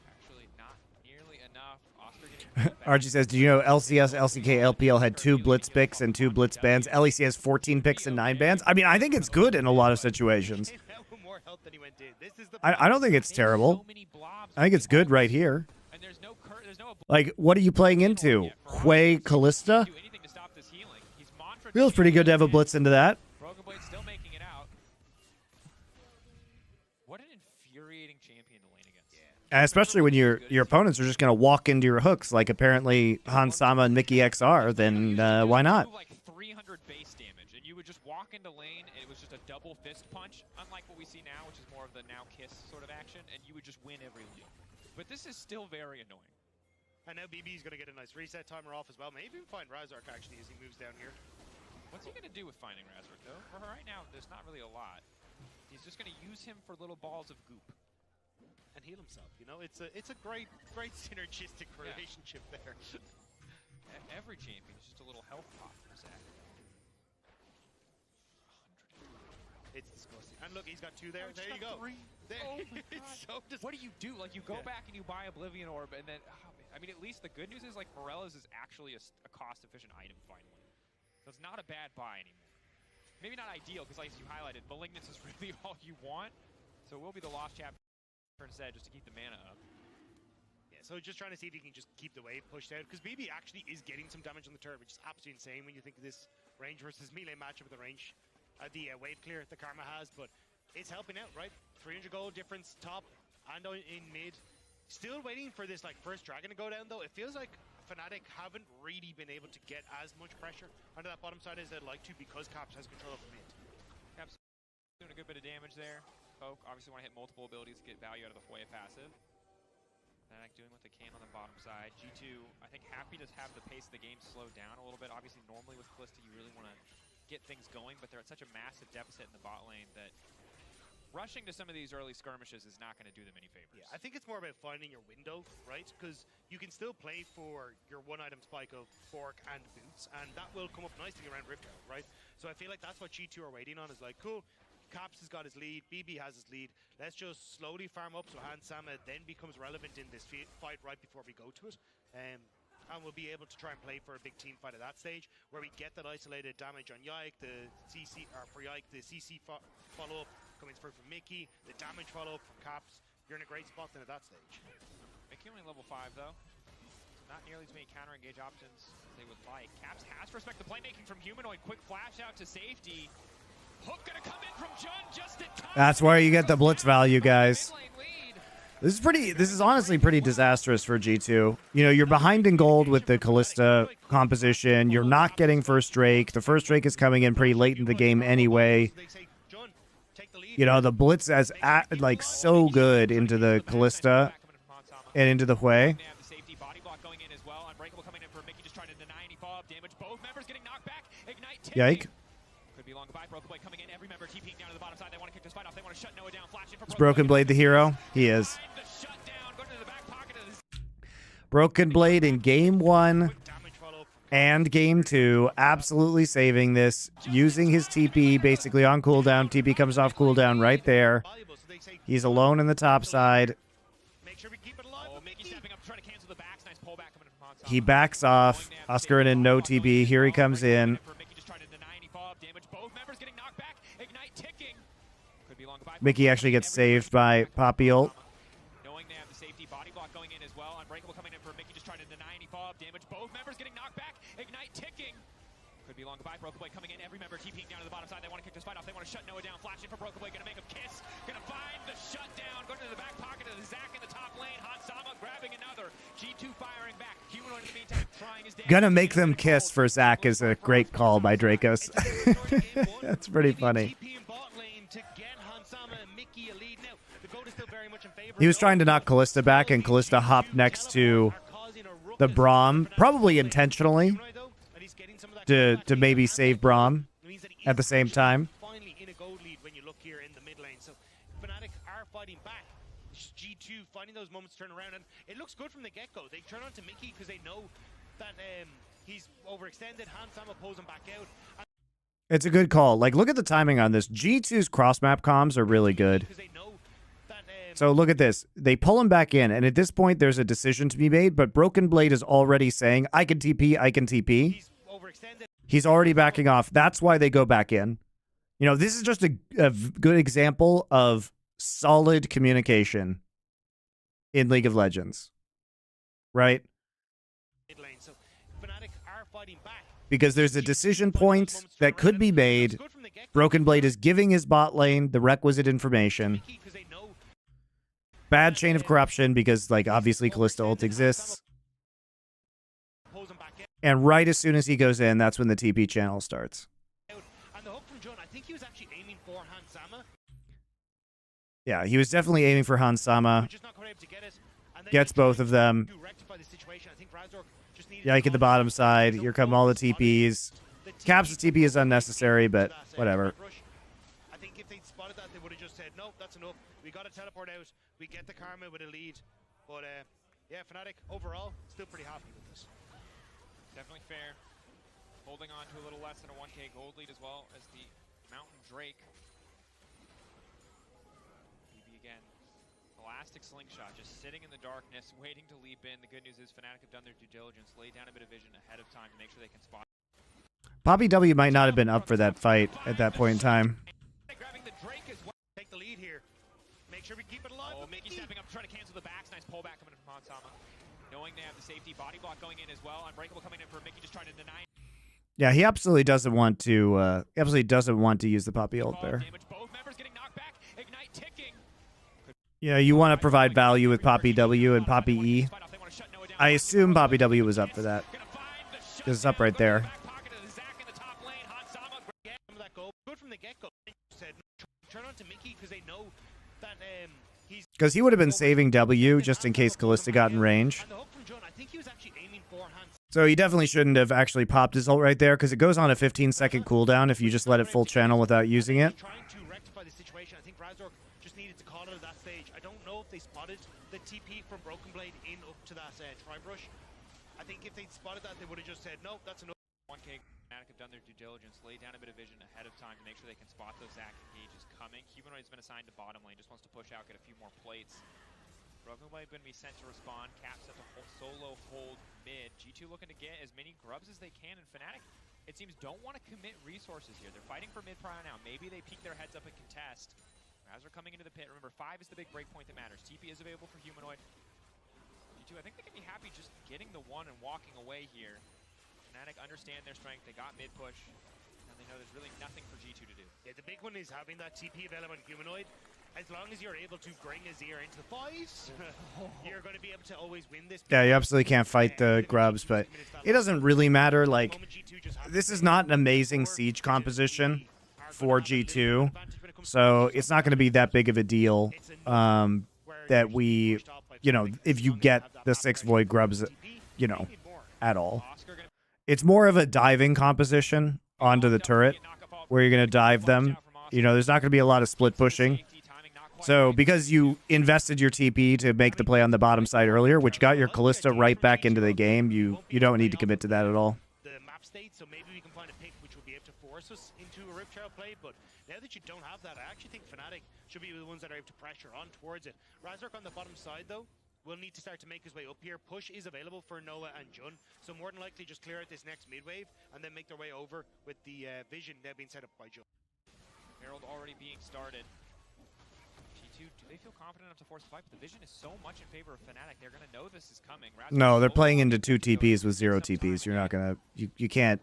actually not nearly enough. Oscar getting Archie says, do you know LCS, LCK, LPL had 2 blitz picks and 2 blitz bans? LEC has 14 picks and 9 bans. I mean, I think it's good in a lot of situations. I don't think it's terrible. I think it's good right here. And there's no Like, what are you playing into? Hui Callista? Feels pretty good to have a blitz into that. Broken Blade still making it out. What an infuriating champion to lane against. And especially when your opponents are just going to walk into your hooks, like apparently Hansama and Mickey X are, then why not? Like 300 base damage, and you would just walk into lane, and it was just a double fist punch, unlike what we see now, which is more of the now kiss sort of action, and you would just win every lane. But this is still very annoying. And now BB's going to get a nice reset timer off as well. Maybe even find Razark actually as he moves down here. What's he going to do with finding Razork, though? For right now, there's not really a lot. He's just going to use him for little balls of goop. And heal himself, you know? It's a great synergistic relationship there. Every champion is just a little health pot for Zach. It's disgusting. And look, he's got 2 there. Oh, There you go. 3. There. Oh my It's so God. What do you do? Like, you go back and you buy Oblivion Orb, and then... Oh, I mean, at least the good news is, like, Morello's is actually a cost-efficient item, finally. So it's not a bad buy anymore. Maybe not ideal, because like you highlighted, Malignance is really all you want. So it will be the Lost Chapter instead, just to keep the mana up. Yeah, so just trying to see if he can just keep the wave pushed out, because BB actually is getting some damage on the turret, which is absolutely insane when you think of this range versus melee matchup with the range. The wave clear the Karma has, but it's helping out, right? 300 gold difference top and in mid. Still waiting for this like first dragon to go down, though. It feels like Fnatic haven't really been able to get as much pressure onto that bottom side as they'd like to, because Caps has control of the mid. Caps doing a good bit of damage there. Poke obviously want to hit multiple abilities to get value out of the Foya passive. Fnatic doing what they can on the bottom side. G2, I think, happy to have the pace of the game slow down a little bit. Obviously, normally with Callista, you really want to get things going, but they're at such a massive deficit in the bot lane that rushing to some of these early skirmishes is not going to do them any favors. Yeah, I think it's more about finding your window, right? Because you can still play for your one-item spike of Fork and Boots, and that will come up nicely around Riptail, right? So I feel like that's what G2 are waiting on, is like, cool, Caps has got his lead, BB has his lead, let's just slowly farm up so Hansama then becomes relevant in this fight right before we go to it. And we'll be able to try and play for a big team fight at that stage, where we get that isolated damage on Yike, the CC, or for Yike, the CC follow-up coming through from Mickey, the damage follow-up from Caps. You're in a great spot then at that stage. Mickey only level 5 though. Not nearly as many counter-engage options as they would like. Caps has to respect the playmaking from Humanoid. Quick flash out to safety. Hook gonna come in from Jun just in time. That's where you get the blitz value, guys. This is honestly pretty disastrous for G2. You know, you're behind in gold with the Callista composition. You're not getting first Drake. The first Drake is coming in pretty late in the game anyway. You know, the blitz is like so good into the Callista and into the Hui. Yike. Is Broken Blade the hero? He is. Broken Blade in game 1 and game 2, absolutely saving this, using his TP basically on cooldown. TP comes off cooldown right there. He's alone in the top side. He backs off. Oscarin in no TP. Here he comes in. Mickey actually gets saved by Poppy ult. Knowing they have the safety body block going in as well. Unbreakable coming in for Mickey, just trying to deny any follow-up damage. Both members getting knocked back. Ignite ticking. Could be long goodbye. Broken Blade coming in. Every member TPing down to the bottom side. They want to kick this fight off. They want to shut Noah down. Flashing for Broken Blade. Going to make him kiss. Going to find the shutdown. Going to the back pocket of Zach in the top lane. Hansama grabbing another. G2 firing back. Humanoid in the meantime trying his damage. Gonna make them kiss for Zach is a great call by Dracos. That's pretty funny. He was trying to knock Callista back, and Callista hopped next to the Braum, probably intentionally, to maybe save Braum at the same time. Finally in a gold lead when you look here in the mid lane. So Fnatic are fighting back. G2 finding those moments to turn around, and it looks good from the get-go. They turn on to Mickey because they know that he's overextended. Hansama pulls him back out. It's a good call. Like, look at the timing on this. G2's cross-map comms are really good. So look at this. They pull him back in, and at this point, there's a decision to be made, but Broken Blade is already saying, I can TP, I can TP. He's already backing off. That's why they go back in. You know, this is just a good example of solid communication in League of Legends, right? because there's a decision point that could be made. Broken Blade is giving his bot lane the requisite information. Bad chain of corruption because, like, obviously Kalista ult exists. And right as soon as he goes in, that's when the TP channel starts. Yeah, he was definitely aiming for Hansama. Gets both of them. Yike at the bottom side. Here come all the TPs. Caps' TP is unnecessary, but whatever. I think if they'd spotted that, they would have just said, no, that's enough. We got to teleport out. We get the Karma with a lead. But yeah, Fnatic overall still pretty happy with this. Definitely fair. Holding on to a little less than a 1K gold lead as well as the Mountain Drake. BB again. Elastic slingshot, just sitting in the darkness, waiting to leap in. The good news is Fnatic have done their due diligence, laid down a bit of vision ahead of time to make sure they can spot. Poppy W might not have been up for that fight at that point in time. Grabbing the Drake as well. Take the lead here. Make sure we keep it alive. Oh, Mickey stepping up, trying to cancel the backs. Nice pullback coming in from Hansama. Knowing they have the safety body block going in as well. Unbreakable coming in for Mickey, just trying to deny. Yeah, he absolutely doesn't want to. Use the Poppy ult there. Both members getting knocked back. Ignite ticking. Yeah, you want to provide value with Poppy W and Poppy E. I assume Poppy W was up for that. Because it's up right there. Because he would have been saving W just in case Kalista got in range. So he definitely shouldn't have actually popped his ult right there because it goes on a 15-second cooldown if you just let it full channel without using it. They spotted the TP from Broken Blade in up to that Tri-Brush. I think if they'd spotted that, they would have just said, no, that's enough. 1K Fnatic have done their due diligence, laid down a bit of vision ahead of time to make sure they can spot those Zac engages coming. Humanoid's been assigned to bottom lane, just wants to push out, get a few more plates. Broken Blade going to be sent to respond. Caps set to solo hold mid. G2 looking to get as many grubs as they can, and Fnatic, it seems, don't want to commit resources here. They're fighting for mid prior now. Maybe they peek their heads up and contest. Razor coming into the pit. Remember, 5 is the big break point that matters. TP is available for Humanoid. G2, I think they can be happy just getting the one and walking away here. Fnatic understand their strength. They got mid push. And they know there's really nothing for G2 to do. Yeah, the big one is having that TP available on Humanoid. As long as you're able to bring Azir into the fight, you're going to be able to always win this. Yeah, you absolutely can't fight the grubs, but it doesn't really matter. Like, this is not an amazing siege composition for G2. So it's not going to be that big of a deal that we, if you get the 6 Void Grubs, at all. It's more of a diving composition onto the turret where you're going to dive them. There's not going to be a lot of split pushing. So because you invested your TP to make the play on the bottom side earlier, which got your Kalista right back into the game, you don't need to commit to that at all. The map state, so maybe we can find a pick which will be able to force us into a Rip Trail play, but now that you don't have that, I actually think Fnatic should be the ones that are able to pressure on towards it. Razork on the bottom side, though, will need to start to make his way up here. Push is available for Noah and Jun, so more than likely just clear out this next mid wave and then make their way over with the vision now being set up by Jun. Herald already being started. G2, do they feel confident enough to force the fight? But the vision is so much in favor of Fnatic, they're going to know this is coming. No, they're playing into 2 TPs with 0 TPs. You're not going to... You can't...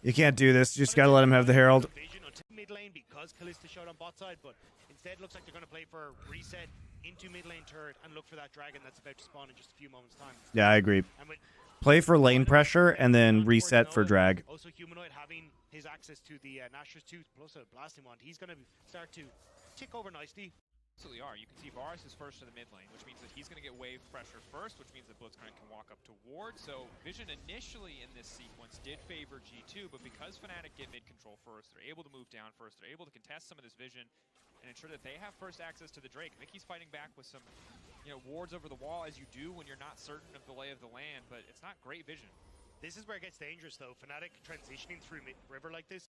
You can't do this. You just got to let him have the Herald. Mid lane because Kalista showed on bot side, but instead looks like they're going to play for reset into mid lane turret and look for that dragon that's about to spawn in just a few moments' time. Yeah, I agree. Play for lane pressure and then reset for drag. Also, Humanoid having his access to the Nashor's Tooth plus a blasting wand, he's going to start to tick over nicely. Absolutely are. You can see Varus is first to the mid lane, which means that he's going to get wave pressure first, which means that Blitzcrank can walk up to ward. So Vision initially in this sequence did favor G2, but because Fnatic get mid control first, they're able to move down first, they're able to contest some of this Vision and ensure that they have first access to the Drake. Mickey's fighting back with some, wards over the wall as you do when you're not certain of the lay of the land, but it's not great vision. This is where it gets dangerous, though. Fnatic transitioning through mid-river like this.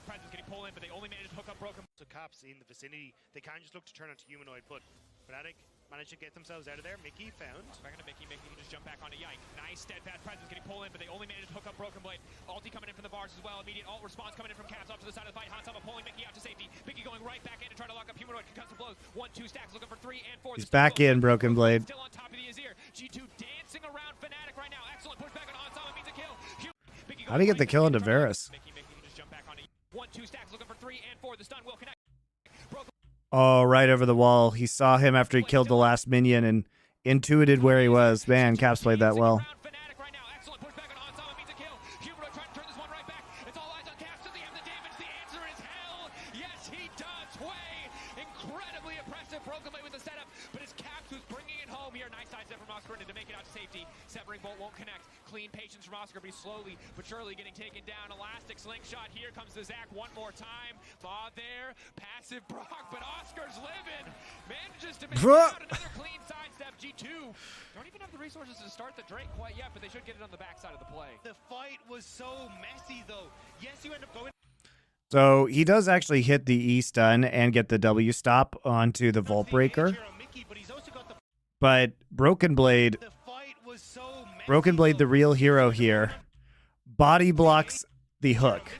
Presence getting pulled in, but they only managed to hook up Broken. So Caps in the vicinity, they can't just look to turn onto Humanoid, but Fnatic managed to get themselves out of there. Mickey found. Back into Mickey. Mickey can just jump back onto Yike. Nice steadfast presence getting pulled in, but they only managed to hook up Broken Blade. Ulti coming in from the bars as well. Immediate ult response coming in from Caps off to the side of the fight. Hansama pulling Mickey out to safety. Mickey going right back in to try to lock up Humanoid. Concussive blows. 1-2 stacks looking for 3 and 4. He's back in, Broken Blade. Still on top of the Azir. G2 dancing around Fnatic right now. Excellent pushback on Hansama. How do you get the kill into Varus? Oh, right over the wall. He saw him after he killed the last minion and intuited where he was. Man, Caps played that well. Oscar, but he's slowly but surely getting taken down. Elastic slingshot. Here comes the Zach one more time. Baugh there. Passive Brock, but Oscar's living. Manages to make out another clean sidestep. G2 don't even have the resources to start the Drake quite yet, but they should get it on the backside of the play. The fight was so messy, though. Yes, you end up going. So he does actually hit the E stun and get the W stop onto the Vault Breaker. But Broken Blade, the real hero here, body blocks the hook.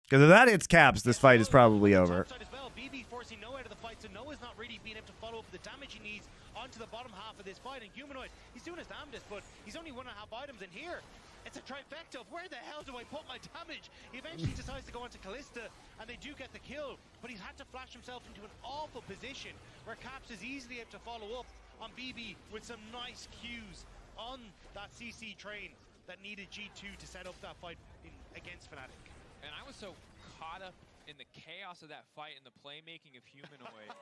Because if that hits Caps, this fight is probably over. BB forcing Noah out of the fight, so Noah's not really being able to follow up the damage he needs onto the bottom half of this fight. And Humanoid, he's doing his damnedest, but he's only 1.5 items in here. It's a trifecta of where the hell do I put my damage? He eventually decides to go onto Callista, and they do get the kill, but he's had to flash himself into an awful position where Caps is easily able to follow up on BB with some nice cues on that CC train that needed G2 to set up that fight against Fnatic. And I was so caught up in the chaos of that fight and the playmaking of Humanoid.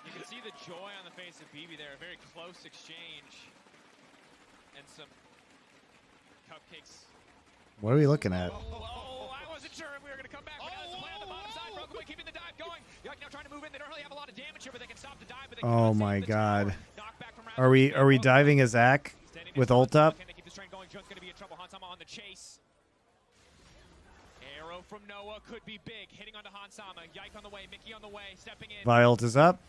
You can see the joy on the face of BB there, a very close exchange, and some cupcakes. What are we looking at? I wasn't sure if we were going to come back, but now it's a play on the bottom side. Broken Blade keeping the dive going. Yuck now trying to move in. They don't really have a lot of damage here, but they can stop the dive. But they Oh my god. Are we diving a Zach with ult up? Can they keep this train going? Junk's going to be in trouble. Hansama on the chase. Arrow from Noah could be big. Hitting onto Hansama. Yike on the way. Mickey on the way. Stepping in. Vialt is up.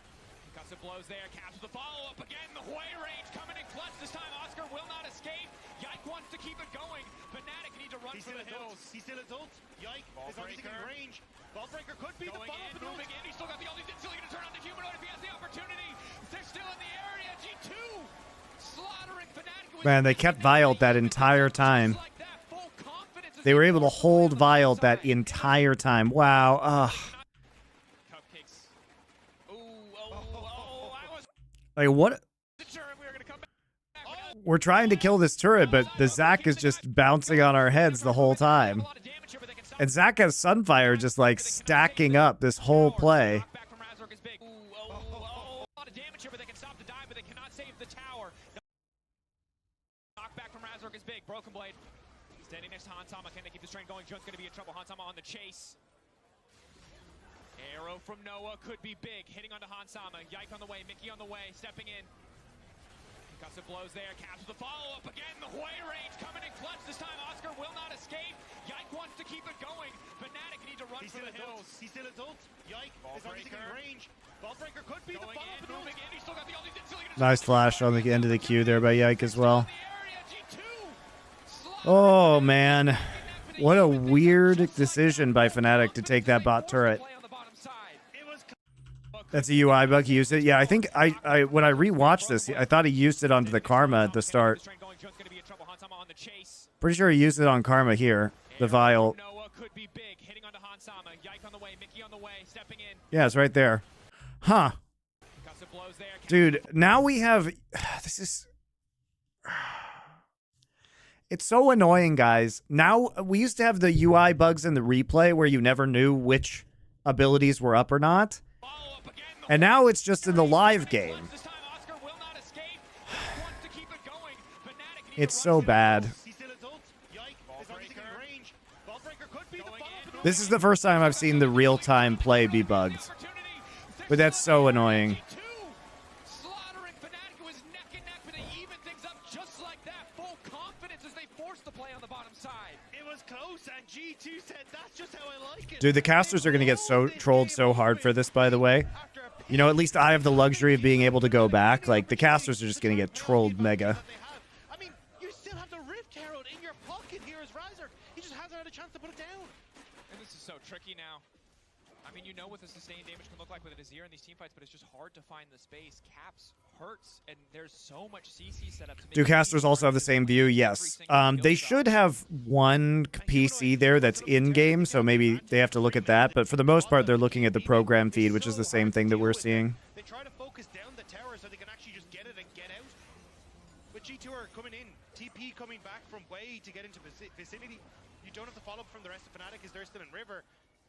Gusset blows there. Caps with the follow-up again. The Hue range coming in clutch this time. Oscar will not escape. Yike wants to keep it going. Fnatic need to run for the hills. He's still adult. Yike is obviously in range. Ball breaker could be going the follow-up. Moving in. He's still got the ult. He's still going to turn on the Humanoid if he has the opportunity. They're still in the area. G2 slaughtering Fnatic. Man, they kept Vialt that entire time. They were able to hold Vialt that entire time. Wow. Like, what? We're trying to kill this turret, but the Zac is just bouncing on our heads the whole time. And Zac has Sunfire just like stacking up this whole play. Is big. Broken Blade standing next to Hansama. Can they keep this train going? Junk's going to be in trouble. Hansama on the chase. Arrow from Noah could be big. Hitting onto Hansama. Yike on the way. Mickey on the way. Stepping in. Gusset blows there. Caps with the follow-up again. The Hue range coming in clutch this time. Oscar will not escape. Yike wants to keep it going. Fnatic need to run for the hills. He's still adult. Yike is obviously in range. Ball breaker could be the follow-up. Moving in. He's still got the ult. Nice flash on the end of the queue there by Yike as well. Oh, man. What a weird decision by Fnatic to take that bot turret. That's a UI bug. He used it. Yeah, I think I when I rewatched this, I thought he used it onto the Karma at the start. Pretty sure he used it on Karma here. The Vial. Yeah, it's right there. Huh. Dude, now we have... This is... It's so annoying, guys. Now, we used to have the UI bugs in the replay where you never knew which abilities were up or not. And now it's just in the live game. It's so bad. This is the first time I've seen the real-time play be bugged. But that's so annoying. Dude, the casters are going to get so trolled so hard for this, by the way. You know, at least I have the luxury of being able to go back. Like, the casters are just going to get trolled mega. I mean, you still have the Rift Herald in your pocket here as Razor. He just hasn't had a chance to put it down. And this is so tricky now. I mean, you know what the sustained damage can look like with a Azir in these team fights, but it's just hard to find the space. Caps hurts, and there's so much CC set up to make Do casters also have the same view? Yes. They should have one PC there that's in-game, so maybe they have to look at that. But for the most part, they're looking at the program feed, which is the same thing that we're seeing. They try to focus down the tower so they can actually just get it and get out. But G2 are coming in. TP coming back from way to get into vicinity. You don't have to follow up from the rest of Fnatic as they're still in river.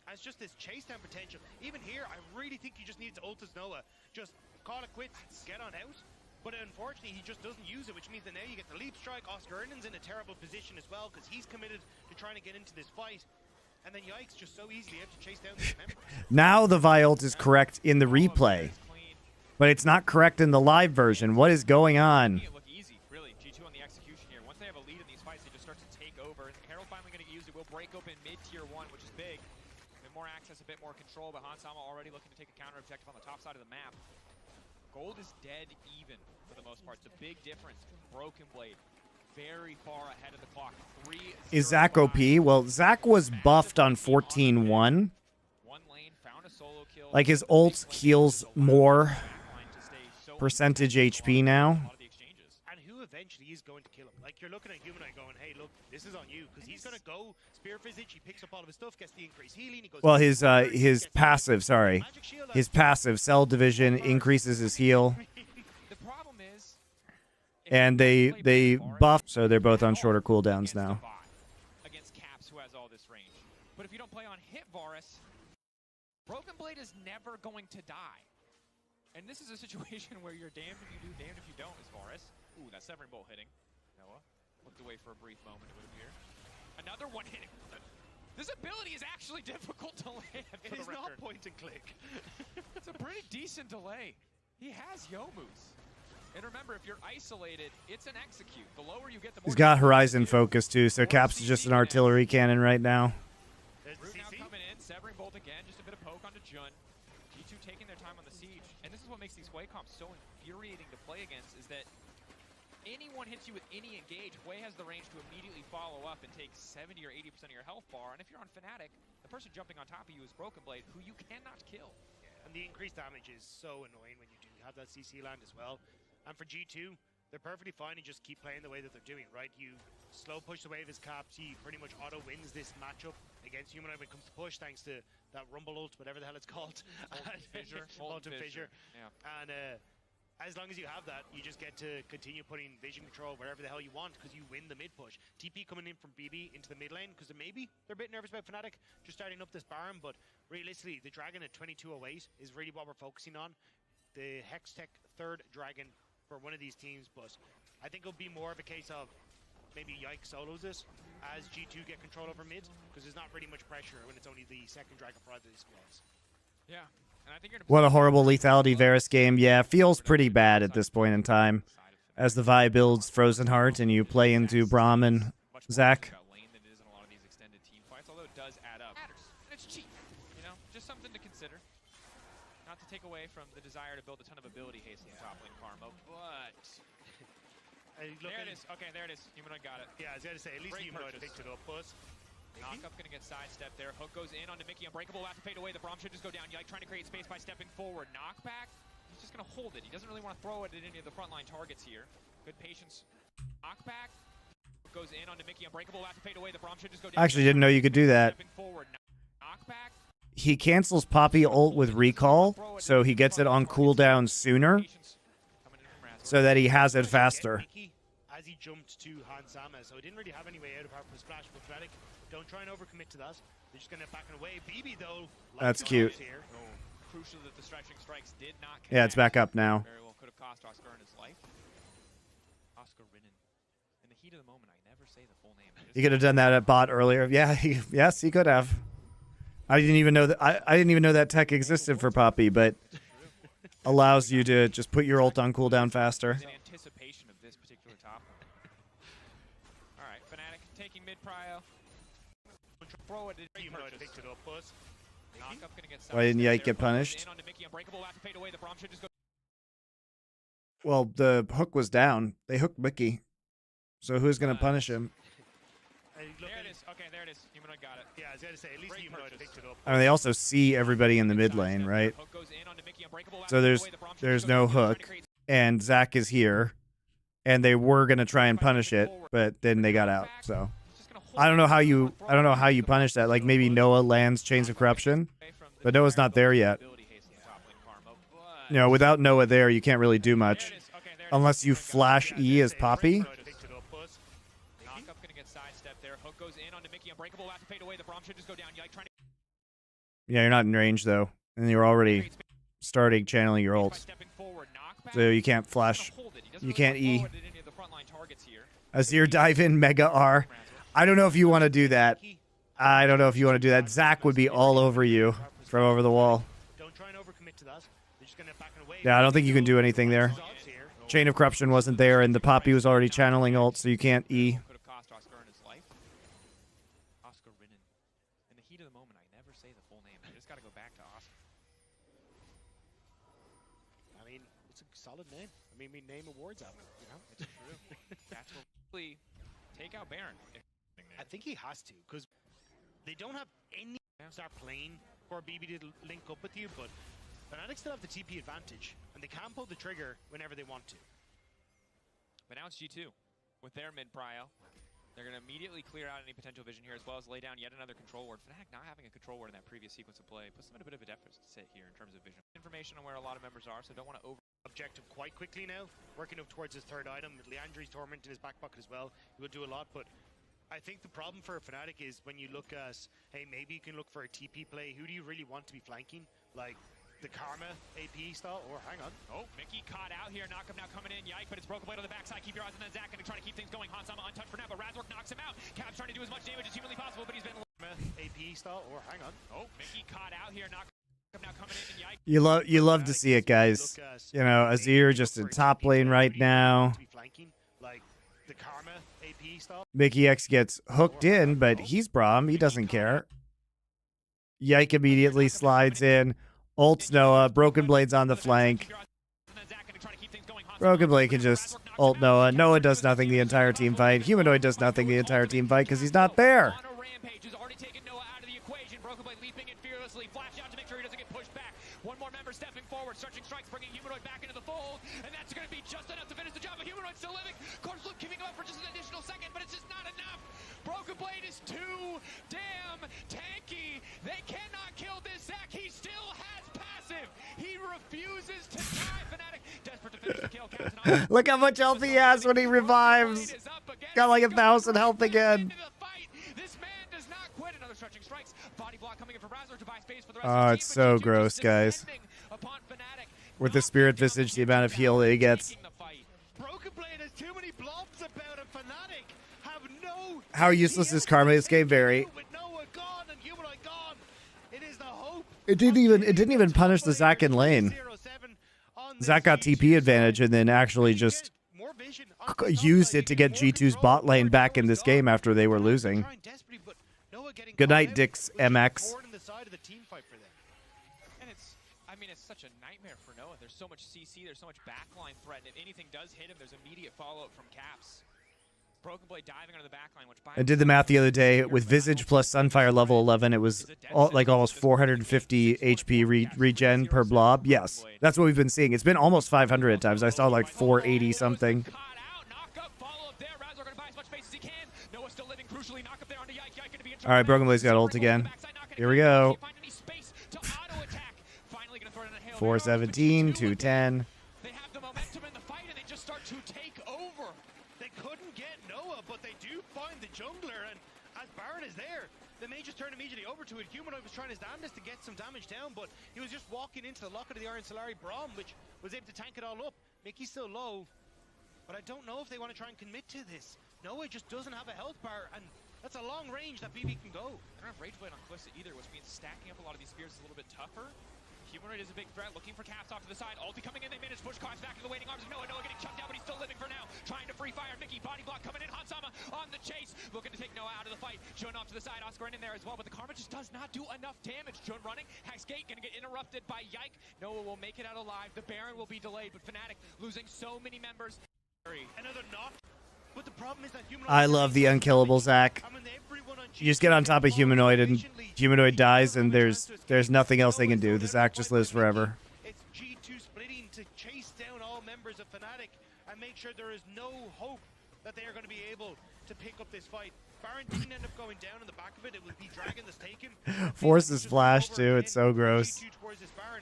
As just this chase down potential. Even here, I really think you just need to ult as Noah. Just call it quits, get on out. But unfortunately, he just doesn't use it, which means that now you get the leap strike. Oscar Ernan's in a terrible position as well because he's committed to trying to get into this fight. And then Yikes just so easily able to chase down these members. Now the Vi ult is correct in the replay, but it's not correct in the live version. What is going on? It look easy, really. G2 on the execution here. Once they have a lead in these fights, they just start to take over. And Herald finally going to use it. Will break open mid-tier 1, which is big. More access, a bit more control, but Hansama already looking to take a counter objective on the top side of the map. Gold is dead even for the most part. It's a big difference. Broken Blade, very far ahead of the clock. Is Zach OP? Well, Zach was buffed on 14-1. One lane, found a solo kill. Like his ult heals more percentage HP now. And who eventually is going to kill him? Like you're looking at Humanoid going, hey, look, this is on you. Because he's going to go Spear Visage, he picks up all of his stuff, gets the increased healing. He goes Well, his passive, sorry. His passive, Cell Division, increases his heal. The problem is, and they buff, so they're both on shorter cooldowns now. Against Caps, who has all this range. But if you don't play on hit Varus, Broken Blade is never going to die. And this is a situation where you're damned if you do, damned if you don't, is Varus. Ooh, that Severing Bolt hitting. Noah looked away for a brief moment, it would appear. Another one hitting. This ability is actually difficult to land. It is not point and click. It's a pretty decent delay. He has Yomus. And remember, if you're isolated, it's an execute. The lower you get, the more. He's got Horizon focus too, so Caps is just an artillery cannon right now. Root now coming in, Severing Bolt again, just a bit of poke onto Jun. G2 taking their time on the siege. And this is what makes these Hwei comps so infuriating to play against, is that anyone hits you with any engage, Hwei has the range to immediately follow up and take 70 or 80% of your health bar. And if you're on Fnatic, the person jumping on top of you is Broken Blade, who you cannot kill. And the increased damage is so annoying when you do have that CC land as well. And for G2, they're perfectly fine and just keep playing the way that they're doing, right? You slow push the wave as Caps, he pretty much auto wins this matchup against Humanoid when it comes to push, thanks to that Rumble ult, whatever the hell it's called. Molten Fissure. Yeah. And as long as you have that, you just get to continue putting vision control wherever the hell you want because you win the mid push. TP coming in from BB into the mid lane because maybe they're a bit nervous about Fnatic just starting up this Baron, but realistically, the Dragon at 2208 is really what we're focusing on. The Hextech third Dragon for one of these teams, but I think it'll be more of a case of maybe Yikes solos this as G2 get control over mid because there's not really much pressure when it's only the second Dragon for either of these squads. Yeah. And I think What a horrible lethality Varus game. Yeah, feels pretty bad at this point in time. As the Vi builds Frozen Heart and you play into Braum and Zach. Although it does add up. And it's cheap. You know, just something to consider. Not to take away from the desire to build a ton of ability haste in the top lane Karma, but there it is. Okay, there it is. Humanoid got it. Yeah, I was going to say, at least Humanoid picked it up, Buzz. Knockup gonna get sidestepped there. Hook goes in onto Mickey. Unbreakable will have to fade away. The Braum should just go down. Yike trying to create space by stepping forward. Knockback. He's just gonna hold it. He doesn't really want to throw it at any of the frontline targets here. Good patience. Knockback. Hook goes in onto Mickey. Unbreakable will have to fade away. The Braum should just go down. I actually didn't know you could do that. Knockback. He cancels Poppy ult with recall, so he gets it on cooldown sooner, so that he has it faster. As he jumped to Hansama, so he didn't really have any way out of Harper's Splash, but Fnatic don't try and overcommit to that. They're just gonna back away. BB though, That's cute. Here. Oh, crucial that the stretching strikes did not connect. Yeah, it's back up now. Very well could have cost Oscar in his life. Oscar Rinnan. In the heat of the moment, I never say the full name. He could have done that at bot earlier. Yeah, yes, he could have. I didn't even know that. I didn't even know that tech existed for Poppy, but allows you to just put your ult on cooldown faster. In anticipation of this particular top. All right, Fnatic taking mid prio. Throw it. Picked it up, Buzz. Knockup gonna get Why didn't Yike get punished? The Well, the hook was down. They hooked Mickey. So who's going to punish him? There it is. Okay, there it is. Humanoid got it. Yeah, I was going to say, at least Humanoid picked it up. I mean, they also see everybody in the mid lane, right? So there's no hook, and Zach is here, and they were gonna try and punish it, but then they got out. So I don't know how you punish that. Like maybe Noah lands Chains of Corruption, but Noah's not there yet. You know, without Noah there, you can't really do much unless you flash E as Poppy. Yeah, you're not in range though, and you're already starting channeling your ult, so you can't flash, you can't E. Azir dive in Mega R. I don't know if you want to do that. I don't know if you want to do that. Zach would be all over you from over the wall. Yeah, I don't think you can do anything there. Chain of Corruption wasn't there, and the Poppy was already channeling ult, so you can't E. Solid name. I mean, we name awards out of it, you know? It's true. That's what take out Baron. I think he has to, because they don't have any start playing for BB to link up with you, but Fnatic still have the TP advantage, and they can pull the trigger whenever they want to. But now it's G2 with their mid prio. They're going to immediately clear out any potential vision here, as well as lay down yet another control ward. Fnatic not having a control ward in that previous sequence of play puts them in a bit of a deficit here in terms of vision. Information on where a lot of members are, so don't want to over objective quite quickly now, working up towards his third item. Leandri's Torment in his back pocket as well. He will do a lot, but I think the problem for Fnatic is when you look at, hey, maybe you can look for a TP play. Who do you really want to be flanking? Like the Karma AP style, or hang on. Oh, Mickey caught out here. Knockup now coming in. Yike, but it's Broken Blade on the backside. Keep your eyes on that Zach, and try to keep things going. Hansama untouched for now, but Razork knocks him out. Cap's trying to do as much damage as humanly possible, but he's been AP style, or hang on. Oh, Mickey caught out here. Knockup now coming in, and Yike. You love to see it, guys. You know, Azir just in top lane right now. Mickey X gets hooked in, but he's Braum. He doesn't care. Yike immediately slides in. Ults Noah. Broken Blade's on the flank. Broken Blade can just ult Noah. Noah does nothing the entire team fight. Humanoid does nothing the entire team fight because he's not there. One more member stepping forward, searching strikes, bringing Humanoid back into the fold, and that's going to be just enough to finish the job. But Humanoid still living. Corsloop giving up for just an additional second, but it's just not enough. Broken Blade is too damn tanky. They cannot kill this Zac. He still has passive. He refuses to die. Fnatic desperate to finish the kill. Look how much health he has when he revives. Got like 1,000 health again. Oh, it's so gross, guys. With the Spirit Visage, the amount of heal that he gets. How useless is Karma in this game? Very. It didn't even punish the Zac in lane. Zac got TP advantage and then actually just used it to get G2's bot lane back in this game after they were losing. Good night, Dix MX. It's such a nightmare for Noah. There's so much CC, there's so much backline threat, and if anything does hit him, there's immediate follow-up from Caps. Broken Blade diving under the backline, which I did the math the other day. With Visage plus Sunfire level 11, it was like almost 450 HP regen per blob. Yes, that's what we've been seeing. It's been almost 500 at times. I saw like 480 something. All right, Broken Blade's got ult again. Here we go. 417, 210. They have the momentum in the fight and they just start to take over. They couldn't get Noah, but they do find the jungler, and as Baron is there, they may just turn immediately over to it. Humanoid was trying his damnedest to get some damage down, but he was just walking into the locket of the Iron Solari Braum, which was able to tank it all up. Mickey's still low, but I don't know if they want to try and commit to this. Noah just doesn't have a health bar, and that's a long range that BB can go. I don't have Rage Blade on Calista either, which means stacking up a lot of these spears is a little bit tougher. Humanoid is a big threat, looking for Caps off to the side. Ulti coming in, they manage to push Caps back to the waiting arms of Noah. Noah getting chucked down, but he's still living for now. Trying to free fire. Mickey body block coming in. Hansama on the chase, looking to take Noah out of the fight. Jun off to the side. Oscar in there as well, but the Karma just does not do enough damage. Jun running. Hex Gate gonna get interrupted by Yike. Noah will make it out alive. The Baron will be delayed, but Fnatic losing so many members. Another knock. But the problem is that I love the unkillable Zach. You just get on top of Humanoid and Humanoid dies and there's nothing else they can do. The Zach just lives forever. It's G2 splitting to chase down all members of Fnatic and make sure there is no hope that they are going to be able to pick up this fight. Baron didn't end up going down in the back of it. It would be Dragon that's taken. Forces flash too. It's so gross.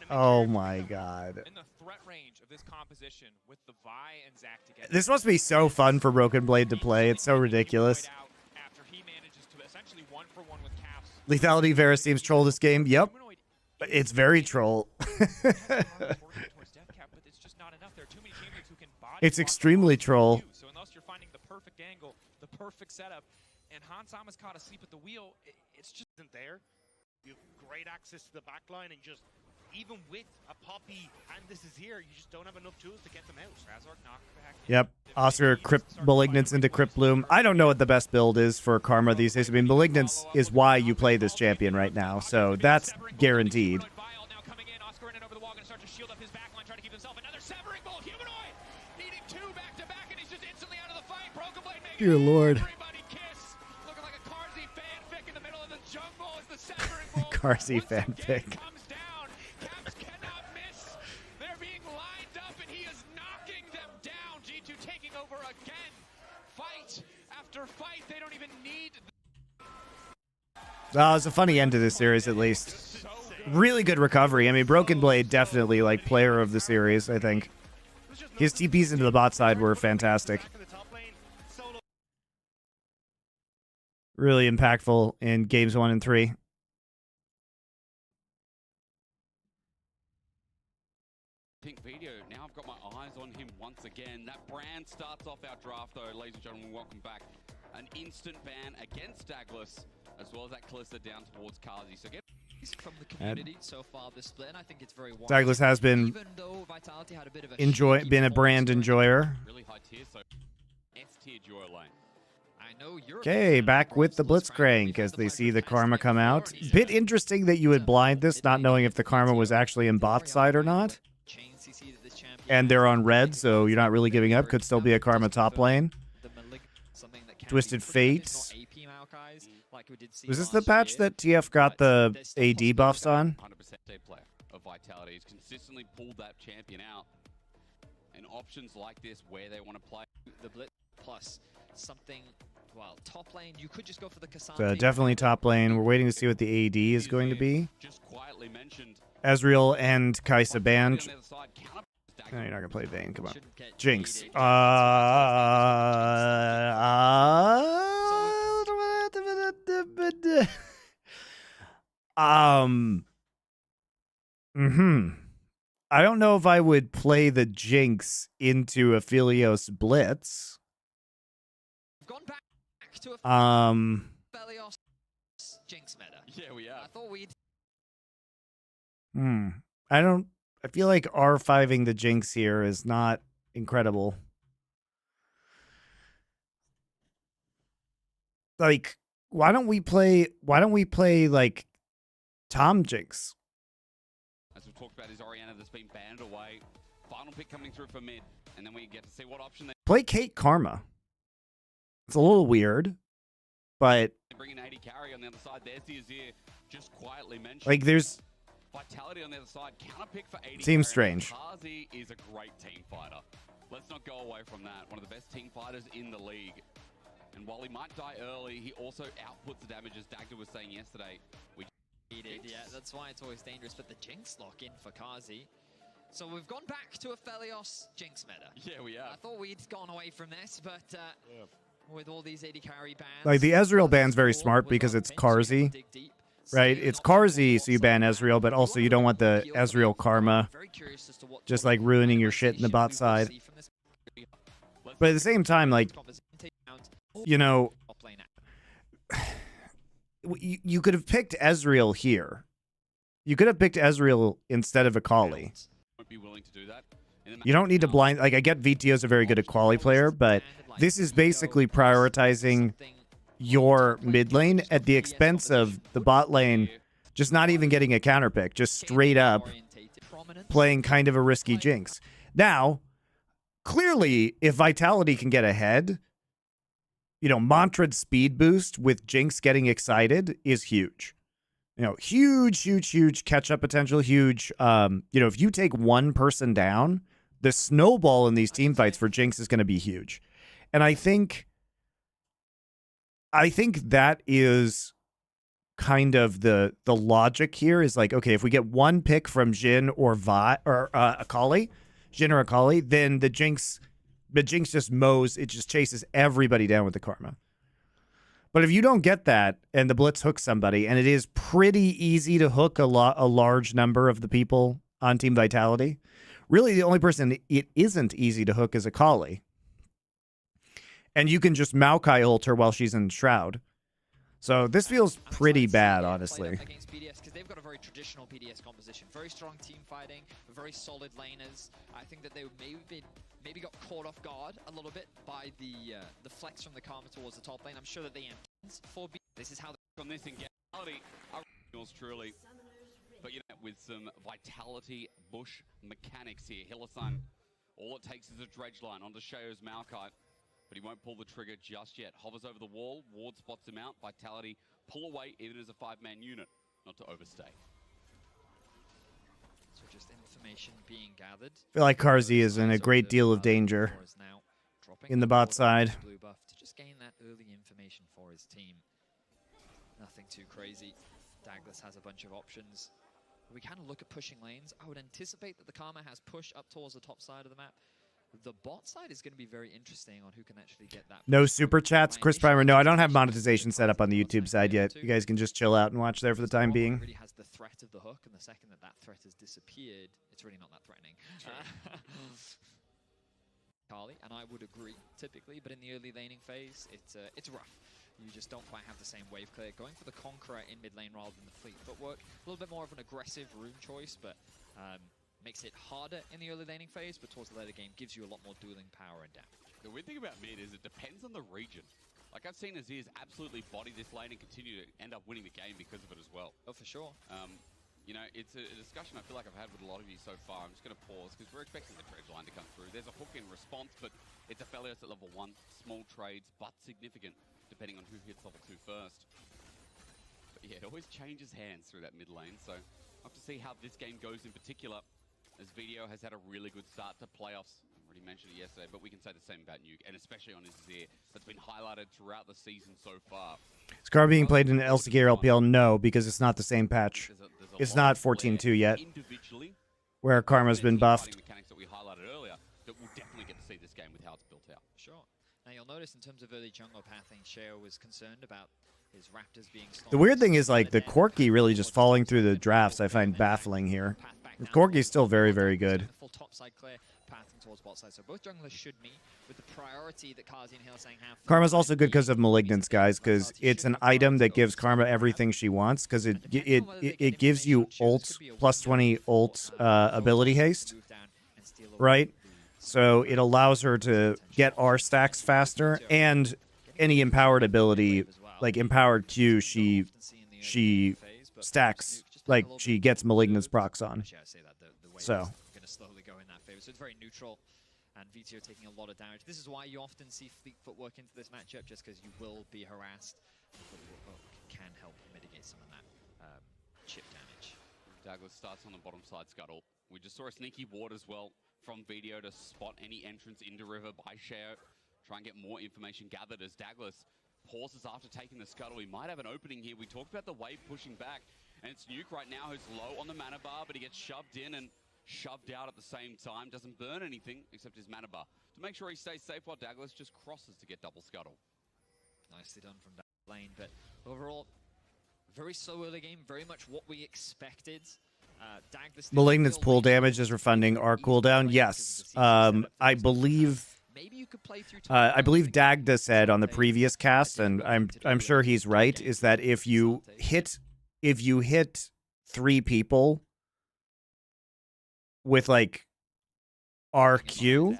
Oh my god. In the threat range of this composition with the Vi and Zach together. This must be so fun for Broken Blade to play. It's so ridiculous. After he manages to essentially 1-for-1 with Caps. Lethality Varus seems troll this game. Yep. It's very troll. It's extremely troll. So unless you're finding the perfect angle, the perfect setup, and Hansama's caught asleep at the wheel, it's just isn't there. You have great access to the back line, and just even with a Poppy and this is here, you just don't have enough tools to get them out. Yep. Oscar Crypt Malignance into Crypt Bloom. I don't know what the best build is for Karma these days. I mean, Malignance is why you play this champion right now, so that's guaranteed. Dear Lord. Carsey fanfic. They're being lined up and he is knocking them down. G2 taking over again. Fight after fight. They don't even need. Well, it's a funny end to this series, at least. Really good recovery. I mean, Broken Blade definitely like player of the series, I think. His TPs into the bot side were fantastic. Really impactful in games 1 and 3. Pink video. Now I've got my eyes on him once again. That brand starts off our draft, though, ladies and gentlemen. Welcome back. An instant ban against Douglas, as well as that Calista down towards Kazi. So get from the community so far this split, and I think it's very wise. Douglas has been Even though Vitality had a bit of a been a brand enjoyer. Really high tier, so S tier duo lane. Okay, back with the Blitzcrank as they see the Karma come out. Bit interesting that you would blind this, not knowing if the Karma was actually in bot side or not. And they're on red, so you're not really giving up. Could still be a Karma top lane. Twisted Fates. Was this the patch that TF got the AD buffs on? 100% player of Vitality. He's consistently pulled that champion out. And options like this where they want to play. The Blitz plus something, well, top lane, you could just go for the Cassandra. So definitely top lane. We're waiting to see what the AD is going to be. Just quietly mentioned. Ezreal and Kai'Sa banned. No, you're not going to play Vayne. Come on. Jinx. I don't know if I would play the Jinx into a Philios Blitz. Gone back to a Philios Jinx meta. Yeah, we are. I thought we'd I feel like R5ing the Jinx here is not incredible. Like, why don't we play like Tom Jinx? As we've talked about, is Orianna that's been banned away. Final pick coming through for mid, and then we get to see what option they Play Kate Karma. It's a little weird, but bring an 80 carry on the other side. There's the Azir, just quietly mentioned. Like, there's Vitality on the other side, counter pick for 80. Seems strange. Kazi is a great team fighter. Let's not go away from that. One of the best team fighters in the league. And while he might die early, he also outputs the damage, as Dagda was saying yesterday. yeah, that's why it's always dangerous. But the Jinx lock in for Kazi. So we've gone back to a Philios Jinx meta. Yeah, we are. I thought we'd gone away from this, but with all these 80 carry bans. like the Ezreal ban's very smart because it's Carzy. Right? It's Carzy, so you ban Ezreal, but also you don't want the Ezreal Karma just like ruining your shit in the bot side. But at the same time, like, you know, you could have picked Ezreal here. You could have picked Ezreal instead of Akali. You don't need to blind. Like, I get VTO's a very good Akali player, but this is basically prioritizing your mid lane at the expense of the bot lane just not even getting a counter pick, just straight up playing kind of a risky Jinx. Now, clearly, if Vitality can get ahead, you know, Mantrad's speed boost with Jinx getting excited is huge. You know, huge catch-up potential, huge. You know, if you take one person down, the snowball in these team fights for Jinx is going to be huge. And I think that is kind of the logic here is like, okay, if we get one pick from Jhin or Vi or Akali, Jhin or Akali, then the Jinx just mows, it just chases everybody down with the Karma. But if you don't get that and the Blitz hooks somebody, and it is pretty easy to hook a large number of the people on Team Vitality, really the only person it isn't easy to hook is Akali. And you can just Maokai ult her while she's in Shroud. So this feels pretty bad, honestly. Against BDS, because they've got a very traditional BDS composition. Very strong team fighting, very solid laners. I think that they maybe got caught off guard a little bit by the flex from the Karma towards the top lane. I'm sure that they have for BDS. This is how on this in Vitality are yours truly. But you know, with some Vitality Bush mechanics here, Hilisan, all it takes is a dredge line onto Sheo's Maokai. But he won't pull the trigger just yet. Hovers over the wall, Ward spots him out. Vitality pull away even as a 5-man unit, not to overstay. So just information being gathered. I feel like Carzzy is in a great deal of danger in the bot side. Blue buff to just gain that early information for his team. Nothing too crazy. Douglas has a bunch of options. We kind of look at pushing lanes. I would anticipate that the Karma has push up towards the top side of the map. The bot side is going to be very interesting on who can actually get that. No super chats, Chris Primer. No, I don't have monetization set up on the YouTube side yet. You guys can just chill out and watch there for the time being. Really has the threat of the hook, and the second that that threat has disappeared, it's really not that threatening. Carly, and I would agree typically, but in the early laning phase, it's rough. You just don't quite have the same wave clear. Going for the Conqueror in mid lane rather than the fleet footwork, a little bit more of an aggressive rune choice, but makes it harder in the early laning phase, but towards the later game gives you a lot more dueling power and damage. The weird thing about mid is it depends on the region. Like I've seen Azir's absolutely body this lane and continue to end up winning the game because of it as well. Oh, for sure. You know, it's a discussion I feel like I've had with a lot of you so far. I'm just going to pause because we're expecting the dredge line to come through. There's a hook in response, but it's a Aphelios at level 1. Small trades, but significant, depending on who hits level 2 first. But yeah, it always changes hands through that mid lane, so I'll have to see how this game goes in particular. As Video has had a really good start to playoffs. I already mentioned it yesterday, but we can say the same about Nuke, and especially on Azir. That's been highlighted throughout the season so far. Is Car being played in LCK or LPL? No, because it's not the same patch. It's not 14.2 yet, where Karma's been buffed. Mechanics that we highlighted earlier, that we'll definitely get to see this game with how it's built out. Sure. Now you'll notice in terms of early jungle pathing, Sheo was concerned about his Raptors being The weird thing is like the Corki really just falling through the drafts I find baffling here. Corki's still very, very good. Full top side clear, pathing towards bot side. So both junglers should meet with the priority that Carzzy and Hillsang have. Karma's also good because of Malignance, guys, because it's an item that gives Karma everything she wants, because it gives you ult, plus 20 ult ability haste, right? So it allows her to get R stacks faster, and any empowered ability, like empowered Q, she stacks, like she gets Malignance procs on. So going to slowly go in that favor. So it's very neutral, and VT are taking a lot of damage. This is why you often see fleet footwork into this matchup, just because you will be harassed. But can help mitigate some of that chip damage. Douglas starts on the bottom side scuttle. We just saw a sneaky ward as well from Video to spot any entrance into River by Sheo. Try and get more information gathered as Douglas pauses after taking the scuttle. We might have an opening here. We talked about the wave pushing back, and it's Nuke right now who's low on the mana bar, but he gets shoved in and shoved out at the same time. Doesn't burn anything except his mana bar to make sure he stays safe while Douglas just crosses to get double scuttle. Nicely done from that lane, but overall, very slow early game, very much what we expected. Malignance pool damage is refunding our cooldown. Yes, I believe Dagda said on the previous cast, and I'm sure he's right, is that if you hit 3 people with like RQ,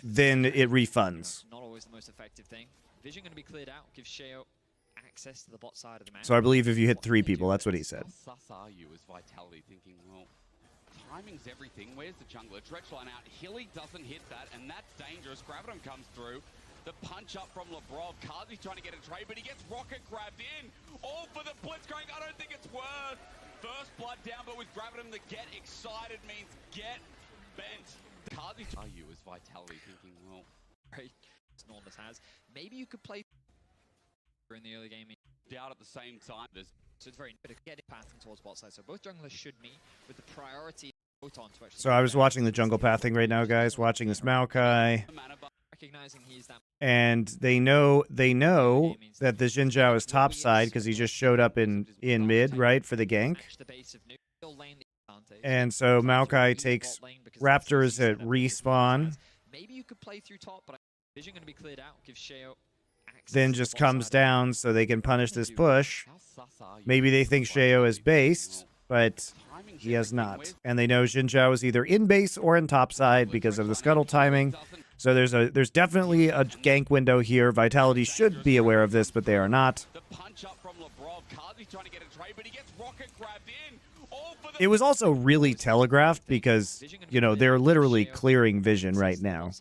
then it refunds. Not always the most effective thing. Vision going to be cleared out, gives Sheo access to the bot side of the map. So I believe if you hit 3 people, that's what he said. How sus are you as Vitality thinking, well, timing's everything. Where's the jungler? Dredge line out. Hilly doesn't hit that, and that's dangerous. Gravitum comes through. The punch up from Lebrov. Kazi's trying to get a trade, but he gets rocket grabbed in. All for the Blitzcrank. I don't think it's worth. First blood down, but with grabbing him, the get excited means get bent. Kazi are you as Vitality thinking, well, Right, Normus has. Maybe you could play in the early game. Doubt at the same time. So it's very good to get it passing towards bot side. So both junglers should meet with the priority Photon to actually. So I was watching the jungle pathing right now, guys. Watching this Maokai, recognizing he's that. and they know that the Xin Zhao is top side because he just showed up in mid, right, for the gank. And so Maokai takes Raptors at respawn. Maybe you could play through top, but vision going to be cleared out. Give Sheo access Then to just the bot comes side. down so they can punish this push. Maybe they think Sheo is based, but he has not. And they know Xin Zhao is either in base or in top side because of the scuttle timing. So there's definitely a gank window here. Vitality should be aware of this, but they are not. The punch up from Lebrov. Kazi's trying to get a trade, but he gets rocket grabbed in. All for the It was also really telegraphed because, you know, they're literally clearing vision right now.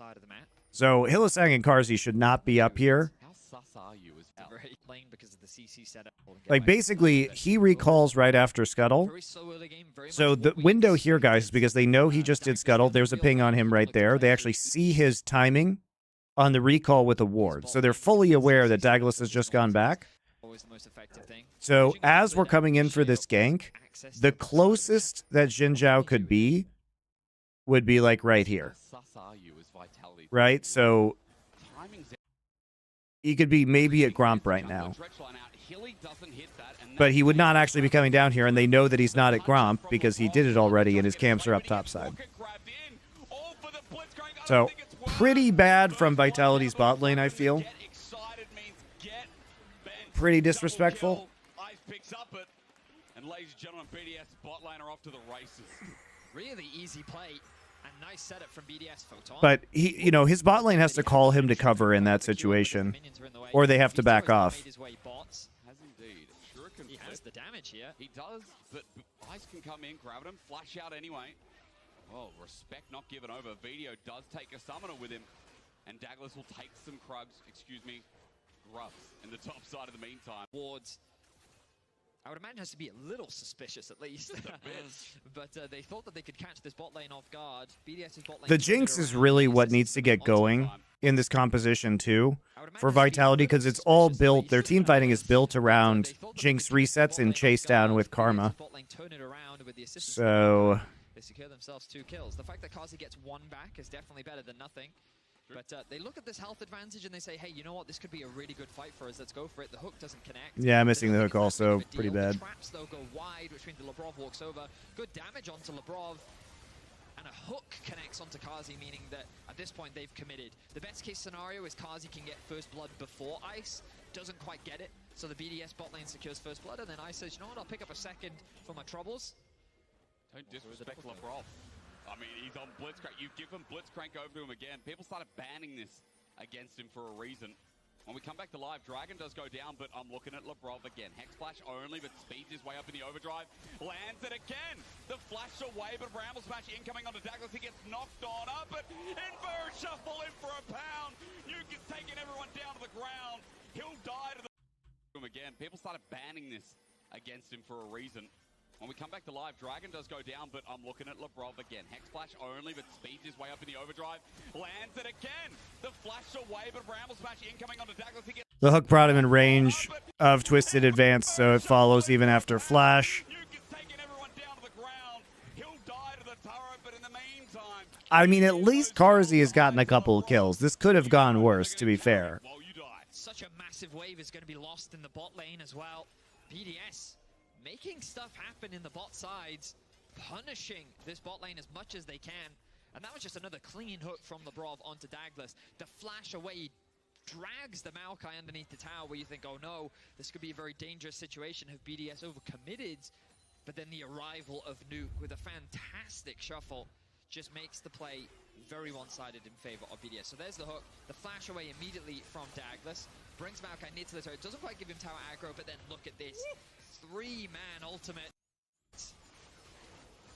So Hylissang and Karzi should not be up here. How sus are you as Very lane because of the CC setup. Like, basically, he recalls right after Scuttle. Very slow early game, very So much the what we window see here, guys, is because they know he just did Scuttle. There's a ping on him right there. They actually see his timing on the recall with a ward. So they're fully aware that Douglas has just gone back. always the most effective thing. So as we're coming in for this gank, the closest that Xin Zhao could be would be like right here. sus are you as Vitality? Right? So Timing's he could be maybe at Gromp right now. stretch line out. Hilly doesn't hit that, and But he would not actually be coming down here, and they know that he's not at Gromp because he did it already and his camps are up topside. So pretty bad from Vitality's bot lane, I feel. get excited means get bent. Pretty disrespectful. Ice picks up it, and ladies and gentlemen, BDS bot lane are off to the races. Really easy play and nice setup from BDS Photon. But he, you know, his bot lane has to call him to cover in that situation, or they have to back off. Made his way bots. Has indeed. Shuriken He has the damage here. He does, but Ice can come in, grab him, flash out anyway. Oh, respect not given over. Video does take a summoner with him, and Douglas will take some grubs in the top side of the meantime. Wards. I would imagine has to be a little suspicious at least. But they thought that they could catch this bot lane off guard. BDS's bot lane. The Jinx is really what needs to get going in this composition too for Vitality because it's all built, their team fighting is built around Jinx resets and chase down with Karma. So They secure themselves 2 kills. The fact that Kazi gets 1 back is definitely better than nothing. But they look at this health advantage and they say, hey, you know what? This could be a really good fight for us. Let's go for it. The hook doesn't connect. yeah, missing the hook also pretty The bad. traps, though, go wide, which means the Lebrov walks over. Good damage onto Lebrov. And a hook connects onto Kazi, meaning that at this point they've committed. The best case scenario is Kazi can get first blood before Ice. Doesn't quite get it. So the BDS bot lane secures first blood. And then Ice says, you know what? I'll pick up a second for my troubles. Don't disrespect Lebrov. I mean, he's on Blitzcrank. You give him Blitzcrank over to him again. People started banning this against him for a reason. When we come back to live, Dragon does go down, but I'm looking at Lebrov again. Hex Flash only, but speeds his way up in the overdrive. Lands it again. The flash away, but Bramble Smash incoming onto Douglas. He gets knocked on up, but in for a shuffle, in for a pound. Nuke is taking everyone down to the ground. He'll die to the him again. People started banning this against him for a reason. When we come back to live, Dragon does go down, but I'm looking at Lebrov again. Hex Flash only, but speeds his way up in the overdrive. Lands it again. The flash away, but Bramble Smash incoming onto Douglas. He gets The hook brought him in range of Twisted Advance, so it follows even after Flash. Nuke is taking everyone down to the ground. He'll die to the turret, but in the meantime, I mean, at least Karzi has gotten a couple of kills. This could have gone worse, to be fair. while you die. Such a massive wave is going to be lost in the bot lane as well. BDS making stuff happen in the bot sides, punishing this bot lane as much as they can. And that was just another clean hook from Lebrov onto Douglas. The flash away drags the Maokai underneath the tower where you think, oh no, this could be a very dangerous situation. Have BDS overcommitted? But then the arrival of Nuke with a fantastic shuffle just makes the play very one-sided in favor of BDS. So there's the hook, the flash away immediately from Douglas, brings Maokai near to the turret, doesn't quite give him tower aggro, but then look at this. 3-man ultimate.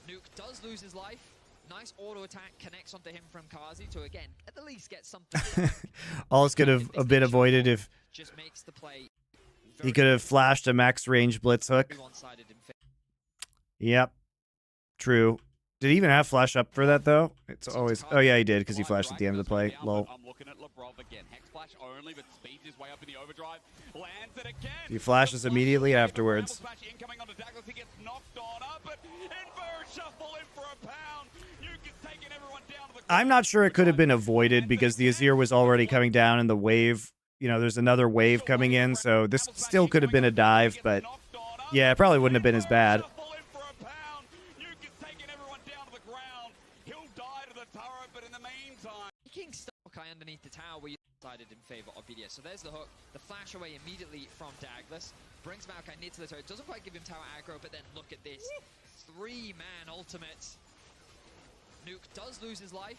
Nuke does lose his life, Nice auto attack connects onto him from Kazi to again at least get something back. All this could have been avoided if Just makes the play he could have flashed a max range blitz hook. one-sided in favor. Yep. True. Did he even have flash up for that though? It's always. Oh yeah, he did because he flashed at the end of the play. Lol. I'm looking at Labrov again. Hex flash only, but speeds his way up in the overdrive. Lands it again. He flashes immediately afterwards. Incoming onto Douglas, he gets knocked on up, but inverse shuffle in for a pound. You can take everyone down to the. I'm not sure it could have been avoided because the Azir was already coming down and the wave. You know, there's another wave coming in, so this still could have been a dive, but yeah, it probably wouldn't have been as bad. King Stalkai underneath the tower where you decided in favor of BDS. So there's the hook, the flash away immediately from Douglas, brings Maokai near to the turret, doesn't quite give him tower aggro, but then look at this. 3-man ultimate. Nuke does lose his life.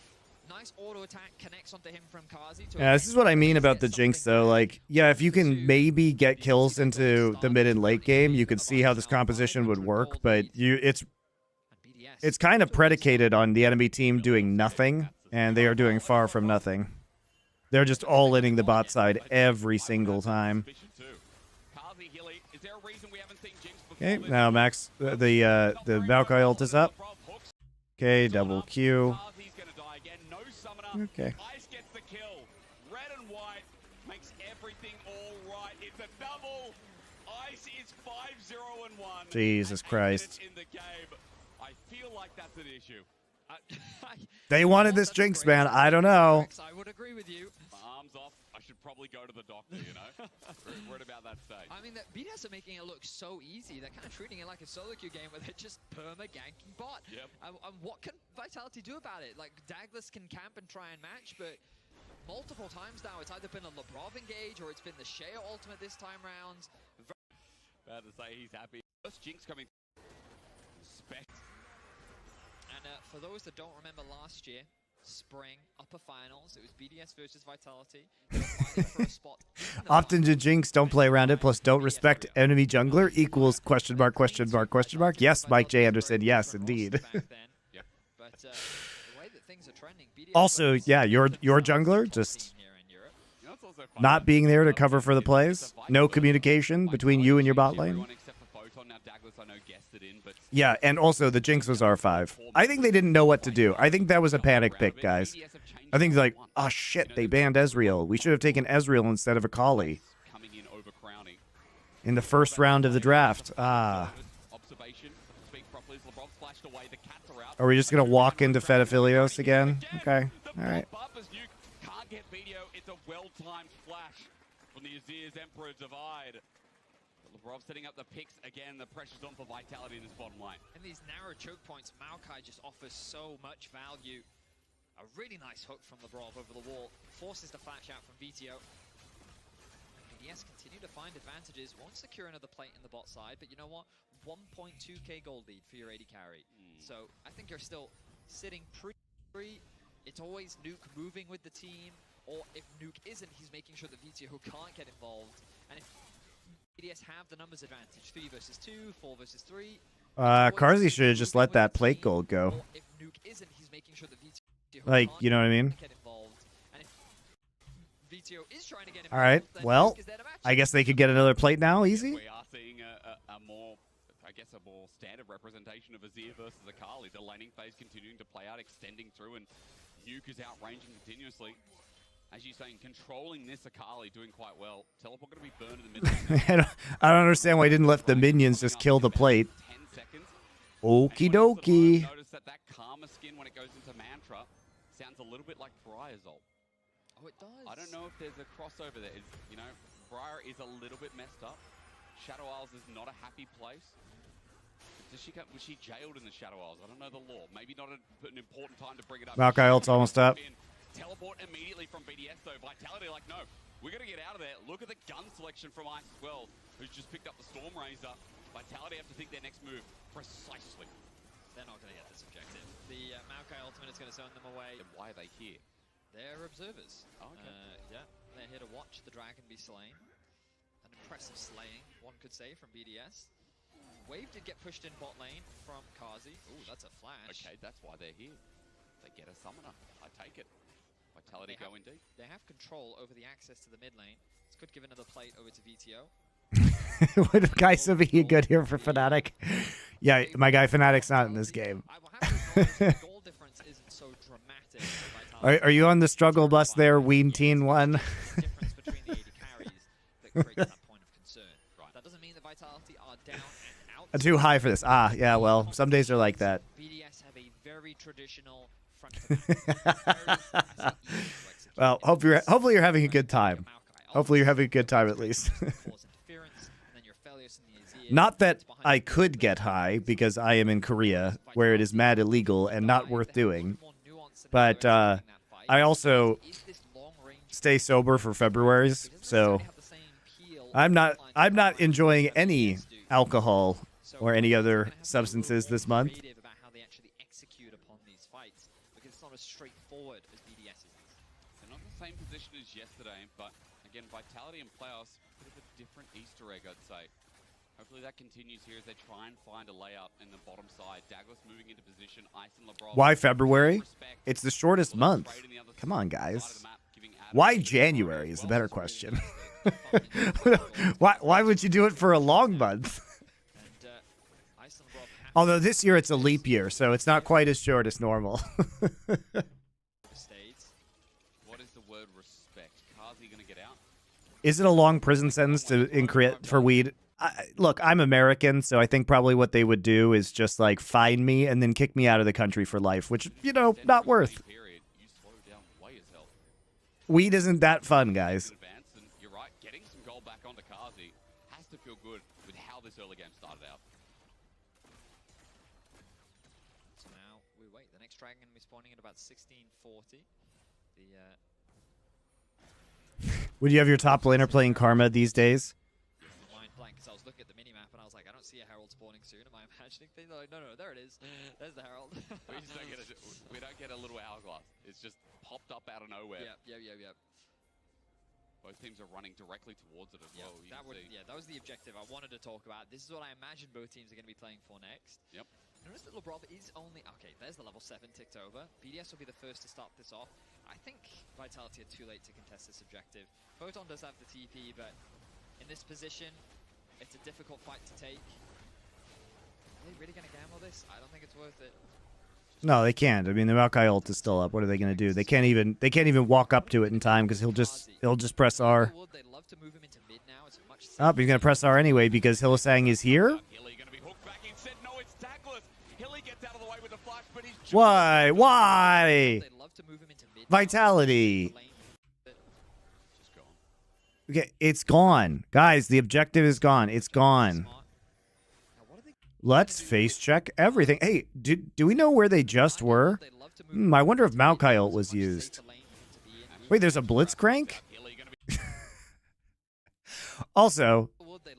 Nice auto attack connects onto him from Kazi. Yeah, this is what I mean about the Jinx though. Like, yeah, if you can maybe get kills into the mid and late game, you could see how this composition would work, but it's kind of predicated on the enemy team doing nothing, and they are doing far from nothing. They're just all-inning the bot side every single time. Okay, now Max, the Maokai ult is up. Okay, double Q. Okay. Ice gets the kill. Red and white makes everything all right. It's a double. Ice is 5-0-1. Jesus Christ. In the game. I feel like that's an issue. They wanted this Jinx, man. I don't know. I would agree with you. My arm's off. I should probably go to the doctor, you know? We're at about that stage. I mean, the BDS are making it look so easy. They're kind of treating it like a solo queue game where they're just perma-ganking bot. Yep. And what can Vitality do about it? Like, Douglas can camp and try and match, but multiple times now it's either been a Labrov engage or it's been the Shea ultimate this time round. About to say he's happy. First Jinx coming. Spect. And for those that don't remember last year, spring, upper finals, it was BDS versus Vitality. They were fighting for a spot. Often to Jinx, don't play around it, plus don't respect enemy jungler equals question mark, question mark, question mark. Yes, Mike J. Anderson, yes, indeed. Also, yeah, your jungler just not being there to cover for the plays. No communication between you and your bot lane. Yeah, and also the Jinx was R5. I think they didn't know what to do. I think that was a panic pick, guys. I think like, oh shit, they banned Ezreal. We should have taken Ezreal instead of Akali in the first round of the draft. Ah. Are we just going to walk into Fetaphilios again? Okay, all right. Can't get video. It's a well-timed flash from the Azir's Emperor Divide. Labrov setting up the picks again. The pressure's on for Vitality in this bottom line. In these narrow choke points, Maokai just offers so much value. A really nice hook from Labrov over the wall. Forces the flash out from VTO. BDS continue to find advantages. Won't secure another plate in the bot side, but you know what? 1.2k gold lead for your AD carry. So I think you're still sitting pretty. It's always Nuke moving with the team, or if Nuke isn't, he's making sure that VTO can't get involved. And if BDS have the numbers advantage, 3 versus 2, 4 versus 3. Karzi should have just let that plate gold go. If Nuke isn't, he's making sure that VTO like, you know what I mean? get involved. And if VTO is trying to get involved, All right, well, I guess they could get another plate now, easy. We are seeing a more, I guess, a more standard representation of Azir versus Akali. The laning phase continuing to play out, extending through, and Nuke is outranging continuously. As you're saying, controlling this Akali, doing quite well. Teleport going to be burned in the mid. I don't understand why he didn't let the minions just kill the plate. 10 seconds. Okie dokie. Notice that Karma skin, when it goes into Mantra, sounds a little bit like Briar's ult. Oh, it does. I don't know if there's a crossover there. You know, Briar is a little bit messed up. Shadow Isles is not a happy place. Was she jailed in the Shadow Isles? I don't know the law. Maybe not an important time to bring it up. Maokai ult's almost up. Teleport immediately from BDS though. Vitality like, no, we're going to get out of there. Look at the gun selection from Ice as well, who's just picked up the Storm Razor. Vitality have to think their next move precisely. They're not going to get this objective. The Maokai ultimate is going to send them away. Then why are they here? They're observers. Oh, okay. Yeah, they're here to watch the dragon be slain. An impressive slaying, one could say, from BDS. Wave did get pushed in bot lane from Kazi. Ooh, that's a flash. Okay, that's why they're here. They get a summoner. I take it. Vitality go in deep. They have control over the access to the mid lane. This could give another plate over to VTO. Would Kai'Sa be good here for Fnatic? Yeah, my guy Fnatic's not in this game. Are you on the struggle bus there, Ween Teen 1? Too high for this. Ah, yeah, well, some days are like that. BDS have a very traditional front Well, hopefully you're having a good time. Hopefully you're having a good time at least. Not that I could get high because I am in Korea where it is mad illegal and not worth doing. But I also stay sober for February's, so I'm not enjoying any alcohol or any other substances this month. about how they actually execute upon these fights because it's not as straightforward as BDS is. They're not in the same position as yesterday, but again, Vitality and playoffs, a bit of a different Easter egg, I'd say. Hopefully that continues here as they try and find a layout in the bottom side. Douglas moving into position, Ice and LeBron. Why February? It's the shortest month. Come on, guys. Why January is the better question. Why would you do it for a long month? Although this year it's a leap year, so it's not quite as short as normal. What is the word respect? Kazi gonna get out? Is it a long prison sentence for weed? Look, I'm American, so I think probably what they would do is just like fine me and then kick me out of the country for life, which, you know, not worth. Weed isn't that fun, guys. You're right, getting some gold back onto Kazi has to feel good with how this early game started out. So now we wait. The next dragon will be spawning at about 1640. Would you have your top laner playing Karma these days? Mind blank because I was looking at the minimap and I was like, I don't see a Herald spawning soon. Am I imagining things? Like, no, there it is. There's the Herald. We don't get a little hourglass. It's just popped up out of nowhere. Yep. Both teams are running directly towards it as well. That was the objective I wanted to talk about. This is what I imagine both teams are going to be playing for next. Yep. Notice that LeBron is only... Okay, there's the level 7 ticked over. BDS will be the first to start this off. I think Vitality are too late to contest this objective. Photon does have the TP, but in this position, it's a difficult fight to take. Are they really going to gamble this? I don't think it's worth it. No, they can't. I mean, the Maokai ult is still up. What are they going to do? They can't even walk up to it in time because he'll just press R. Oh, he's going to press R anyway because Hylissang is here. Why? Vitality. Okay, it's gone. Guys, the objective is gone. It's gone. Let's face check everything. Hey, do we know where they just were? I wonder if Maokai ult was used. Wait, there's a Blitzcrank? Also,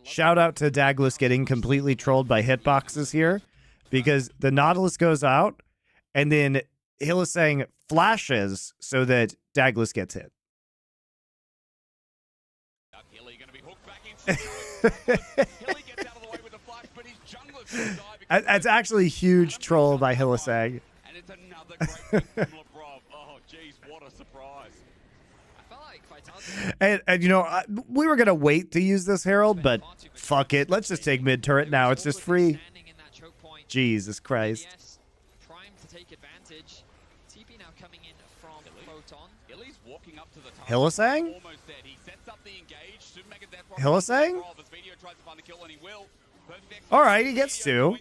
shout out to Douglas getting completely trolled by hitboxes here because the Nautilus goes out and then Hylissang flashes so that Douglas gets hit. That's actually a huge troll by Hylissang. And it's another great pick from LeBron. Oh, jeez, what a surprise. I felt like Vitality... And you know, we were going to wait to use this Herald, but fuck it. Let's just take mid-turret now. It's just free. Jesus Christ. Primed to take advantage. TP now coming in from Photon. Illy's walking up to the top. Hylissang? Almost dead. He sets up the engage. Should make it death. Hylissang? Tries to find the kill and he will. All right, he gets two.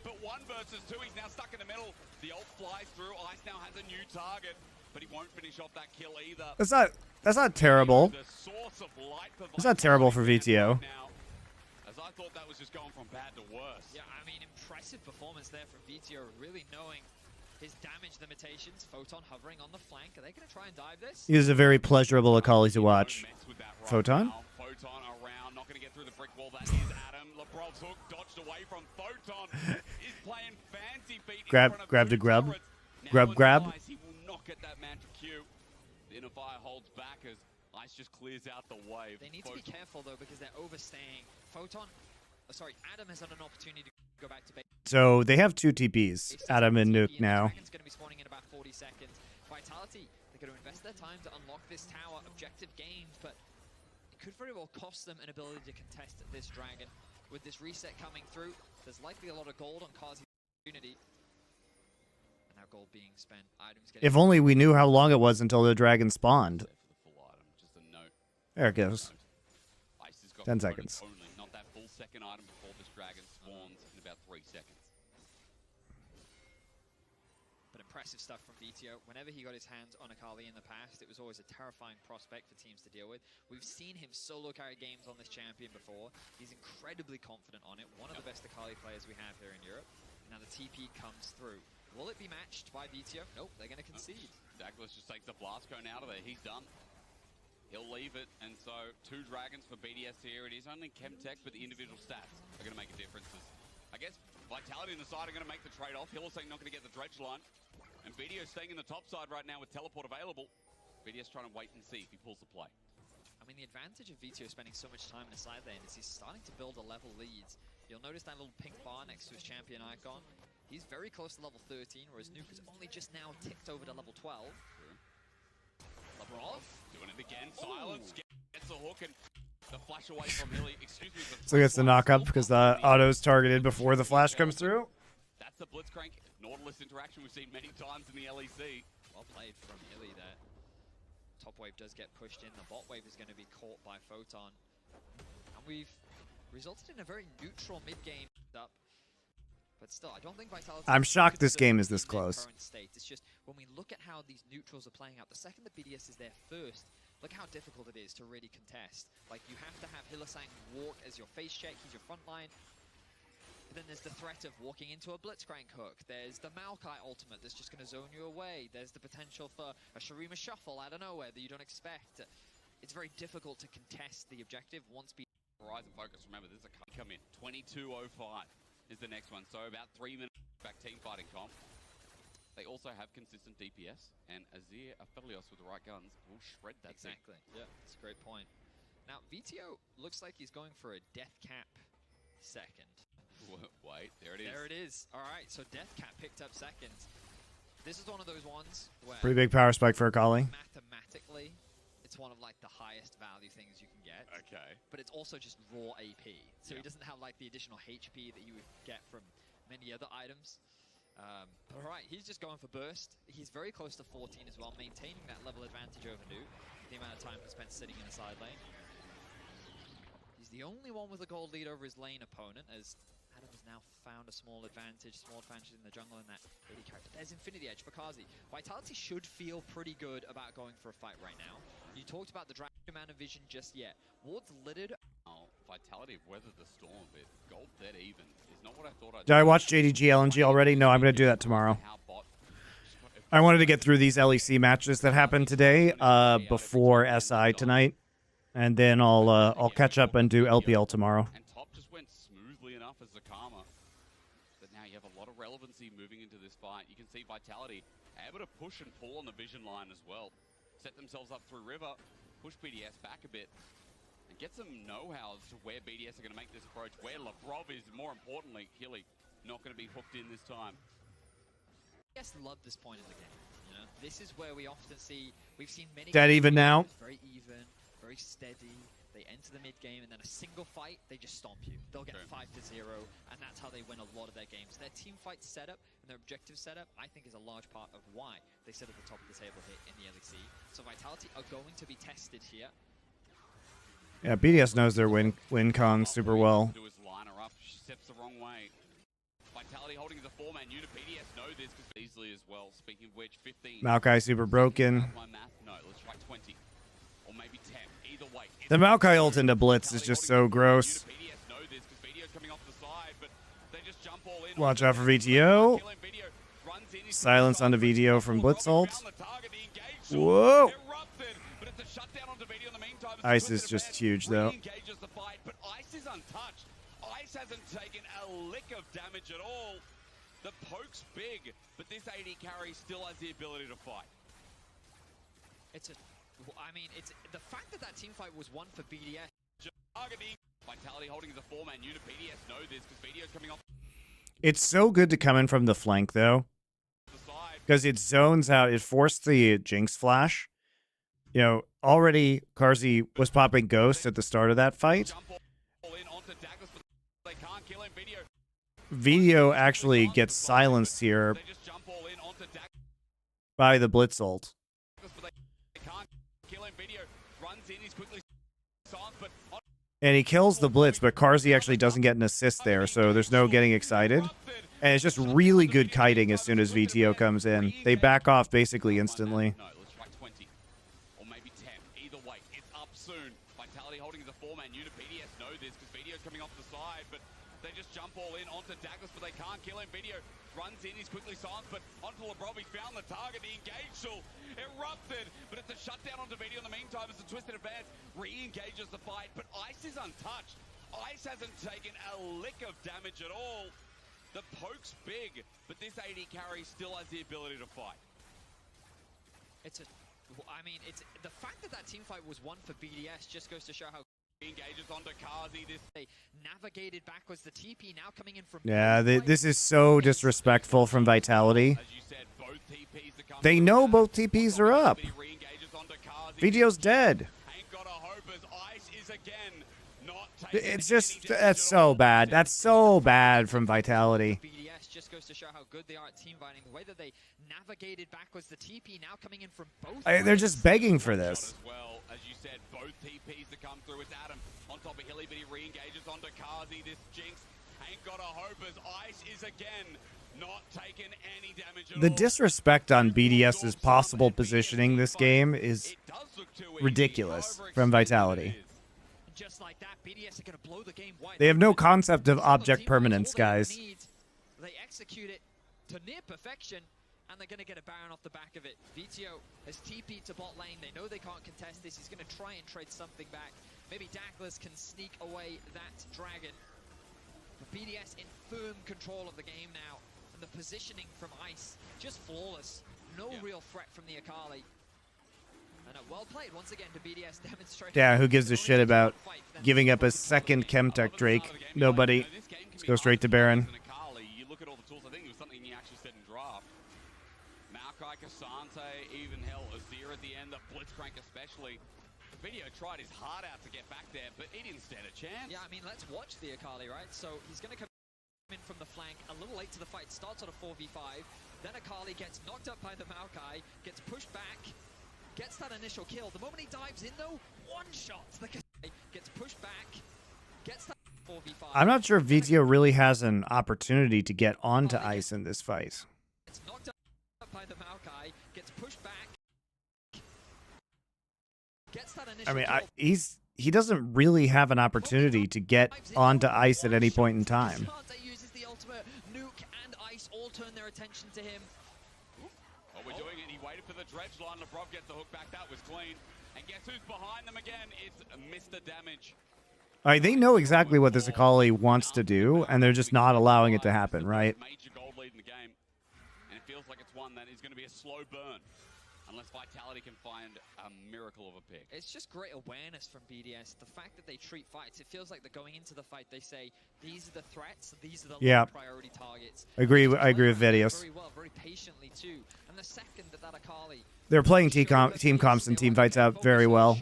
But 1 versus 2, he's now stuck in the middle. The ult flies through. Ice now has a new target, but he won't finish off that kill either. That's not terrible. It's not terrible for VTO. As I thought that was just going from bad to worse. Yeah, I mean, impressive performance there from VTO, really knowing his damage limitations. Photon hovering on the flank. Are they going to try and dive this? He is a very pleasurable Akali to watch. Photon? Photon around, not going to get through the brick wall. That is Adam. LeBron's hook dodged away from Photon. Is playing fancy feet. Grab to grub. Grab. He will not get that man to Q. The inner fire holds back as Ice just clears out the wave. They need to be careful though because they're overstaying. Adam has had an opportunity to... go back to base. So they have 2 TPs, Adam and Nuke now. Dragon's going to be spawning in about 40 seconds. Vitality, they're going to invest their time to unlock this tower. Objective gained, but it could very well cost them an ability to contest this dragon. With this reset coming through, there's likely a lot of gold on Kazi's opportunity. And now gold being spent. Items getting If only we knew how long it was until the dragon spawned. Just a note. There it goes. Ice has got 10 seconds. only, not that full second item before this dragon spawns in about 3 seconds. But impressive stuff from VTO. Whenever he got his hands on Akali in the past, it was always a terrifying prospect for teams to deal with. We've seen him solo carry games on this champion before. He's incredibly confident on it. One of the best Akali players we have here in Europe. Now the TP comes through. Will it be matched by VTO? Nope, they're going to concede. Douglas just takes the blast cone out of there. He's done. He'll leave it, and so 2 dragons for BDS here. It is only Chemtech, but the individual stats are going to make a difference. I guess Vitality on the side are going to make the trade-off. Hilo saying not going to get the dredge line. And BDS staying in the top side right now with teleport available. BDS trying to wait and see if he pulls the play. I mean, the advantage of VTO spending so much time in the side lane is he's starting to build a level lead. You'll notice that little pink bar next to his champion icon. He's very close to level 13, whereas Nuke has only just now ticked over to level 12. Lavrov doing it again. Silence gets a hook and the flash away from Hilly. Excuse me. So gets the knock up because the auto's targeted before the flash comes through. That's the Blitzcrank Nautilus interaction we've seen many times in the LEC. Well played from Hilly there. Top wave does get pushed in. The bot wave is going to be caught by Photon. And we've resulted in a very neutral mid-game up. But still, I don't think Vitality... I'm shocked this game is this close. State. It's just, when we look at how these neutrals are playing out, the second the BDS is there first, look how difficult it is to really contest. Like, you have to have Hillisang walk as your face check, he's your front line. But then there's the threat of walking into a Blitzcrank hook. There's the Maokai ultimate that's just going to zone you away. There's the potential for a Shurima shuffle out of nowhere that you don't expect. It's very difficult to contest the objective once Horizon focus, remember, there's a come in. 22:05 is the next one. So about 3 minutes back team fighting comp. They also have consistent DPS, and Azir Aphelios with the right guns will shred that thing. Exactly. Yeah, that's a great point. Now, VTO looks like he's going for a death cap second. Wait, there it is. There it is. All right, so death cap picked up second. This is one of those ones where... Pretty big power spike for Akali. Mathematically, it's one of like the highest value things you can get. Okay. But it's also just raw AP. So Yeah. he doesn't have like the additional HP that you would get from many other items. All right, he's just going for burst. He's very close to 14 as well, maintaining that level advantage over Nuke. The amount of time he spent sitting in the side lane. He's the only one with a gold lead over his lane opponent, as Adam has now found a small advantage in the jungle in that AD character. There's Infinity Edge for Kazi. Vitality should feel pretty good about going for a fight right now. You talked about the Dragon amount of vision just yet. Ward's littered. Oh, Vitality have weathered the storm a bit. Gold dead even is not what I thought I'd Did I watch JDG LNG already? No, I'm going to do that tomorrow. I wanted to get through these LEC matches that happened today before SI tonight, and then I'll catch up and do LPL tomorrow. And top just went smoothly enough as Zakama. But now you have a lot of relevancy moving into this fight. You can see Vitality able to push and pull on the vision line as well. Set themselves up through River, push BDS back a bit, and get some know-how as to where BDS are going to make this approach, where Lavrov is, more importantly, Hilly, not going to be hooked in this time. BDS love this point in the game. You know, this is where we often see, we've seen many Dead games even where now. it's very even, very steady. They enter the mid game, and then a single fight, they just stomp you. They'll get 5-0, and that's how they win a lot of their games. Their team fight setup and their objective setup, I think, is a large part of why they sit at the top of the table here in the LEC. So Vitality are going to be tested here. Yeah, BDS knows their win cons super well. Do his liner up, she steps the wrong way. Vitality holding as a 4-man unit. BDS know this easily as well. Speaking of which, 15. Maokai super broken. My math? No, let's try 20. Or maybe 10. Either way. The Maokai ult into Blitz is just so gross. BDS know this because BDS coming off the side, but they just jump all in. Watch out for VTO. Silence onto VTO from Blitz ult. Whoa! Ice is just huge though. But Ice is untouched. Ice hasn't taken a lick of damage at all. The poke's big, but this AD carry still has the ability to fight. It's the fact that team fight was won for BDS. Targeting. Vitality holding as a 4-man unit. BDS know this because BDS coming off. It's so good to come in from the flank, though, because it zones out. It forced the Jinx flash. You know, already Carzzy was popping Ghost at the start of that fight. Video actually gets silenced here by the Blitz ult. And he kills the Blitz, but Carzzy actually doesn't get an assist there, so there's no getting excited. And it's just really good kiting as soon as VTO comes in. They back off basically instantly. No, let's try 20. Or maybe 10. Either way, it's up soon. Vitality holding as a 4-man unit. BDS know this because Video's coming off the side, but they just jump all in onto Douglas, but they can't kill him. Video runs in, he's quickly silenced, but onto LeBron, he found the target, the engage tool erupted, but it's a shutdown onto Video in the meantime as the Twisted Advance re-engages the fight, but Ice is untouched. Ice hasn't taken a lick of damage at all. The poke's big, but this AD carry still has the ability to fight. It's the fact that that team fight was won for BDS just goes to show how engages onto Carzzy. They navigated backwards. The TP now coming in from Yeah, this is so disrespectful from Vitality. They know both TPs are up. Video's dead. It's just, that's so bad. That's so bad from Vitality. BDS just goes to show how good they are at team fighting. The way that they navigated backwards, the TP now coming in from both. They're just begging for this. Well, as you said, both TPs that come through. It's Adam on top of Hilly, but he re-engages onto Carzzy. This Jinx ain't got a hope as Ice is again not taking any damage at all. The disrespect on BDS's possible positioning this game is ridiculous from Vitality. Just like that, BDS are going to blow the game wide. They have no concept of object permanence, guys. They execute it to near perfection, and they're going to get a Baron off the back of it. VTO has TP'd to bot lane. They know they can't contest this. He's going to try and trade something back. Maybe Douglas can sneak away that dragon. But BDS in firm control of the game now. And the positioning from Ice, just flawless. No real threat from the Akali. And well played once again to BDS demonstrating. Yeah, who gives a shit about giving up a second Chemtech Drake? Nobody. Let's go straight to Baron. You look at all the tools, I think it was something he actually said in draft. Maokai, Cassante, even hell, Azir at the end, the Blitzcrank especially. Video tried his heart out to get back there, but he didn't stand a chance. Yeah, I mean, let's watch the Akali, right? So he's going to come in from the flank, a little late to the fight, starts on a 4v5, then Akali gets knocked up by the Maokai, gets pushed back, gets that initial kill. The moment he dives in though, one shot, the Kasai gets pushed back, gets that 4v5. I'm not sure if VTO really has an opportunity to get onto Ice in this fight. Gets knocked up by the Maokai, gets pushed back, gets that initial I mean, kill. he doesn't really have an opportunity to get onto Ice at any point in time. Uses the ultimate, Nuke and Ice all turn their attention to him. Oh, we're doing it. He waited for the dredge line. Lebrov gets the hook back. That was clean. And guess who's behind them again? It's Mr. Damage. All right, they know exactly what this Akali wants to do, and they're just not allowing it to happen, right? Major gold lead in the game. And it feels like it's one that is going to be a slow burn. Unless Vitality can find a miracle of a pick. It's just great awareness from BDS. The fact that they treat fights, it feels like they're going into the fight. They say, these are the threats, these are the low priority targets. I agree with Videos. Very well, very patiently too. And the second that Akali... They're playing team comps and team fights out very well.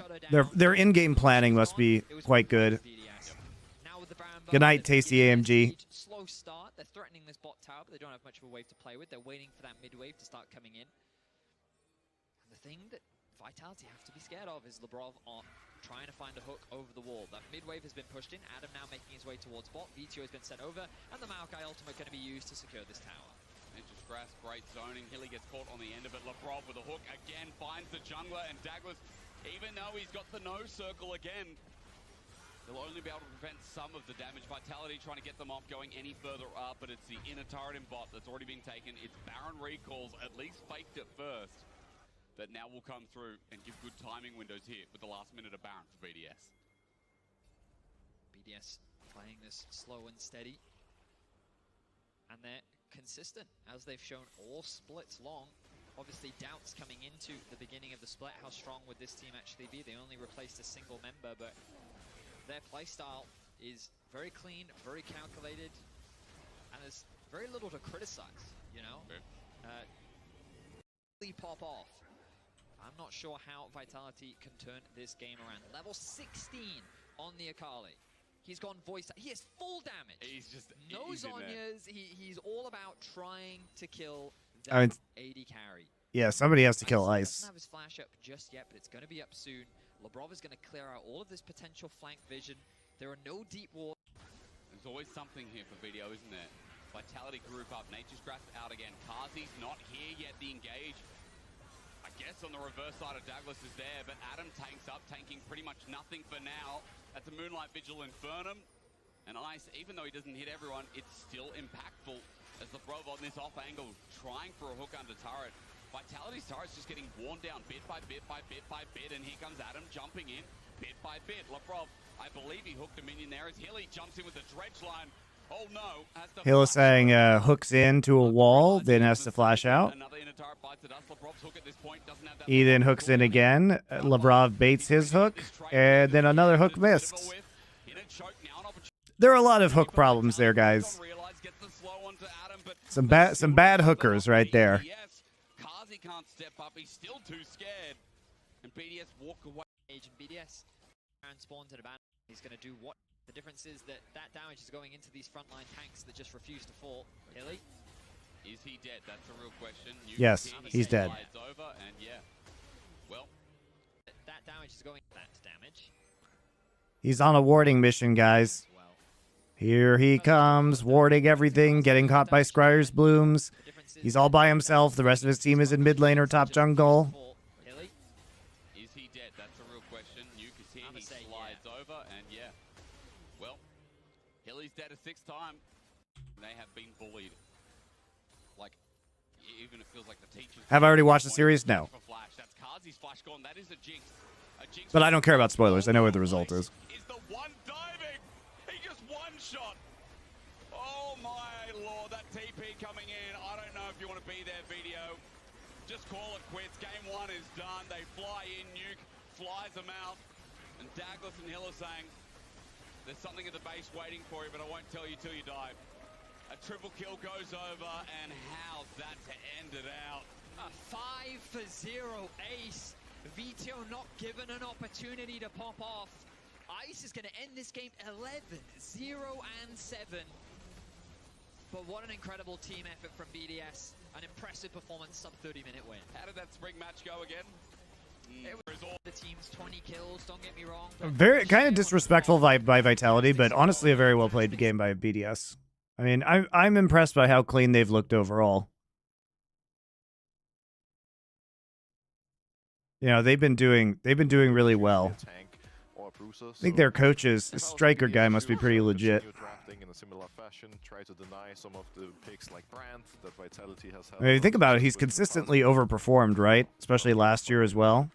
Their in-game planning must be quite good. Good night, Tasty AMG. Slow start. They're threatening this bot tower, but they don't have much of a wave to play with. They're waiting for that mid wave to start coming in. The thing that Vitality have to be scared of is Lebrov on trying to find a hook over the wall. That mid wave has been pushed in. Adam now making his way towards bot. VTO has been sent over, and the Maokai ultimate going to be used to secure this tower. Ninja Scrass, great zoning. Hilly gets caught on the end of it. Lebrov with a hook again finds the jungler, and Douglas, even though he's got the no circle again, he'll only be able to prevent some of the damage. Vitality trying to get them off going any further up, but it's the inner turret in bot that's already been taken. It's Baron recalls, at least faked it first. That now will come through and give good timing windows here with the last minute of Baron for BDS. BDS playing this slow and steady. And they're consistent, as they've shown all splits long. Obviously, doubts coming into the beginning of the split. How strong would this team actually be? They only replaced a single member, but their playstyle is very clean, very calculated, and there's very little to criticize, you know? Pop off. I'm not sure how Vitality can turn this game around. Level 16 on the Akali. He's gone voice. He has full damage. He's just no Zhonya's. He's all about trying to kill I mean, that AD carry. yeah, somebody has to kill He Ice. doesn't have his flash up just yet, but it's going to be up soon. Labrov is going to clear out all of this potential flank vision. There are no deep walls. There's always something here for video, isn't there? Vitality group up. Nature's Grasp out again. Kazi's not here yet. The engage, I guess, on the reverse side of Douglas is there, but Adam tanks up, tanking pretty much nothing for now. That's a Moonlight Vigil Infernum. And Ice, even though he doesn't hit everyone, it's still impactful as Labrov on this off angle, trying for a hook under turret. Vitality's turret's just getting worn down bit by bit by bit by bit, and here comes Adam jumping in bit by bit. Labrov, I believe he hooked a minion there as Hilly jumps in with the dredge line. Oh no, has to Hill is saying hooks into a wall, then has to flash out. Another inner turret bites at us. Labrov's hook at this point doesn't have that. He then hooks in again. Labrov baits his hook, and then another hook missed. There are a lot of hook problems there, guys. Some bad hookers right there. Kazi can't step up. He's still too scared. And BDS walk away. Agent BDS and spawns at a ban. He's going to do what? The difference is that damage is going into these frontline tanks that just refuse to fall. Hilly? Is he dead? That's a real question. Yes, he's dead. Over and yeah. Well, that damage is going that damage. He's on a warding mission, guys. Here he comes, warding everything, getting caught by Scryer's Blooms. He's all by himself. The rest of his team is in mid lane or top jungle. is he dead? That's a real question. You can see he slides over and yeah. Well, Hilly's dead a sixth time. They have been bullied. Like, even it feels like the teachers. Have I already watched the series? No. That's Kazi's flash gone. That is a jinx. But I don't care about spoilers. I know what the result is. Is the one diving? He just one-shot. Oh my lord, that TP coming in. I don't know if you want to be there, video. Just call it quits. Game one is done. They fly in, Nuke flies them out. And Douglas and Hill are saying, there's something at the base waiting for you, but I won't tell you till you die. A triple kill goes over, and how's that to end it out? A 5-0 ace. VTO not given an opportunity to pop off. Ice is going to end this game 11-0-7. But what an incredible team effort from BDS. An impressive performance, sub 30-minute win. How did that spring match go again? It was all the team's 20 kills, don't get me wrong. Very kind of disrespectful by Vitality, but honestly a very well played game by BDS. I mean, I'm impressed by how clean they've looked overall. You know, they've been doing really well. I think their coach's striker guy must be pretty legit. In a similar fashion, try to deny some of the picks like Brand that Vitality has had. I mean, think about it, he's consistently overperformed, right? Especially last year as well.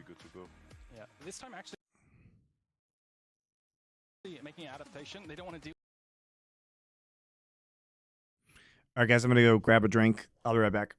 Yeah, this time actually making an adaptation. They don't want to do. All right, guys, I'm gonna go grab a drink. I'll be right back.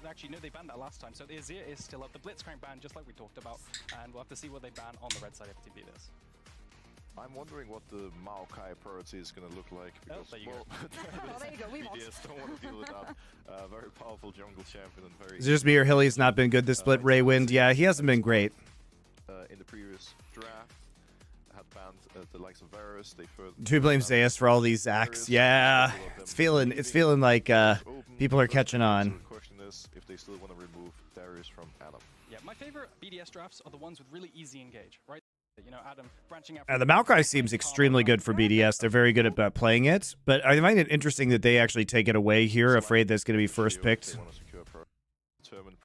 Actually, no, they banned that last time. So the Azir is still up. The Blitzcrank ban, just like we talked about, and we'll have to see what they ban on the red side of Team BDS. I'm wondering what the Maokai priority is going to look like, because there you well, there you go, we BDS don't want to deal with that. Very powerful jungle champion and very. Is it just me or Hilly's not been good this split? Raywind, yeah, he hasn't been great. In the previous draft, had banned the likes of Varus. They further. Do we blame Zayas for all these acts? Yeah, it's feeling like people are catching on. The question is if they still want to remove Darius from Adam. Yeah, my favorite BDS drafts are the ones with really easy engage, right? You know, Adam branching out. The Maokai seems extremely good for BDS. They're very good at playing it, but I find it interesting that they actually take it away here, afraid that it's going to be first picked. Determine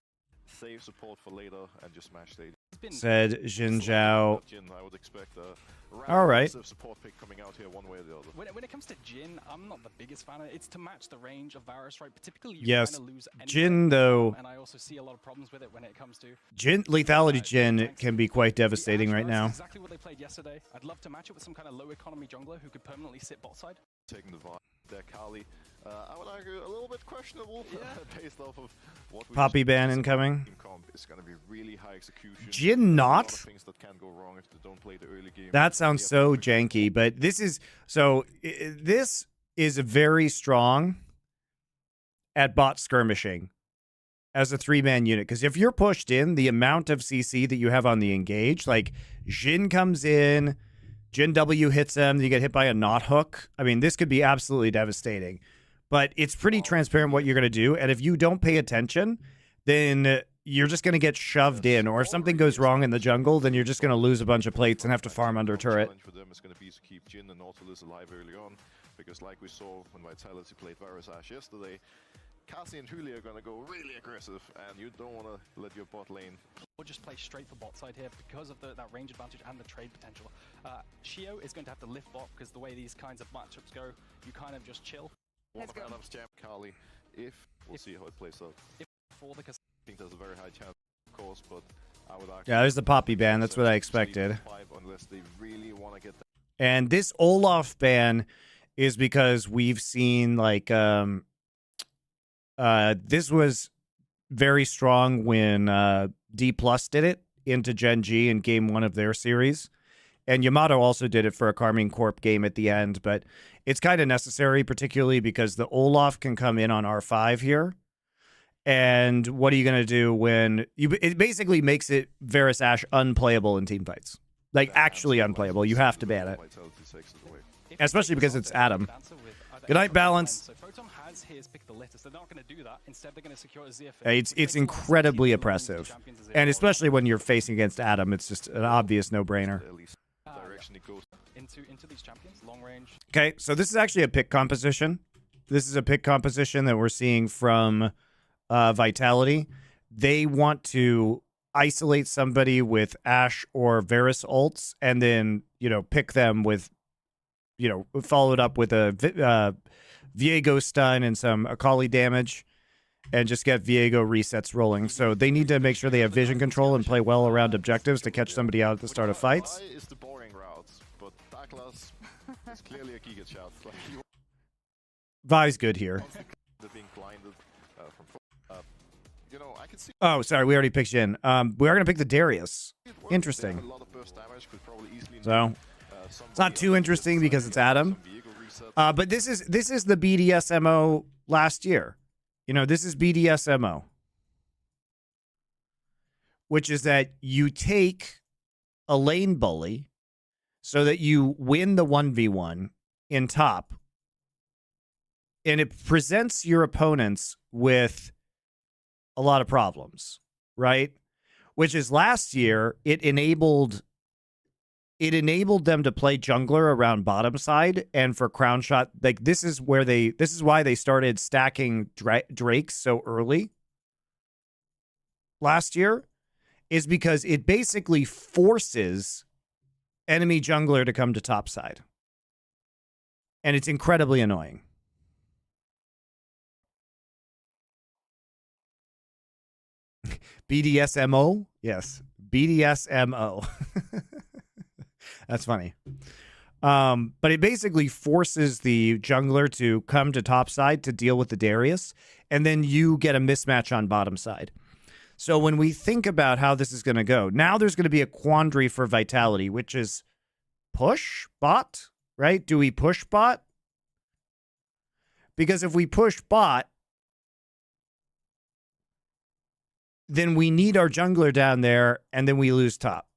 save support for later and just smash stage. Said Jin Zhao. I would expect All right. Support pick coming out here one way or the other. When it comes to Jin, I'm not the biggest fan of it. It's to match the range of Varus, right? Particularly, you Yes, kind of lose Jin though. And I also see a lot of problems with it when it comes to Jin lethality. Jin can be quite devastating right now. Exactly what they played yesterday. I'd love to match it with some kind of low economy jungler who could permanently sit bot side. Taking the vibe there, Kali. I would argue a little bit questionable based off of what we Poppy just ban discussed. incoming. Team comp is going to be really high execution. Jin not? A lot of things that can go wrong if they don't play the early game. That sounds so janky, but this is this is very strong at bot skirmishing as a 3-man unit, because if you're pushed in, the amount of CC that you have on the engage, like Jin comes in, Jin W hits him, you get hit by a knot hook. I mean, this could be absolutely devastating. But it's pretty transparent what you're going to do, and if you don't pay attention, then you're just going to get shoved in, or if something goes wrong in the jungle, then you're just going to lose a bunch of plates and have to farm under turret. Challenge for them is going to be to keep Jin and Nautilus alive early on, because like we saw when Vitality played Varus Ash yesterday, Cassie and Julia are going to go really aggressive, and you don't want to let your bot lane. We'll just play straight for bot side here because of that range advantage and the trade potential. Shio is going to have to lift bot, because the way these kinds of matchups go, you kind of just chill. One of Adam's champ, Kali, we'll see how it plays out. I think there's a very high chance, of course, but I would argue. Yeah, there's the Poppy ban. That's what I expected. Unless they really want to get that. And this Olaf ban is because we've seen like this was very strong when D Plus did it into Gen G in game 1 of their series. And Yamato also did it for a Carmine Corp game at the end, but it's kind of necessary, particularly because the Olaf can come in on R5 here. And what are you going to do when it basically makes it Varus Ash unplayable in team fights? Like, actually unplayable. You have to ban it. Especially because it's Adam. Good night, Balance. It's incredibly oppressive. And especially when you're facing against Adam, it's just an obvious no-brainer. Into these champions, long range. Okay, so this is actually a pick composition. This is a pick composition that we're seeing from Vitality. They want to isolate somebody with Ashe or Varus ults, and then, you know, pick them with, you know, followed up with a Viego stun and some Akali damage, and just get Viego resets rolling. So they need to make sure they have vision control and play well around objectives to catch somebody out at the start of fights. Is the boring routes, but Douglas is clearly a giga shout. Like Vi's good here. being blinded from, you know, I can see. Oh, sorry, we already picked Jin. We are going to pick the Darius. Interesting. So it's not too interesting because it's Adam. But this is the BDS MO last year. You know, this is BDS MO, which is that you take a lane bully so that you win the 1v1 in top, and it presents your opponents with a lot of problems, right? Which is last year, it enabled them to play jungler around bottom side, and for crown shot, like this is why they started stacking drakes so early last year, is because it basically forces enemy jungler to come to top side, and it's incredibly annoying. BDSMO? Yes. BDSMO. That's funny. But it basically forces the jungler to come to top side to deal with the Darius, and then you get a mismatch on bottom side. So when we think about how this is going to go, now there's going to be a quandary for Vitality, which is push bot, right? Do we push bot? Because if we push bot, then we need our jungler down there, and then we lose top.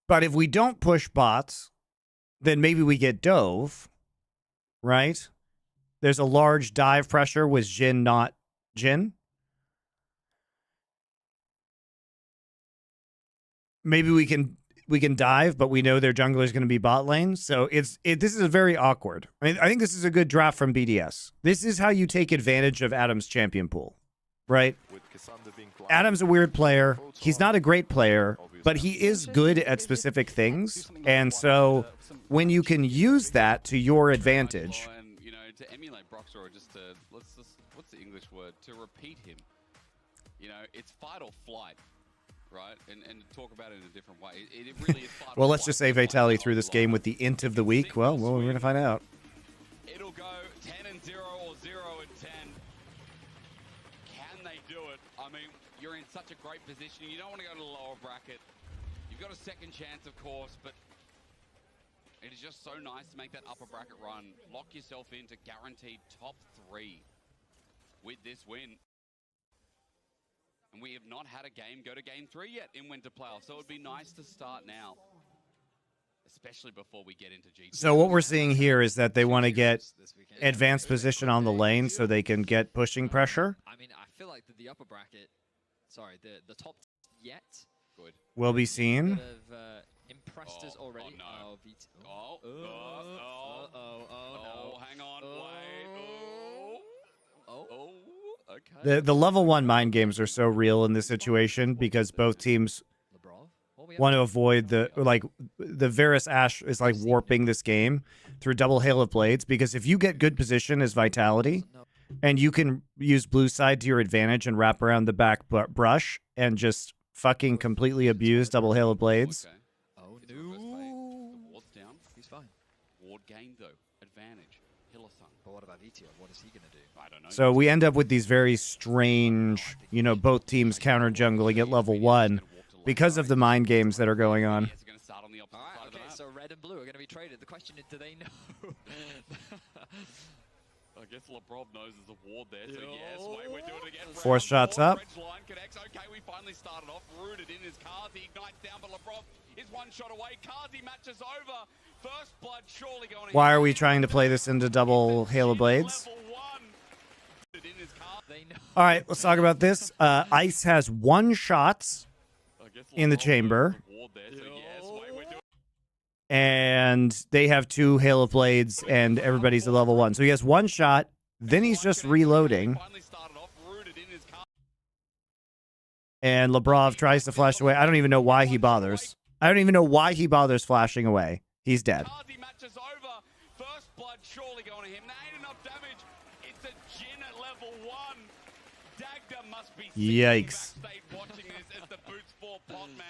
But if we don't push bots, then maybe we get dove, right? There's a large dive pressure with Jhin, not Jhin. Maybe we can dive, but we know their jungler is going to be bot lane. So this is very awkward. I mean, I think this is a good draft from BDS. This is how you take advantage of Adam's champion pool, right? Adam's a weird player. He's not a great player, but he is good at specific things. And so when you can use that to your advantage. And, you know, to emulate Broxor, or just to, what's the English word? To repeat him. You know, it's fight or flight. Right, and talk about it in a different way. It really is. Well, let's just say Vitality through this game with the int of the week. Well, we're going to find out. It'll go 10-0 or 0-10. Can they do it? I mean, you're in such a great position. You don't want to go to the lower bracket. You've got a second chance, of course, but it is just so nice to make that upper bracket run. Lock yourself into guaranteed top 3 with this win. And we have not had a game go to game 3 yet in Winter Playoffs, so it would be nice to start now, especially before we get into G2. So what we're seeing here is that they want to get advanced position on the lane so they can get pushing pressure. I mean, I feel like the upper bracket, sorry, the top yet good will be seen. have impressed us already. Oh, no. VIT. Oh, hang on, wait. Oh. The Okay. level 1 mind games are so real in this situation because both teams want to avoid the Varus Ashe is like warping this game through double Hail of Blades, because if you get good position as Vitality and you can use blue side to your advantage and wrap around the back brush and just fucking completely abuse double Hail of Blades. Oh no. Ward's down. He's fine. Ward gained though. Advantage. Hillison. But what about VIT? What is he going to do? I don't know. So we end up with these very strange, you know, both teams counter jungling at level 1 because of the mind games that are going on. Alright, okay, so red and blue are going to be traded. The question is, do they know? I guess LeBron knows there's a ward there, so yes, wait, we're doing it again. Force shots up. Line connects. Okay, we finally started off. Rooted in his Kazi, ignites down, but LeBron is one shot away. Kazi matches over. First blood surely going to. Why are we trying to play this into double Hail of Blades? All right, let's talk about this. Ice has 1 shot in the chamber. And they have 2 Hail of Blades, and everybody's at level 1. So he has 1 shot, then he's just reloading. And Lebrov tries to flash away. I don't even know why he bothers. I don't even know why he bothers flashing away. He's dead. Matches over. First blood surely going to him. There ain't enough damage. It's a Jhin at level 1. Dagda must be Yikes. watching this as the boots fall pot man.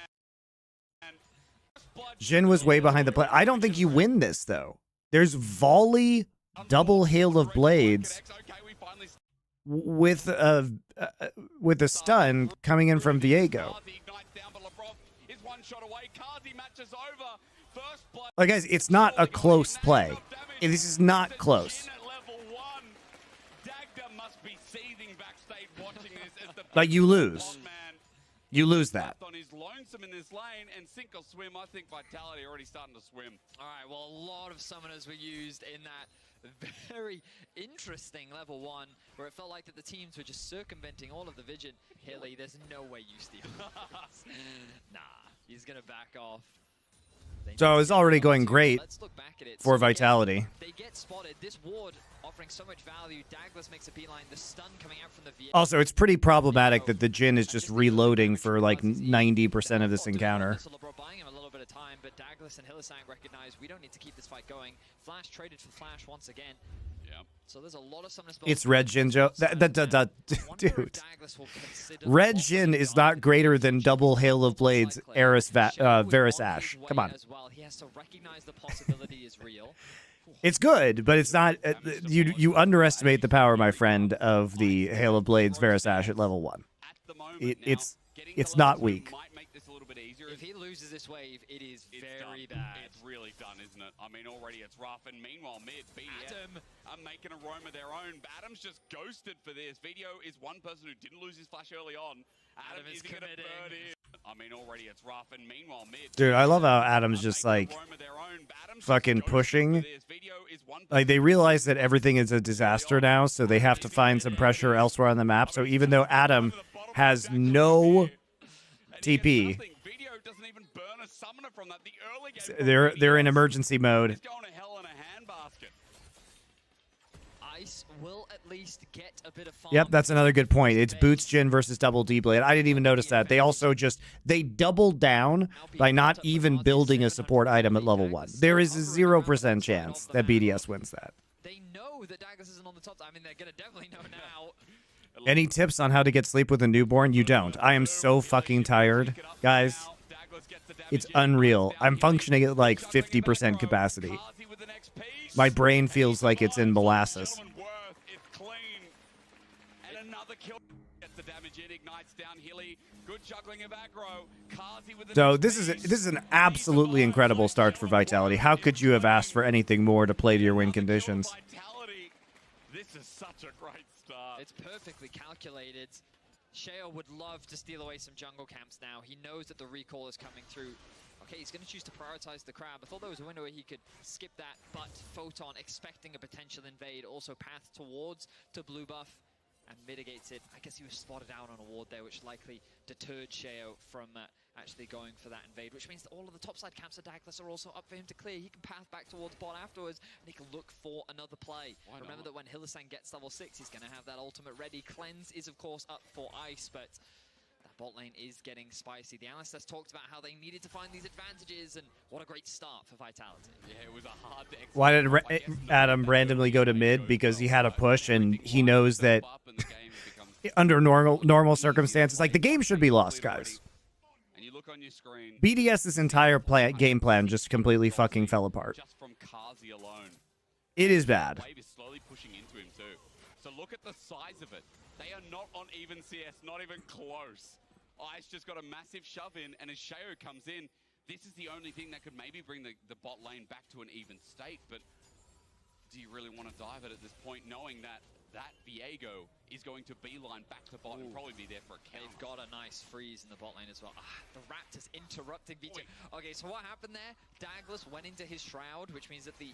Jhin was way behind the play. I don't think you win this, though. There's volley, double Hail of Blades with a stun coming in from Viego. Like, guys, it's not a close play. This is not close. Like, you lose. You lose that. On his lonesome in this lane and sink or swim. I think Vitality already starting to swim. All right, well, a lot of summoners were used in that very interesting level 1, where it felt like that the teams were just circumventing all of the vision. Hilly, there's no way you steal. Nah, he's going to back off. So it's already going great for Vitality. They get spotted. This ward offering so much value. Douglas makes a beeline. The stun coming out from the VA. Also, it's pretty problematic that the Jhin is just reloading for like 90% of this encounter. Buying him a little bit of time, but Douglas and Hillesang recognize we don't need to keep this fight going. Flash traded for Flash once again. So there's a lot of summoner spells. It's Red Jin, Joe. Dude. Red Jin is not greater than double Hail of Blades, Varus Ash. Come on. He has to recognize the possibility is real. It's good, but it's not. You underestimate the power, my friend, of the Hail of Blades, Varus Ash at level 1. It's not weak. If he loses this wave, it is very bad. It's really done, isn't it? I mean, already it's rough. And meanwhile, mid, BDS are making a roam of their own. Adam's just ghosted for this. Video is one person who didn't lose his flash early on. Adam is going to burn in. I mean, already it's rough. And meanwhile, mid. Dude, I love how Adam's just like fucking pushing. Like they realize that everything is a disaster now, so they have to find some pressure elsewhere on the map. So even though Adam has no TP, they're in emergency mode. Ice will at least get a bit of farm. Yep, that's another good point. It's Boots Jin versus Double D-Blade. I didn't even notice that. They also they doubled down by not even building a support item at level 1. There is a 0% chance that BDS wins that. They know that Douglas isn't on the top. I mean, they're going to definitely know now. Any tips on how to get sleep with a newborn? You don't. I am so fucking tired, guys. It's unreal. I'm functioning at like 50% capacity. My brain feels like it's in molasses. So this is an absolutely incredible start for Vitality. How could you have asked for anything more to play to your win conditions? This is such a great start. It's perfectly calculated. Sheo would love to steal away some jungle camps now. He knows that the recall is coming through. Okay, he's going to choose to prioritize the crab. I thought there was a window where he could skip that, but Photon, expecting a potential invade, also path towards to blue buff and mitigates it. I guess he was spotted out on a ward there, which likely deterred Sheo from actually going for that invade, which means that all of the topside camps of Douglas are also up for him to clear. He can path back towards bot afterwards, and he can look for another play. Remember that when Hylissang gets level 6, he's going to have that ultimate ready. Cleanse is, of course, up for Ice, but that bot lane is getting spicy. The analyst has talked about how they needed to find these advantages, and what a great start for Vitality. Yeah, it was a hard to execute. Why did Adam randomly go to mid? Because he had a push, and he knows that under normal circumstances, like the game should be lost, guys. On your screen, BDS's entire game plan just completely fucking fell apart. Just from Kazi alone. It is bad. The wave is slowly pushing into him too. So look at the size of it. They are not on even CS, not even close. Ice just got a massive shove in, and as Sheo comes in, this is the only thing that could maybe bring the bot lane back to an even state. But do you really want to dive it at this point, knowing that Viego is going to beeline back to bot and probably be there for a counter? They've got a nice freeze in the bot lane as well. The Raptors interrupting VIT. Okay, so what happened there? Douglas went into his shroud, which means that the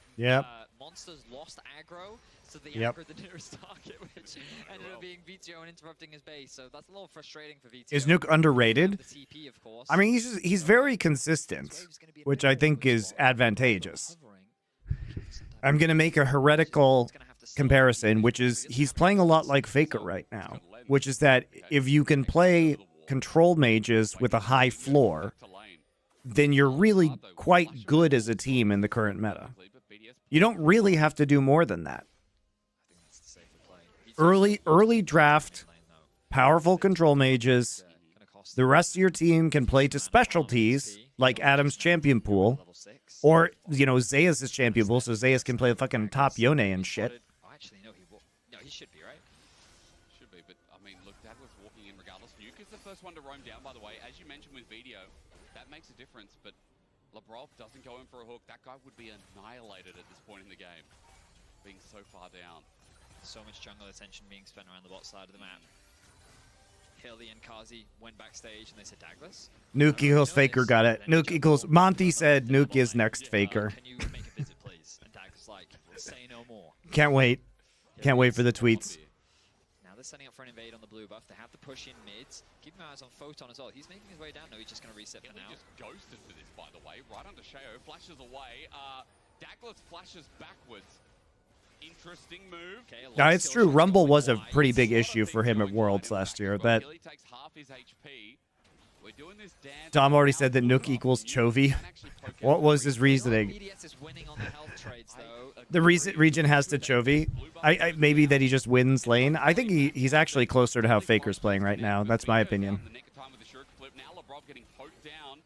monsters lost aggro, so they aggroed the nearest target, which ended up being VTO and interrupting his base. So that's a little frustrating for VTO. Is Nuke underrated? The TP, of course. I mean, he's very consistent, which I think is advantageous. I'm going to make a heretical comparison, which is he's playing a lot like Faker right now, which is that if you can play control mages with a high floor, then you're really quite good as a team in the current meta. You don't really have to do more than that. Early draft, powerful control mages. The rest of your team can play to specialties like Adam's champion pool, or Zeus' champion pool, so Zeus can play fucking top Yone and shit. Actually, no, he should be, right? Should be, but I mean, look, Douglas walking in regardless. Nuke is the first one to roam down, by the way. As you mentioned with Video, that makes a difference, but Labrov doesn't go in for a hook. That guy would be annihilated at this point in the game, being so far down. So much jungle attention being spent around the bot side of the map. Hilly and Kazi went backstage and they said Douglas. Nuke equals Faker, got it. Nuke equals Monty said Nuke is next Faker. Can you make a visit, please? And Douglas like, say no more. Can't wait. Can't wait for the tweets. Now they're setting up for an invade on the blue buff. They have the push in mids. Keep your eyes on Photon as well. He's making his way down. No, he's just going to reset for now. Just ghosted for this, by the way. Right under Sheo, flashes away. Douglas flashes backwards. Interesting move. Now, it's true. Rumble was a pretty big issue for him at Worlds last year. That Tom already said that Nuke equals Chovy. What was his reasoning? BDS is winning on the health trades, though. The region has to Chovy. I maybe that he just wins lane. I think he's actually closer to how Faker's playing right now. That's my opinion. Now Labrov getting poked down,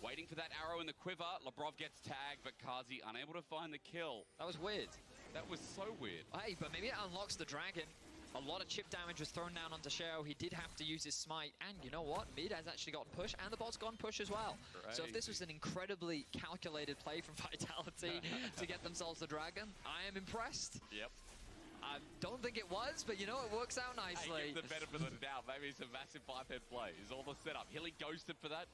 waiting for that arrow in the quiver. Labrov gets tagged, but Kazi unable to find the kill. That was weird. That was so weird. Hey, but maybe it unlocks the dragon. A lot of chip damage was thrown down onto Sheo. He did have to use his smite, and you know what? Mid has actually gotten push, and the bot's gone push as well. So if this was an incredibly calculated play from Vitality to get themselves the dragon, I am impressed. Yep. I don't think it was, but you know, it works out nicely. Hey, give the benefit of the doubt. Maybe it's a massive 5-head play. Is all the setup. Hilly ghosted for that.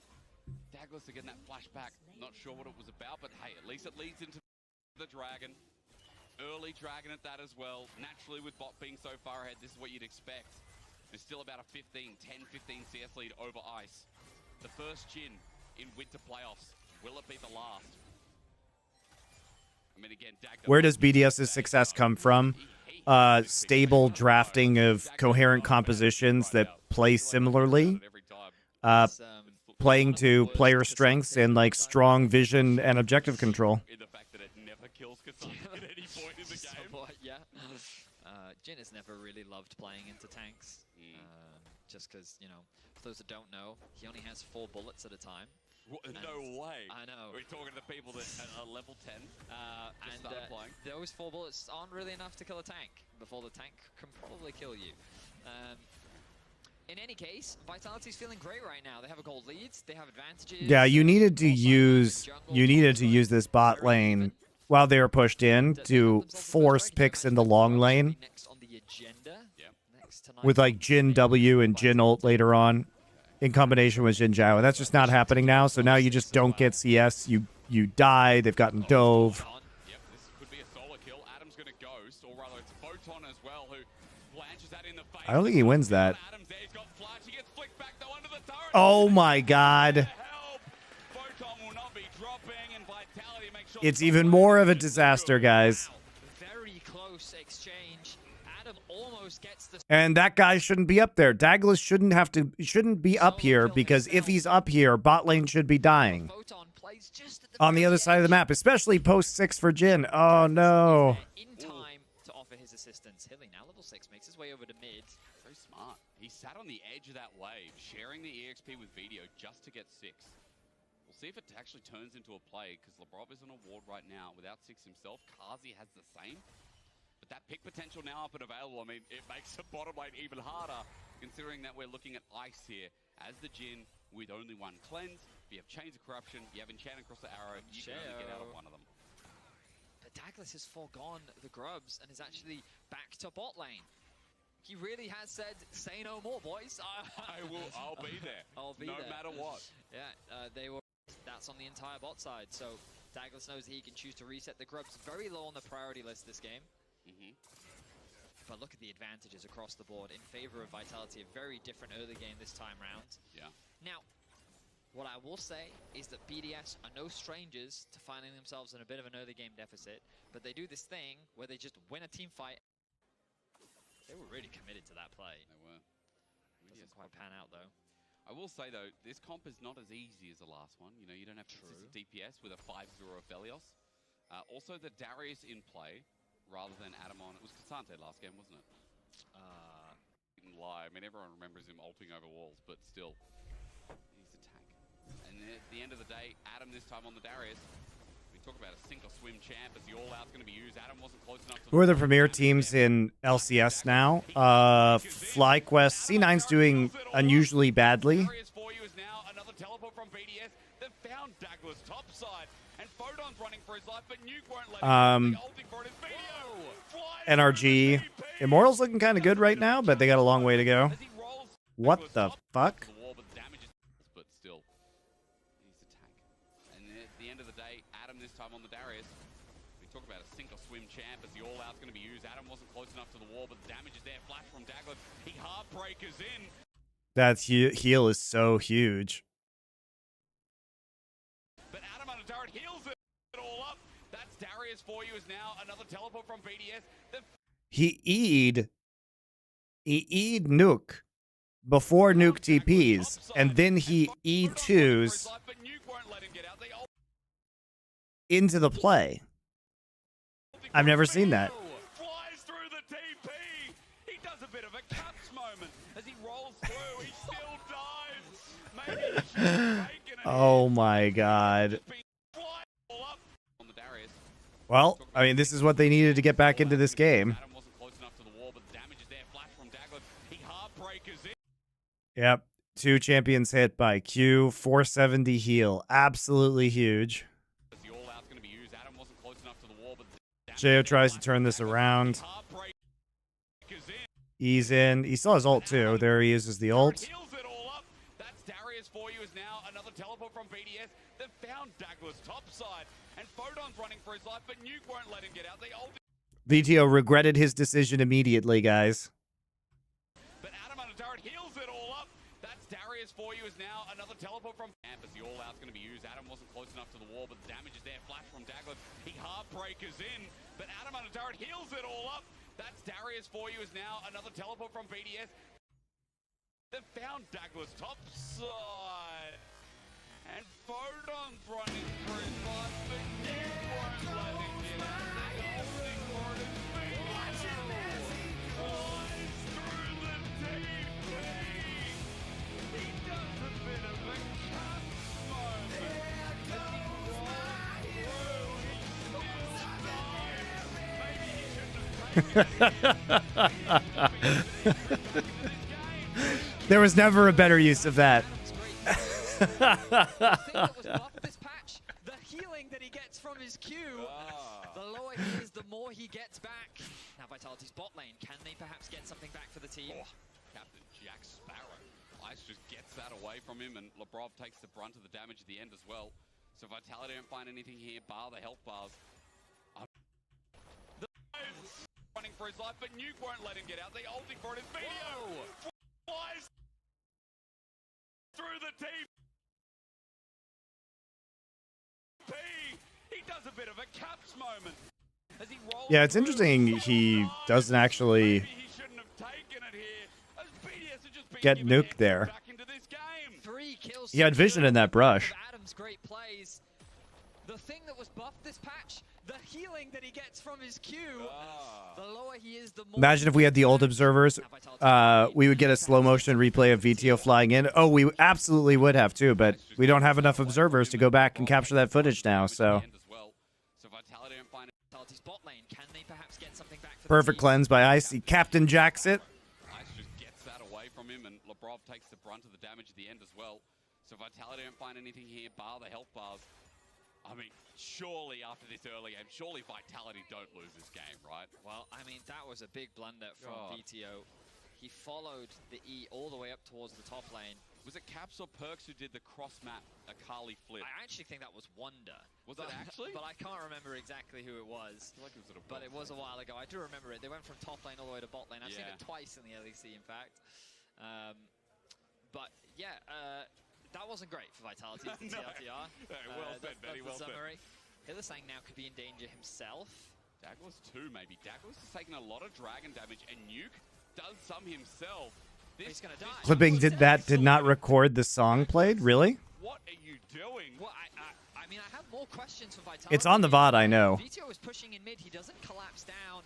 Douglas again, that flashback. Not sure what it was about, but hey, at least it leads into the dragon. Early dragon at that as well. Naturally, with bot being so far ahead, this is what you'd expect. There's still about a 10-15 CS lead over Ice. The first Jhin in winter playoffs. Will it be the last? I mean, again, Where does BDS's success come from? Stable drafting of coherent compositions that play similarly. Playing to player strengths and like strong vision and objective control. Yeah. Jhin has never really loved playing into tanks. Just because, you know, for those that don't know, he only has 4 bullets at a time. No way. I know. We're talking to people that are level 10 and those 4 bullets aren't really enough to kill a tank before the tank can probably kill you. In any case, Vitality's feeling great right now. They have a gold lead. They have advantages. Yeah, you needed to use this bot lane while they were pushed in to force picks in the long lane with like Jhin W and Jhin ult later on in combination with Jhin Zhao. And that's just not happening now. So now you just don't get CS. You die. They've gotten dove. Yep, this could be a solo kill. Adam's going to ghost, or rather it's Photon as well, who blanches that in the face. I don't think he wins that. Oh my god. It's even more of a disaster, guys. Very close exchange. Adam almost gets the... And that guy shouldn't be up there. Douglas shouldn't be up here, because if he's up here, bot lane should be dying. On the other side of the map, especially post 6 for Jhin. Oh no. In time to offer his assistance. Hilly now level 6 makes his way over to mid. Very smart. He sat on the edge of that wave, sharing the EXP with Video just to get 6. We'll see if it actually turns into a play, because Labrov is on a ward right now without 6 himself. Kazi has the same. But that pick potential now up and available, I mean, it makes the bottom lane even harder, considering that we're looking at Ice here as the Jhin with only 1 cleanse. If you have Chains of Corruption, you have Enchant across the arrow, you can only get out of one of them. But Douglas has foregone the grubs and is actually back to bot lane. He really has said, say no more, boys. I'll be there. I'll be there. No matter what. Yeah, that's on the entire bot side. So Douglas knows that he can choose to reset the grubs very low on the priority list this game. But look at the advantages across the board in favor of Vitality. A very different early game this time round. Yeah. Now, what I will say is that BDS are no strangers to finding themselves in a bit of an early game deficit, but they do this thing where they just win a team fight. They were really committed to that play. They were. Doesn't quite pan out, though. I will say, though, this comp is not as easy as the last one. You know, you don't have consistent DPS with a 5-0 Aphelios. Also, the Darius in play, rather than Adamon. It was Cassante last game, wasn't it? Didn't lie. I mean, everyone remembers him ulting over walls, but still, he's a tank. And at the end of the day, Adam this time on the Darius. We talk about a sink or swim champ as the all-out's going to be used. Adam wasn't close enough to... Who are the premier teams in LCS now? FlyQuest. C9's doing unusually badly. For you is now another teleport from BDS that found Douglas topside, and Photon's running for his life, but Nuke won't let him. NRG. Immortal's looking kind of good right now, but they got a long way to go. What the fuck? But still, he's a tank. And at the end of the day, Adam this time on the Darius. We talk about a sink or swim champ as the all-out's going to be used. Adam wasn't close enough to the wall, but the damage is there. Flash from Douglas. He heartbreakers in. That heal is so huge. But Adam on a turret heals it all up. That's Darius for you is now another teleport from BDS. He E'd Nuke before Nuke TPs, and then he E2s into the play. I've never seen that. Flies through the TP. He does a bit of a Caps moment as he rolls through. He still dives. Maybe he should have taken it. Oh my god. On the Darius. Well, I mean, this is what they needed to get back into this game. Adam wasn't close enough to the wall, but the damage is there. Flash from Dagless. He heartbreakers in. Yep. 2 champions hit by Q. 470 heal. Absolutely huge. The all-out's going to be used. Adam wasn't close enough to the wall, but Jo tries to turn this around. He's in. He still has ult too. There he uses the ult. Heals it all up. That's Darius for you. Is now another teleport from BDS. They've found Dagless topside, and Photon's running for his life, but Nuke won't let him get out. They ult. VTO regretted his decision immediately, guys. But Adam under turret heals it all up. That's Darius for you. Is now another teleport from Campus. The all-out's going to be used. Adam wasn't close enough to the wall, but the damage is there. Flash from Dagless. He heartbreakers in, but Adam under turret heals it all up. That's Darius for you. Is now another teleport from BDS. They've found Dagless topside, and Photon's running for his life, but Nuke won't let him get out. They holding for his feet. Flies through the TP. He does a bit of a cut moment. As he rolls through, he still dives. Maybe he shouldn't have taken it. There was never a better use of that. This patch, the healing that he gets from his Q, the lower he is, the more he gets back. Now Vitality's bot lane, can they perhaps get something back for the team? Captain Jack Sparrow. Ice just gets that away from him, and Labrov takes the brunt of the damage at the end as well. So Vitality don't find anything here, bar the health bars. Running for his life, but Nuke won't let him get out. They ulting for it. His video flies through the TP. He does a bit of a Caps moment. As he rolls Yeah, it's interesting he doesn't actually get nuked there. He had vision in that brush. Adam's great plays. The thing that was buffed this patch, the healing that he gets from his Q. The lower he is, the more. Imagine if we had the old observers, we would get a slow motion replay of VTO flying in. Oh, we absolutely would have too, but we don't have enough observers to go back and capture that footage now. So perfect cleanse by Icy. Captain Jacks it. Ice just gets that away from him, and Labrov takes the brunt of the damage at the end as well. So Vitality don't find anything here, bar the health bars. I mean, surely after this early game, surely Vitality don't lose this game, right? Well, I mean, that was a big blunder from VTO. He followed the E all the way up towards the top lane. Was it Caps or Perks who did the cross-map Akali flip? I actually think that was Wonder. Was it actually? But I can't remember exactly who it was. I feel like it was but it was a while ago. I do remember it. They went from top lane all the way to bot lane. I've seen it twice in the LEC, in fact. But yeah, that wasn't great for Vitality. No. TLTR. Well said, Benny, well said. Hillisang now could be in danger himself. Dagless too, maybe. Dagless has taken a lot of dragon damage, and Nuke does some himself. He's gonna die. Clipping did not record the song played. Really? What are you doing? Well, I mean, I have more questions for Vitality. It's on the VOD, I know. VTO is pushing in mid. He doesn't collapse down.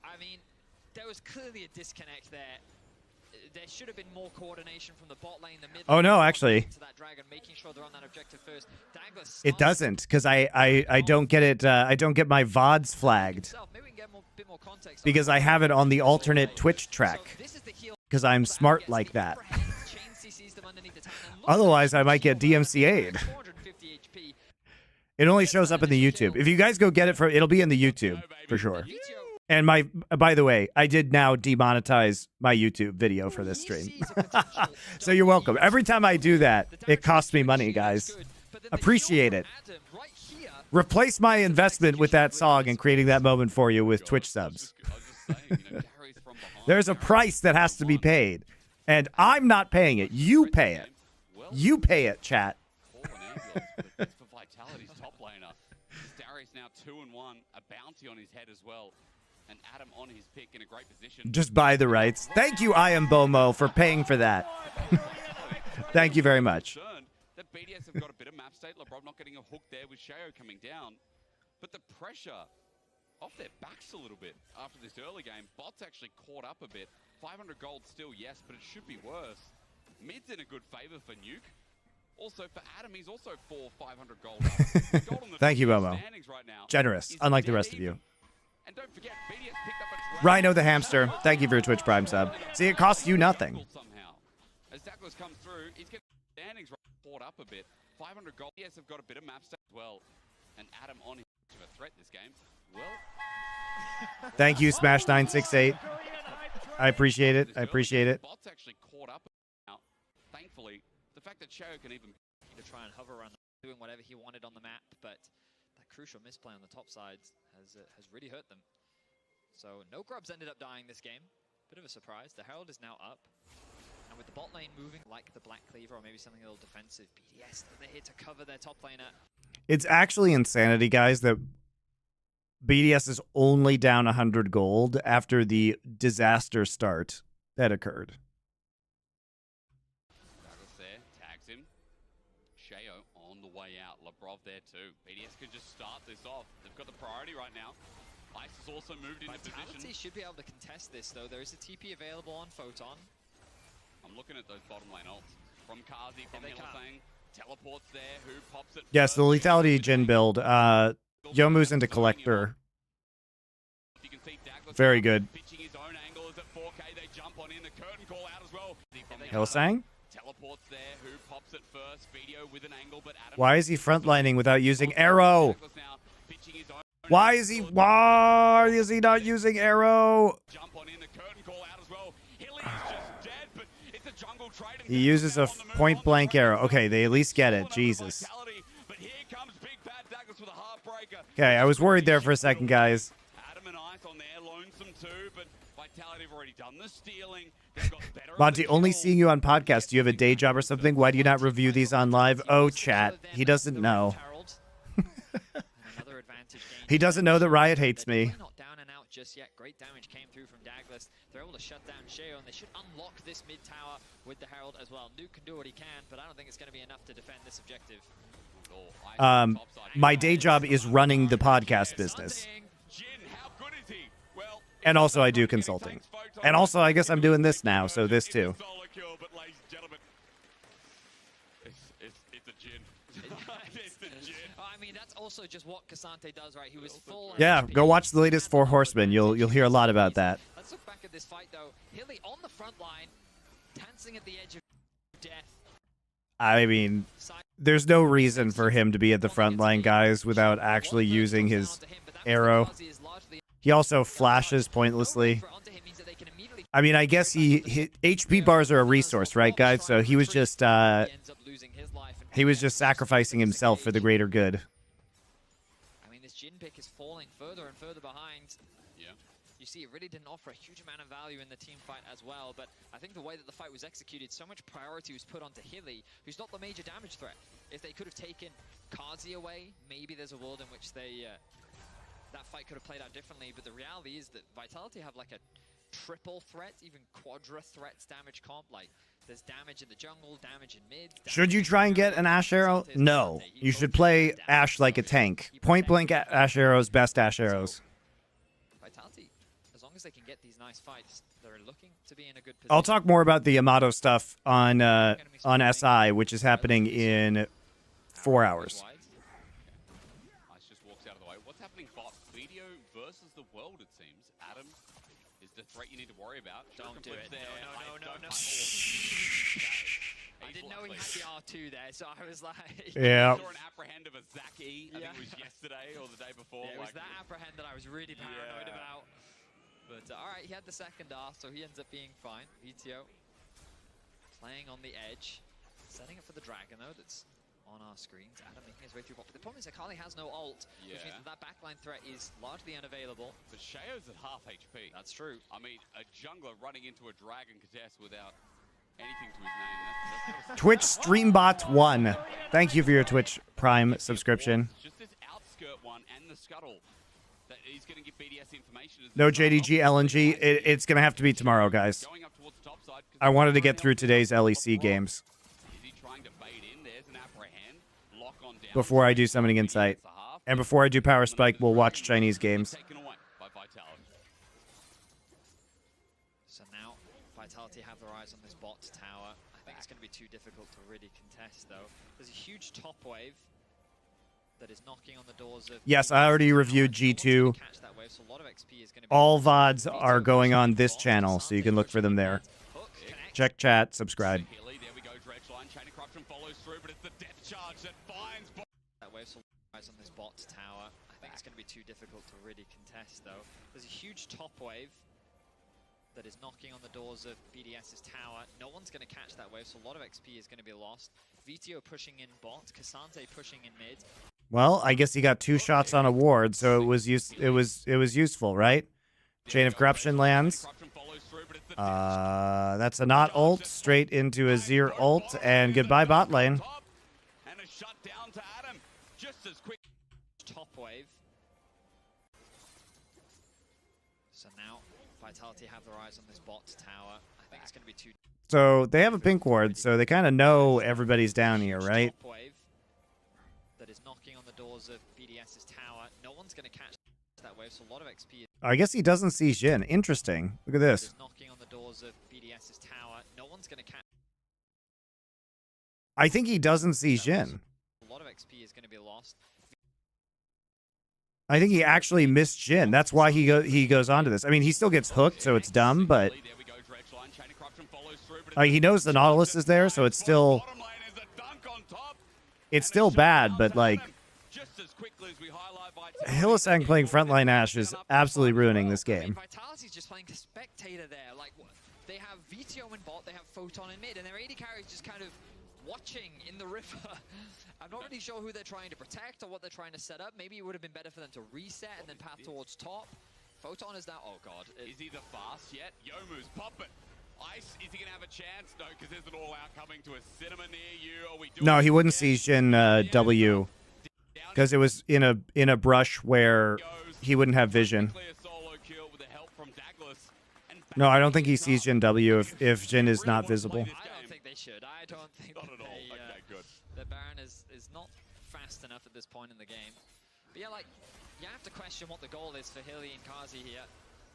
I mean, there was clearly a disconnect there. There should have been more coordination from the bot lane, the mid lane. Oh no, actually. To that dragon, making sure they're on that objective first. Dagless It doesn't, because I don't get it. I don't get my VODs flagged because I have it on the alternate Twitch track. Because I'm smart like that. Otherwise, I might get DMCA'd. It only shows up in the YouTube. If you guys go get it it'll be in the YouTube for sure. And by the way, I did now demonetize my YouTube video for this stream. So you're welcome. Every time I do that, it costs me money, guys. Appreciate it. Replace my investment with that song and creating that moment for you with Twitch subs. There's a price that has to be paid. And I'm not paying it. You pay it. You pay it, chat. It's for Vitality's top laner. Darius now 2-1, a bounty on his head as well. And Adam on his pick in a great position. Just buy the rights. Thank you, I am Bomo, for paying for that. Thank you very much. That BDS have got a bit of map state. Labrov not getting a hook there with Shayo coming down. But the pressure off their backs a little bit after this early game. Bot's actually caught up a bit. 500 gold still, yes, but it should be worse. Mid's in a good favor for Nuke. Also for Adam, he's also 500 gold up. Gold on the Thank you, Momo. standings right now Generous, is unlike the dead rest of even. you. And don't forget, BDS picked up a Rhino the Hamster, thank you for your Twitch Prime sub. See, it costs you nothing. somehow. As Douglas comes through, he's getting standings caught up a bit. 500 gold. BDS have got a bit of map stats as well. And Adam on him of a threat this game. Well, Thank you, Smash968. I appreciate it. I appreciate it. Bot's actually caught up now. Thankfully, the fact that Chao can even To try and hover around, doing whatever he wanted on the map, but that crucial misplay on the top side has really hurt them. So no grubs ended up dying this game. Bit of a surprise. The Herald is now up. And with the bot lane moving like the Black Cleaver or maybe something a little defensive, BDS, they're here to cover their top laner. It's actually insanity, guys, that BDS is only down 100 gold after the disaster start that occurred. Douglas there, tags him. Sheo on the way out. Labrov there too. BDS can just start this off. They've got the priority right now. Ice has also moved into Vitality position. should be able to contest this though. There is a TP available on Photon. I'm looking at those bottom lane ults. From Kazi, from they come. Hillthang. Teleports there. Who pops it? Yes, the lethality Jin build. Yomu's into Collector. You can see Douglas Very good. pitching his own angle is at 4K. They jump on in. The curtain call out as well. Hillsang? Teleports there. Who pops it first? Video with an angle, but Adam Why is he frontlining without using arrow? Why is he not using arrow? jump on in. The curtain call out as well. Hilly is just dead, but it's a jungle trade. He uses a point blank arrow. Okay, they at least get it. Jesus. But here comes Big Bad Douglas with a heartbreaker. Okay, I was worried there for a second, guys. Adam and Ice on there, lonesome too, but Vitality have already done the stealing. They've got better. Monty, only seeing you on podcasts. Do you have a day job or something? Why do you not review these on live? Oh, chat. He doesn't know. Another advantage gained. He doesn't know that Riot hates me. Not down and out just yet. Great damage came through from Douglas. They're able to shut down Sheo, and they should unlock this mid tower with the Herald as well. Nuke can do what he can, but I don't think it's going to be enough to defend this objective. My day job is running the podcast business. And also I do consulting. And also I guess I'm doing this now, so this too. It's a Jin. It's a Jin. I mean, that's also just what Cassante does, right? He was full. Yeah, go watch the latest Four Horsemen. You'll hear a lot about that. Let's look back at this fight, though. Hilly on the front line, dancing at the edge of death. I mean, there's no reason for him to be at the front line, guys, without actually using his arrow. He also flashes pointlessly. I mean, I guess HP bars are a resource, right, guys? So he was just sacrificing himself for the greater good. I mean, this Jin pick is falling further and further behind. Yeah. You see, it really didn't offer a huge amount of value in the team fight as well, but I think the way that the fight was executed, so much priority was put onto Hilly, who's not the major damage threat. If they could have taken Kazi away, maybe there's a world in which they that fight could have played out differently, but the reality is that Vitality have like a triple threat, even quadra threats damage comp. Like, there's damage in the jungle, damage in mid. Should you try and get an Ash Arrow? No. You should play Ash like a tank. Point blank Ash Arrows, best Ash Arrows. Vitality, as long as they can get these nice fights, they're looking to be in a good position. I'll talk more about the Yamato stuff on SI, which is happening in 4 hours. Ice just walks out of the way. What's happening, bot? Video versus the world, it seems. Adam is the threat you need to worry about. Don't do it. There. No. I didn't know he had the R2 there, so I was like... Yeah. I saw an apprehend of a Zaki, I think it was yesterday or the day before. Yeah, it was that apprehend that I was really paranoid about. But alright, he had the second R, so he ends up being fine. VTO playing on the edge. Setting up for the dragon, though, that's on our screens. Adam making his way through bot. But the problem is Akali has no ult, which means that backline threat is largely unavailable. But Sheo's at half HP. That's true. I mean, a jungler running into a dragon contest without anything to his name. That's Twitch Streambot 1. Thank you for your Twitch Prime subscription. just this outskirt one and the scuttle that he's going to give BDS information. No JDG LNG. It's going to have to be tomorrow, guys. I wanted to get through today's LEC games Is he trying to bait in? There's an apprehend. Lock on down. before I do Summoning Insight. And before I do Power Spike, we'll watch Chinese games. Taken away. Vitality have their eyes on this bot tower. I think it's going to be too difficult to really contest, though. There's a huge top wave that is knocking on the doors of... Yes, I already reviewed G2. Catch that wave, so a lot of XP is going to be... All VODs are going on this channel, so you can look for them there. Check chat, subscribe. There we go, Dredgeline. Chain of Corruption follows through, but it's the death charge that finds... That wave, so eyes on this bot tower. I think it's going to be too difficult to really contest, though. There's a huge top wave that is knocking on the doors of BDS's tower. No one's going to catch that wave, so a lot of XP is going to be lost. VTO pushing in bot, Cassante pushing in mid. Well, I guess he got 2 shots on a ward, so it was useful, right? Chain of Corruption lands. That's a not ult, straight into a Zir ult, and goodbye bot lane. And a shut down to Adam, just as quick. Top wave. So now, Vitality have their eyes on this bot tower. I think it's going to be too... So they have a pink ward, so they kind of know everybody's down here, right? Top wave that is knocking on the doors of BDS's tower. No one's going to catch that wave, so a lot of XP. I guess he doesn't see Jhin. Interesting. Look at this. Knocking on the doors of BDS's tower. No one's going to catch. I think he doesn't see Jhin. A lot of XP is going to be lost. I think he actually missed Jhin. That's why he goes on to this. I mean, he still gets hooked, so it's dumb, but he knows the Nautilus is there, so it's still bad, but like Hylissang playing frontline Ashe is absolutely ruining this game. Vitality's just playing a spectator there. Like, they have VTO in bot, they have Photon in mid, and their AD carry is just kind of watching in the river. I'm not really sure who they're trying to protect or what they're trying to set up. Maybe it would have been better for them to reset and then path towards top. Photon is now... Oh, God. Is he the fast yet? Yomu's pop it. Ice, is he going to have a chance? No, because there's an all-out coming to a cinema near you. Are we doing No, he wouldn't see Jhin W because it was in a brush where he wouldn't have vision. No, I don't think he sees Jhin W if Jhin is not visible. I don't think they should. I don't think not at all. Okay, good. The Baron is not fast enough at this point in the game. But yeah, like, you have to question what the goal is for Hilly and Kazi here.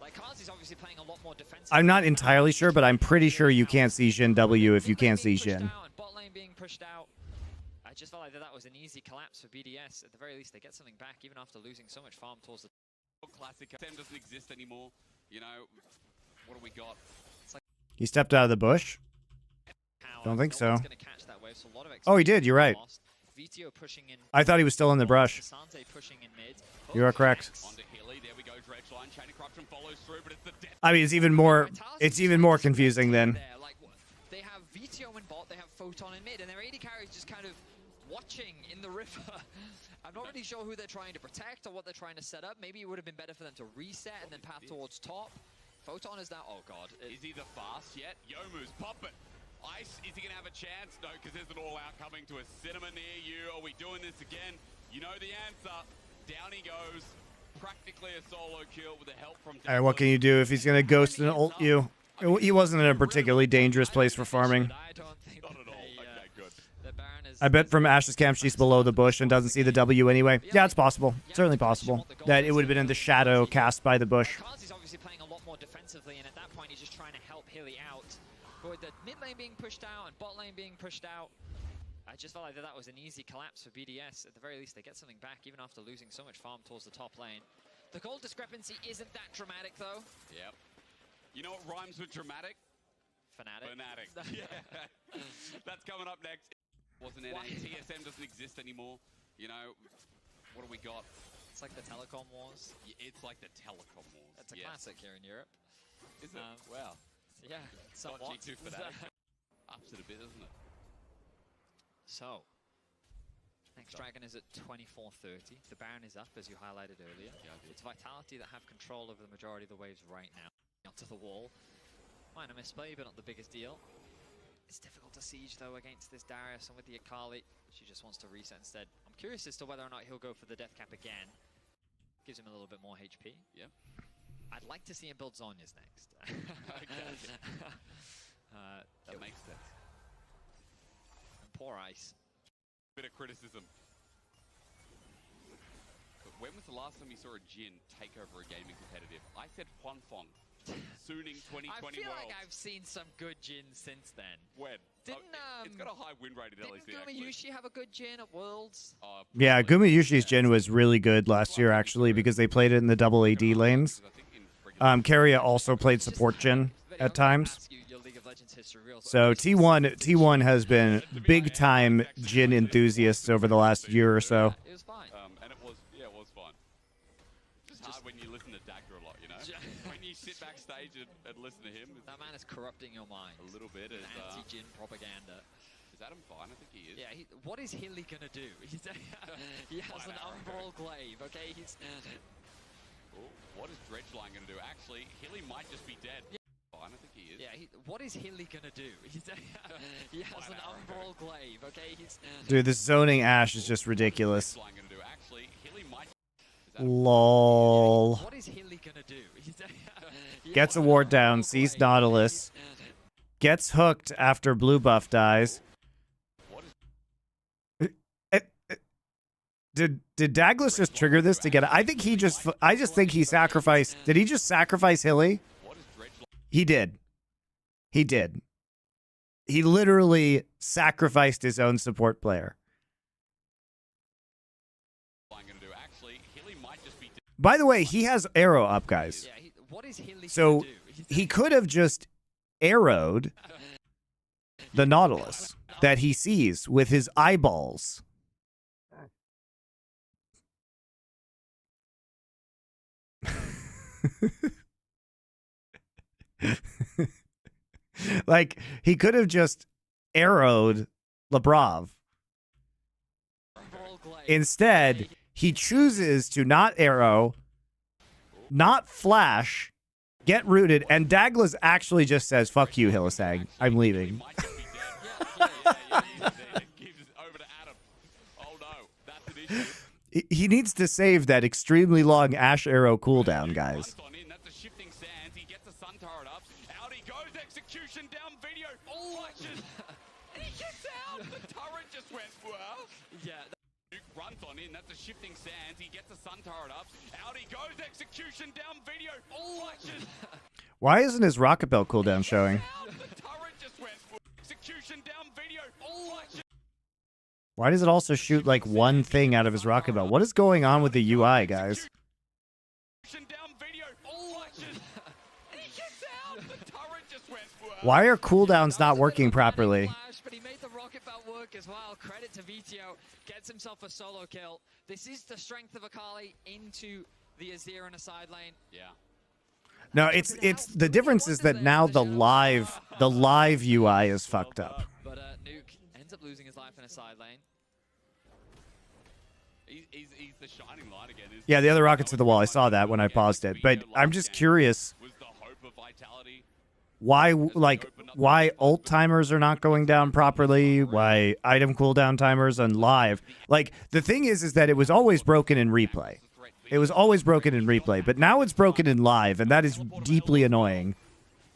Like, Kazi's obviously playing a lot more defensive. I'm not entirely sure, but I'm pretty sure you can't see Jhin W if you can't see Jhin. Bot lane being pushed out. I just felt like that was an easy collapse for BDS. At the very least, they get something back, even after losing so much farm towards the... Classic SM doesn't exist anymore. You know, what do we got? He stepped out of the bush. Don't think so. Oh, he did. You're right. I thought he was still in the brush. You are correct. I mean, it's even more confusing than. They have VTO in bot, they have Photon in mid, and their AD carry is just kind of watching in the river. I'm not really sure who they're trying to protect or what they're trying to set up. Maybe it would have been better for them to reset and then path towards top. Photon is now... Oh, God. Is he the fast yet? Yomu's pop it. Ice, is he going to have a chance? No, because there's an all-out coming to a cinema near you. Are we doing this again? You know the answer. Down he goes. Practically a solo kill with the help from... All right, what can you do if he's going to ghost and ult you? He wasn't in a particularly dangerous place for farming. I bet from Ashe's camp she's below the bush and doesn't see the W anyway. Yeah, it's possible. Certainly possible. That it would have been in the shadow cast by the bush. Kazi's obviously playing a lot more defensively, and at that point he's just trying to help Hilly out. But with the mid lane being pushed out and bot lane being pushed out, I just felt like that was an easy collapse for BDS. At the very least, they get something back, even after losing so much farm towards the top lane. The goal discrepancy isn't that dramatic, though. Yep. You know what rhymes with dramatic? Fnatic. Fnatic. Yeah. That's coming up next. Wasn't it? TSM doesn't exist anymore. You know, what do we got? It's like the Telecom Wars. Yeah, it's like the Telecom Wars. It's a classic here in Europe. Is it? Wow. Yeah, somewhat. G2 Fnatic. Ups it a bit, isn't it? So, next dragon is at 24:30. The Baron is up, as you highlighted earlier. Yeah, it's Vitality that have control over the majority of the waves right now. Onto the wall. Minor misplay, but not the biggest deal. It's difficult to siege, though, against this Darius, and with the Akali, she just wants to reset instead. I'm curious as to whether or not he'll go for the death cap again. Gives him a little bit more HP. Yeah. I'd like to see him build Zhonya's next. That makes sense. And poor Ice. Bit of criticism. But when was the last time you saw a Jhin take over a game in competitive? I said Huanfeng. moonsooning 2020 I feel world. like I've seen some good Jin since then. When? Didn't it's got a high win rate in LEC, Didn't Gumayushi have a good Jin at Worlds? Yeah, Gumayushi's Jin was really good last year, actually, because they played it in the double AD lanes. Keria also played support Jin at times. So T1 has been big time Jin enthusiasts over the last year or so. It was fine. And it was fun. Just hard when you listen to Dagger a lot, you know? When you sit backstage and listen to him. That man is corrupting your mind. A little bit. Anti-Jin propaganda. Is Adam fine? I think he is. Yeah, what is Hilly gonna do? He has an umbral glaive, okay? What is Dredgeline gonna do? Actually, Hilly might just be dead. Fine, I think he is. Yeah, what is Hilly gonna do? He has an umbral glaive, okay? Dude, this zoning Ashe is just ridiculous. LOL. What is Hilly gonna do? Gets a ward down, sees Nautilus. Gets hooked after blue buff dies. Did Douglas just trigger this to get it? I just think he sacrificed. Did he just sacrifice Hilly? He did. He did. He literally sacrificed his own support player. By the way, he has arrow up, guys. So he could have just arrowed the Nautilus that he sees with his eyeballs. Like, he could have just arrowed Labrov. Instead, he chooses to not arrow, not flash, get rooted, and Douglas actually just says, "Fuck you, Hillisang. I'm leaving." He needs to save that extremely long Ashe arrow cooldown, guys. Execution down video. Flashes. And he gets out. The turret just went, well. Yeah. Nuke runs on in. That's a shifting sands. He gets a sun turret up. Out he goes. Execution down video. Flashes. Why isn't his rocket belt cooldown showing? The turret just went, execution down video. Flashes. Why does it also shoot like one thing out of his rocket belt? What is going on with the UI, guys? Why are cooldowns not working properly? But he made the rocket belt work as well. Credit to VTO. Gets himself a solo kill. This is the strength of Akali into the Azir in a side lane. Yeah. No, it's the difference is that now the live UI is fucked up. But Nuke ends up losing his life in a side lane. He's the shining light again. Yeah, the other rocket's to the wall. I saw that when I paused it. But I'm just curious why ult timers are not going down properly, why item cooldown timers on live. Like, the thing is that it was always broken in replay. It was always broken in replay, but now it's broken in live, and that is deeply annoying.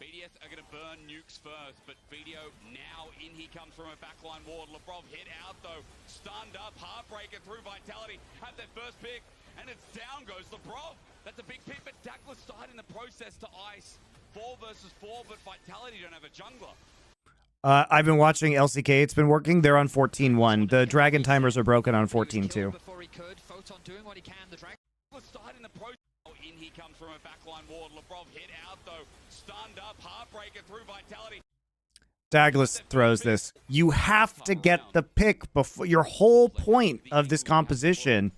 BDS are going to burn nukes first, but Video now in he comes from a backline ward. Labrov hit out though, stunned up, Heartbreaker through Vitality, have their first pick, and it's down goes Labrov. That's a big pick, but Douglas died in the process to ice. 4 versus 4, but Vitality don't have a jungler. I've been watching LCK. It's been working. They're on 14-1. The dragon timers are broken on 14-2. Before he could, Photon doing what he can. The dragon died in the process. In he comes from a backline ward. Labrov hit out though, stunned up, Heartbreaker through Vitality. Douglas throws this. You have to get the pick before. Your whole point of this composition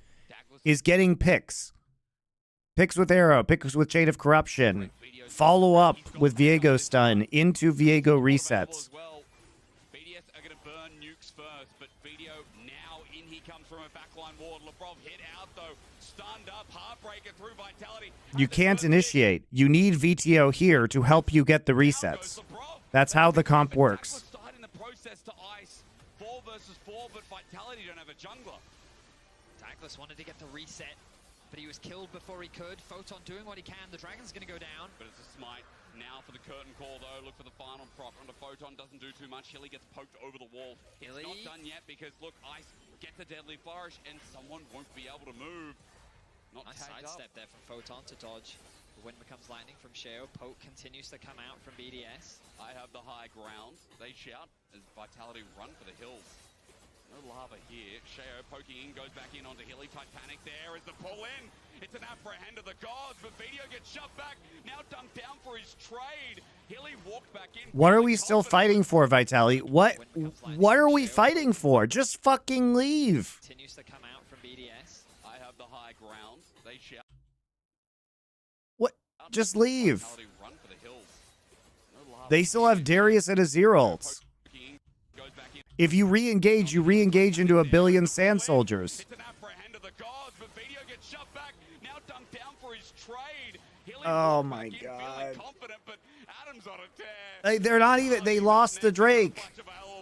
is getting picks. Picks with arrow, picks with Chain of Corruption. Follow up with Viego stun into Viego resets. BDS are going to burn nukes first, but Video now in he comes from a backline ward. Labrov hit out though, stunned up, Heartbreaker through Vitality. You can't initiate. You need VTO here to help you get the resets. That's how the comp works. Died in the process to ice. 4 versus 4, but Vitality don't have a jungler. Douglas wanted to get the reset, but he was killed before he could. Photon doing what he can. The dragon's going to go down. But it's a smite. Now for the curtain call, though. Look for the final proc onto Photon. Doesn't do too much. Hilly gets poked over the wall. Hilly. It's not done yet because, look, Ice gets a deadly flourish and someone won't be able to move. Not nice tagged sidestep up. there from Photon to dodge. The wind becomes lightning from Sheo. Poke continues to come out from BDS. I have the high ground. They shout as Vitality run for the hills. No lava here. Sheo poking in, goes back in onto Hilly. Titanic there as the pull in. It's an apprehend of the gods, but Video gets shoved back. Now dumped down for his trade. Hilly walked back in. What are we still fighting for, Vitality? What are we fighting for? Just fucking leave. Continues to come out from BDS. I have the high ground. They shout. What? Just leave. Vitality run for the hills. No lava They still have Darius and Azir ults. If you re-engage, you re-engage into a billion sand soldiers. It's an apprehend of the gods, but Video gets shoved back. Now dumped down for his trade. Hilly Oh walked my back in, God. feeling confident, but Adam's on a tear. They're not even. They lost the Drake.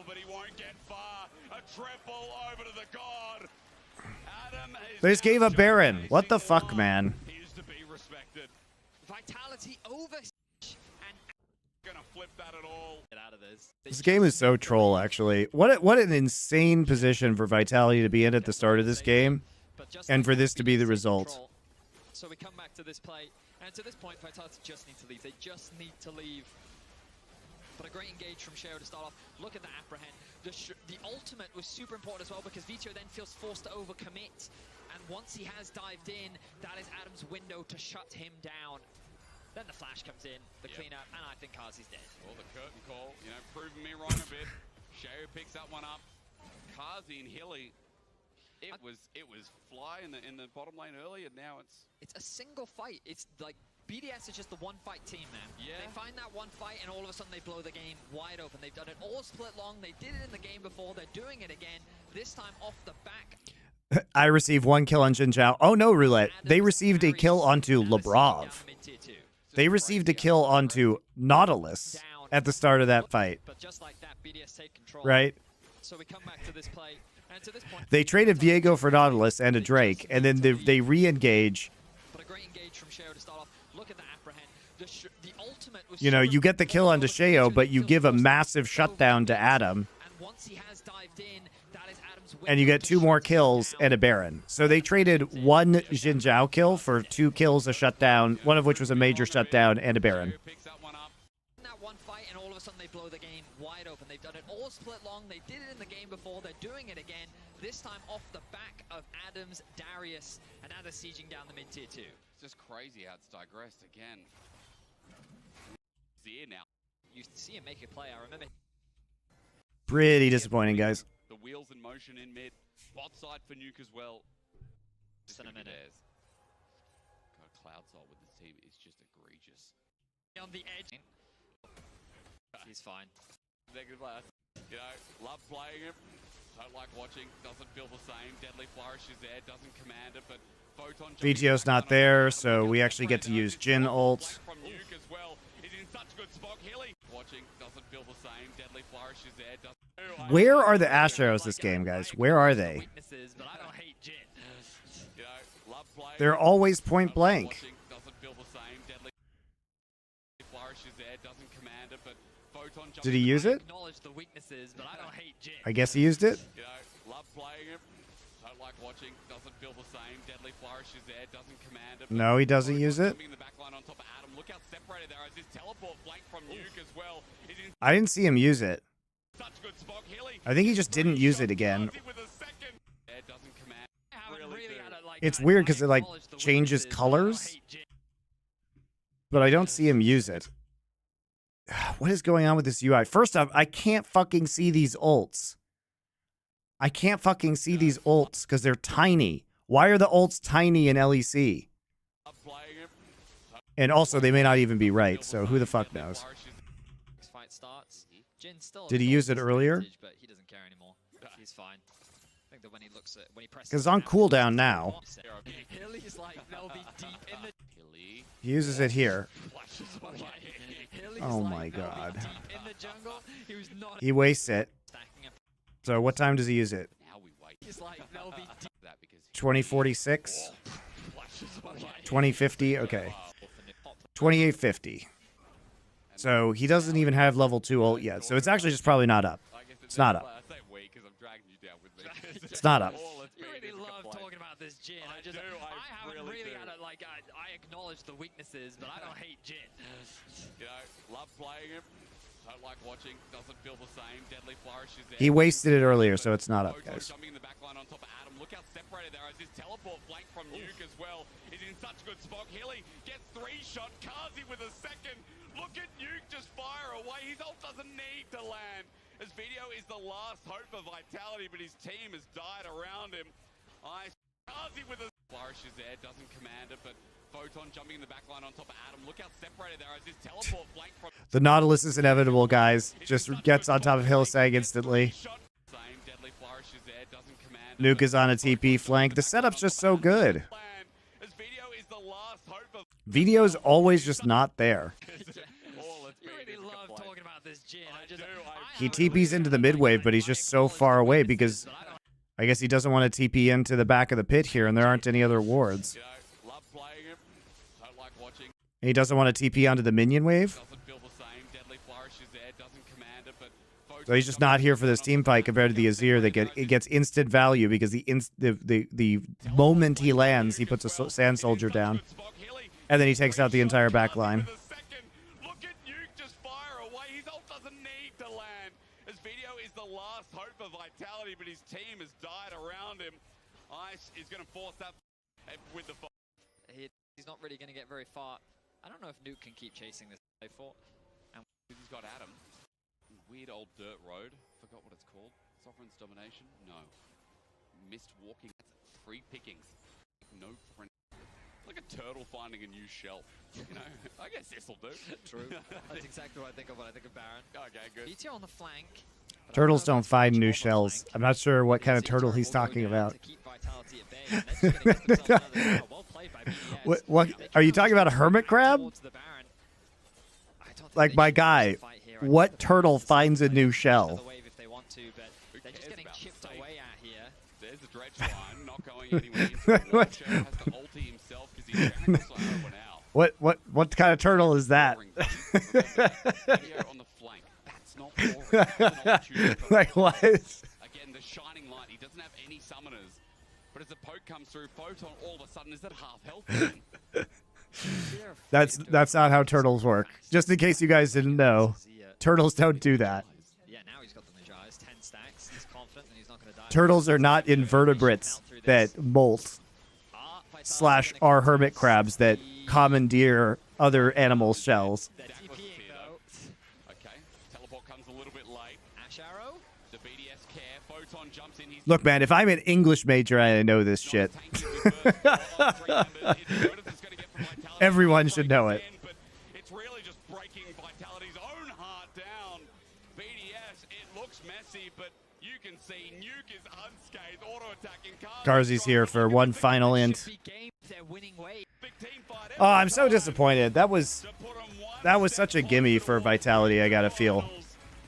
But he won't get far. A triple over to the god. Adam is They just gave a Baron. What the fuck, man? He is to be respected. Vitality over. Gonna flip that at all. Get out of this. This game is so troll, actually. What an insane position for Vitality to be in at the start of this game, and for this to be the result. So we come back to this play, and to this point, Vitality just need to leave. They just need to leave. But a great engage from Sheo to start off. Look at the apprehend. The ultimate was super important as well, because Vito then feels forced to overcommit. And once he has dived in, that is Adam's window to shut him down. Then the flash comes in, the cleanup, and I think Kazi's dead. Well, the curtain call, you know, proving me wrong a bit. Sheo picks that one up. Kazi and Hilly. It was Fly in the bottom lane earlier. Now it's a single fight. It's like BDS is just the one fight team, man. Yeah. They find that one fight, and all of a sudden they blow the game wide open. They've done it all split long. They did it in the game before. They're doing it again. This time off the back. I received 1 kill on Jin Zhao. Oh no, Roulette. They received a kill onto Labrov. They received a kill onto Nautilus at the start of that fight. But just like that, BDS take control. Right? So we come back to this play, and to this point, They traded Viego for Nautilus and a Drake, and then they re-engage. But a great engage from Sheo to start off. Look at the apprehend. The ultimate was You know, you get the kill onto Sheo, but you give a massive shutdown to Adam. And once he has dived in, that is Adam's And you get 2 more kills and a Baron. So they traded 1 Jin Zhao kill for 2 kills, a shutdown, one of which was a major shutdown, and a Baron. that one fight, and all of a sudden they blow the game wide open. They've done it all split long. They did it in the game before. They're doing it again. This time off the back of Adams, Darius, and now they're sieging down the mid-tier 2. It's just crazy how it's digressed again. Here now. You see him make a play. I remember. Pretty disappointing, guys. The wheels in motion in mid. Bot side for Nuke as well. Just in a minute. God, Cloud Soul with this team is just egregious. On the edge. He's fine. Negative last. You know, love playing him. Don't like watching. Doesn't feel the same. Deadly Flourish is there. Doesn't command it, but Photon. VTO's not there, so we actually get to use Jin ult. From Nuke as well. Is in such good spot. Hilly watching. Doesn't feel the same. Deadly Flourish is there. Where are the Astros this game, guys? Where are they? But I don't hate Jin. You know, love playing. They're always point blank. Doesn't feel the same. Deadly Flourish is there. Doesn't command it, but Photon. Did he use it? Acknowledge the weaknesses, but I don't hate Jin. I guess he used it. You know, love playing him. Don't like watching. Doesn't feel the same. Deadly Flourish is there. Doesn't command it. No, he doesn't use it. In the back line on top of Adam. Look how separated there is. This teleport flank from Nuke as well. Is in I didn't see him use it. such good spot. Hilly. I think he just didn't use it again. With a second. Yeah, doesn't command. It's weird because it like changes colors, but I don't see him use it. What is going on with this UI? First off, I can't fucking see these ults. I can't fucking see these ults because they're tiny. Why are the ults tiny in LEC? And also, they may not even be right, so who the fuck knows? Fight starts. Jin's still Did he use it earlier? But he doesn't care anymore. He's fine. I think that when he looks at he presses. Because it's on cooldown now. Hilly's like they'll be deep in the. He uses it here. Hilly's Oh like, my they'll be god. deep in the jungle. He was not. He wastes it. So what time does he use it? Now we wait. He's like they'll be deep. That because 2046? 2050? Okay. 2850. So he doesn't even have level 2 ult yet. So it's actually just probably not up. It's not up. I say we because I'm dragging you down with me. It's not up. You really love talking about this Jin. I haven't really had a, like, I acknowledge the weaknesses, but I don't hate Jin. You know, love playing him. Don't like watching. Doesn't feel the same. Deadly flourish is there. He wasted it earlier, so it's not up, Photon guys. jumping in the back line on top of Adam. Look how separated there is. This teleport flank from Nuke as well is in such good spot. Hilly gets 3-shot. Kazi with a second. Look at Nuke just fire away. His ult doesn't need to land. As Video is the last hope for Vitality, but his team has died around him. Kazi with a flourish is there. Doesn't command it, but Photon jumping in the back line on top of Adam. Look how separated there is. This teleport flank from The Nautilus is inevitable, guys. Just gets on top of Hillsang instantly. same. Deadly flourish is there. Doesn't command Nuke is on a TP flank. The setup's just so good. as Video is the last hope of Video's always just not there. You really love talking about this Jin. He TPs into the mid wave, but he's just so far away because I guess he doesn't want to TP into the back of the pit here, and there aren't any other wards. You know, love playing him. Don't like watching. And he doesn't want to TP onto the minion wave. Doesn't feel the same. Deadly flourish is there. Doesn't command it, but So he's just not here for this team fight compared to the Azir that it gets instant value because the moment he lands, he puts a sand soldier down, and then he takes out the entire back line. Look at Nuke just fire away. His ult doesn't need to land. As Video is the last hope of Vitality, but his team has died around him. Ice is going to force that with the He's not really going to get very far. I don't know if Nuke can keep chasing this for. And he's got Adam. Weird old dirt road. Forgot what it's called. Sovereign's Domination? No. Missed walking. That's 3 pickings. No friend. Like a turtle finding a new shell. You know, I guess this'll do. True. That's exactly what I think of when I think of Baron. Okay, good. BT on the flank. Turtles don't find new shells. I'm not sure what kind of turtle he's talking about. What are you talking about? A hermit crab? Like, my guy, what turtle finds a new shell? There's the dredge line, not going anywhere. Watcher has to ulti himself because he's trying to slow everyone out. What kind of turtle is that? Video on the flank. That's not boring. That's an opportunity for Like, what? Again, the shining light. He doesn't have any summoners. But as the poke comes through, Photon all of a sudden is at half health again. That's not how turtles work. Just in case you guys didn't know, turtles don't do that. Yeah, now he's got the Magi's 10 stacks. He's confident that he's not going to die. Turtles are not invertebrates that molt / are hermit crabs that commandeer other animals' shells. Okay, teleport comes a little bit late. Ash Arrow. The BDS care. Photon jumps in. He's Look, man, if I'm an English major, I know this shit. Everyone should know it. But it's really just breaking Vitality's own heart down. BDS, it looks messy, but you can see Nuke is unscathed. Auto-attacking Karzi's here for one final int. Oh, I'm so disappointed. That was such a gimme for Vitality, I gotta feel.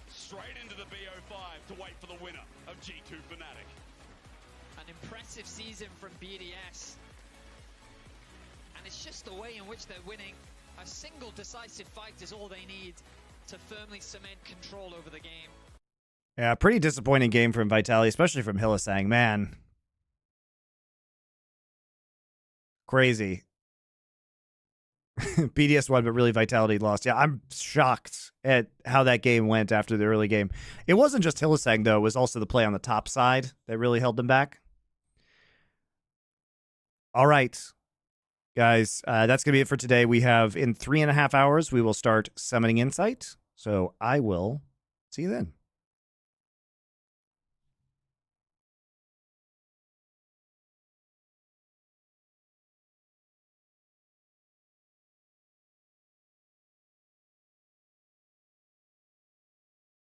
Straight into the BO5 to wait for the winner of G2 Fnatic. An impressive season from BDS. And it's just the way in which they're winning. A single decisive fight is all they need to firmly cement control over the game. Yeah, pretty disappointing game from Vitality, especially from Hylissang. Man. Crazy. BDS won, but really Vitality lost. Yeah, I'm shocked at how that game went after the early game. It wasn't just Hylissang, though. It was also the play on the top side that really held them back. All right, guys, that's going to be it for today. We have, in 3.5 hours, we will start Summoning Insight. So I will see you then.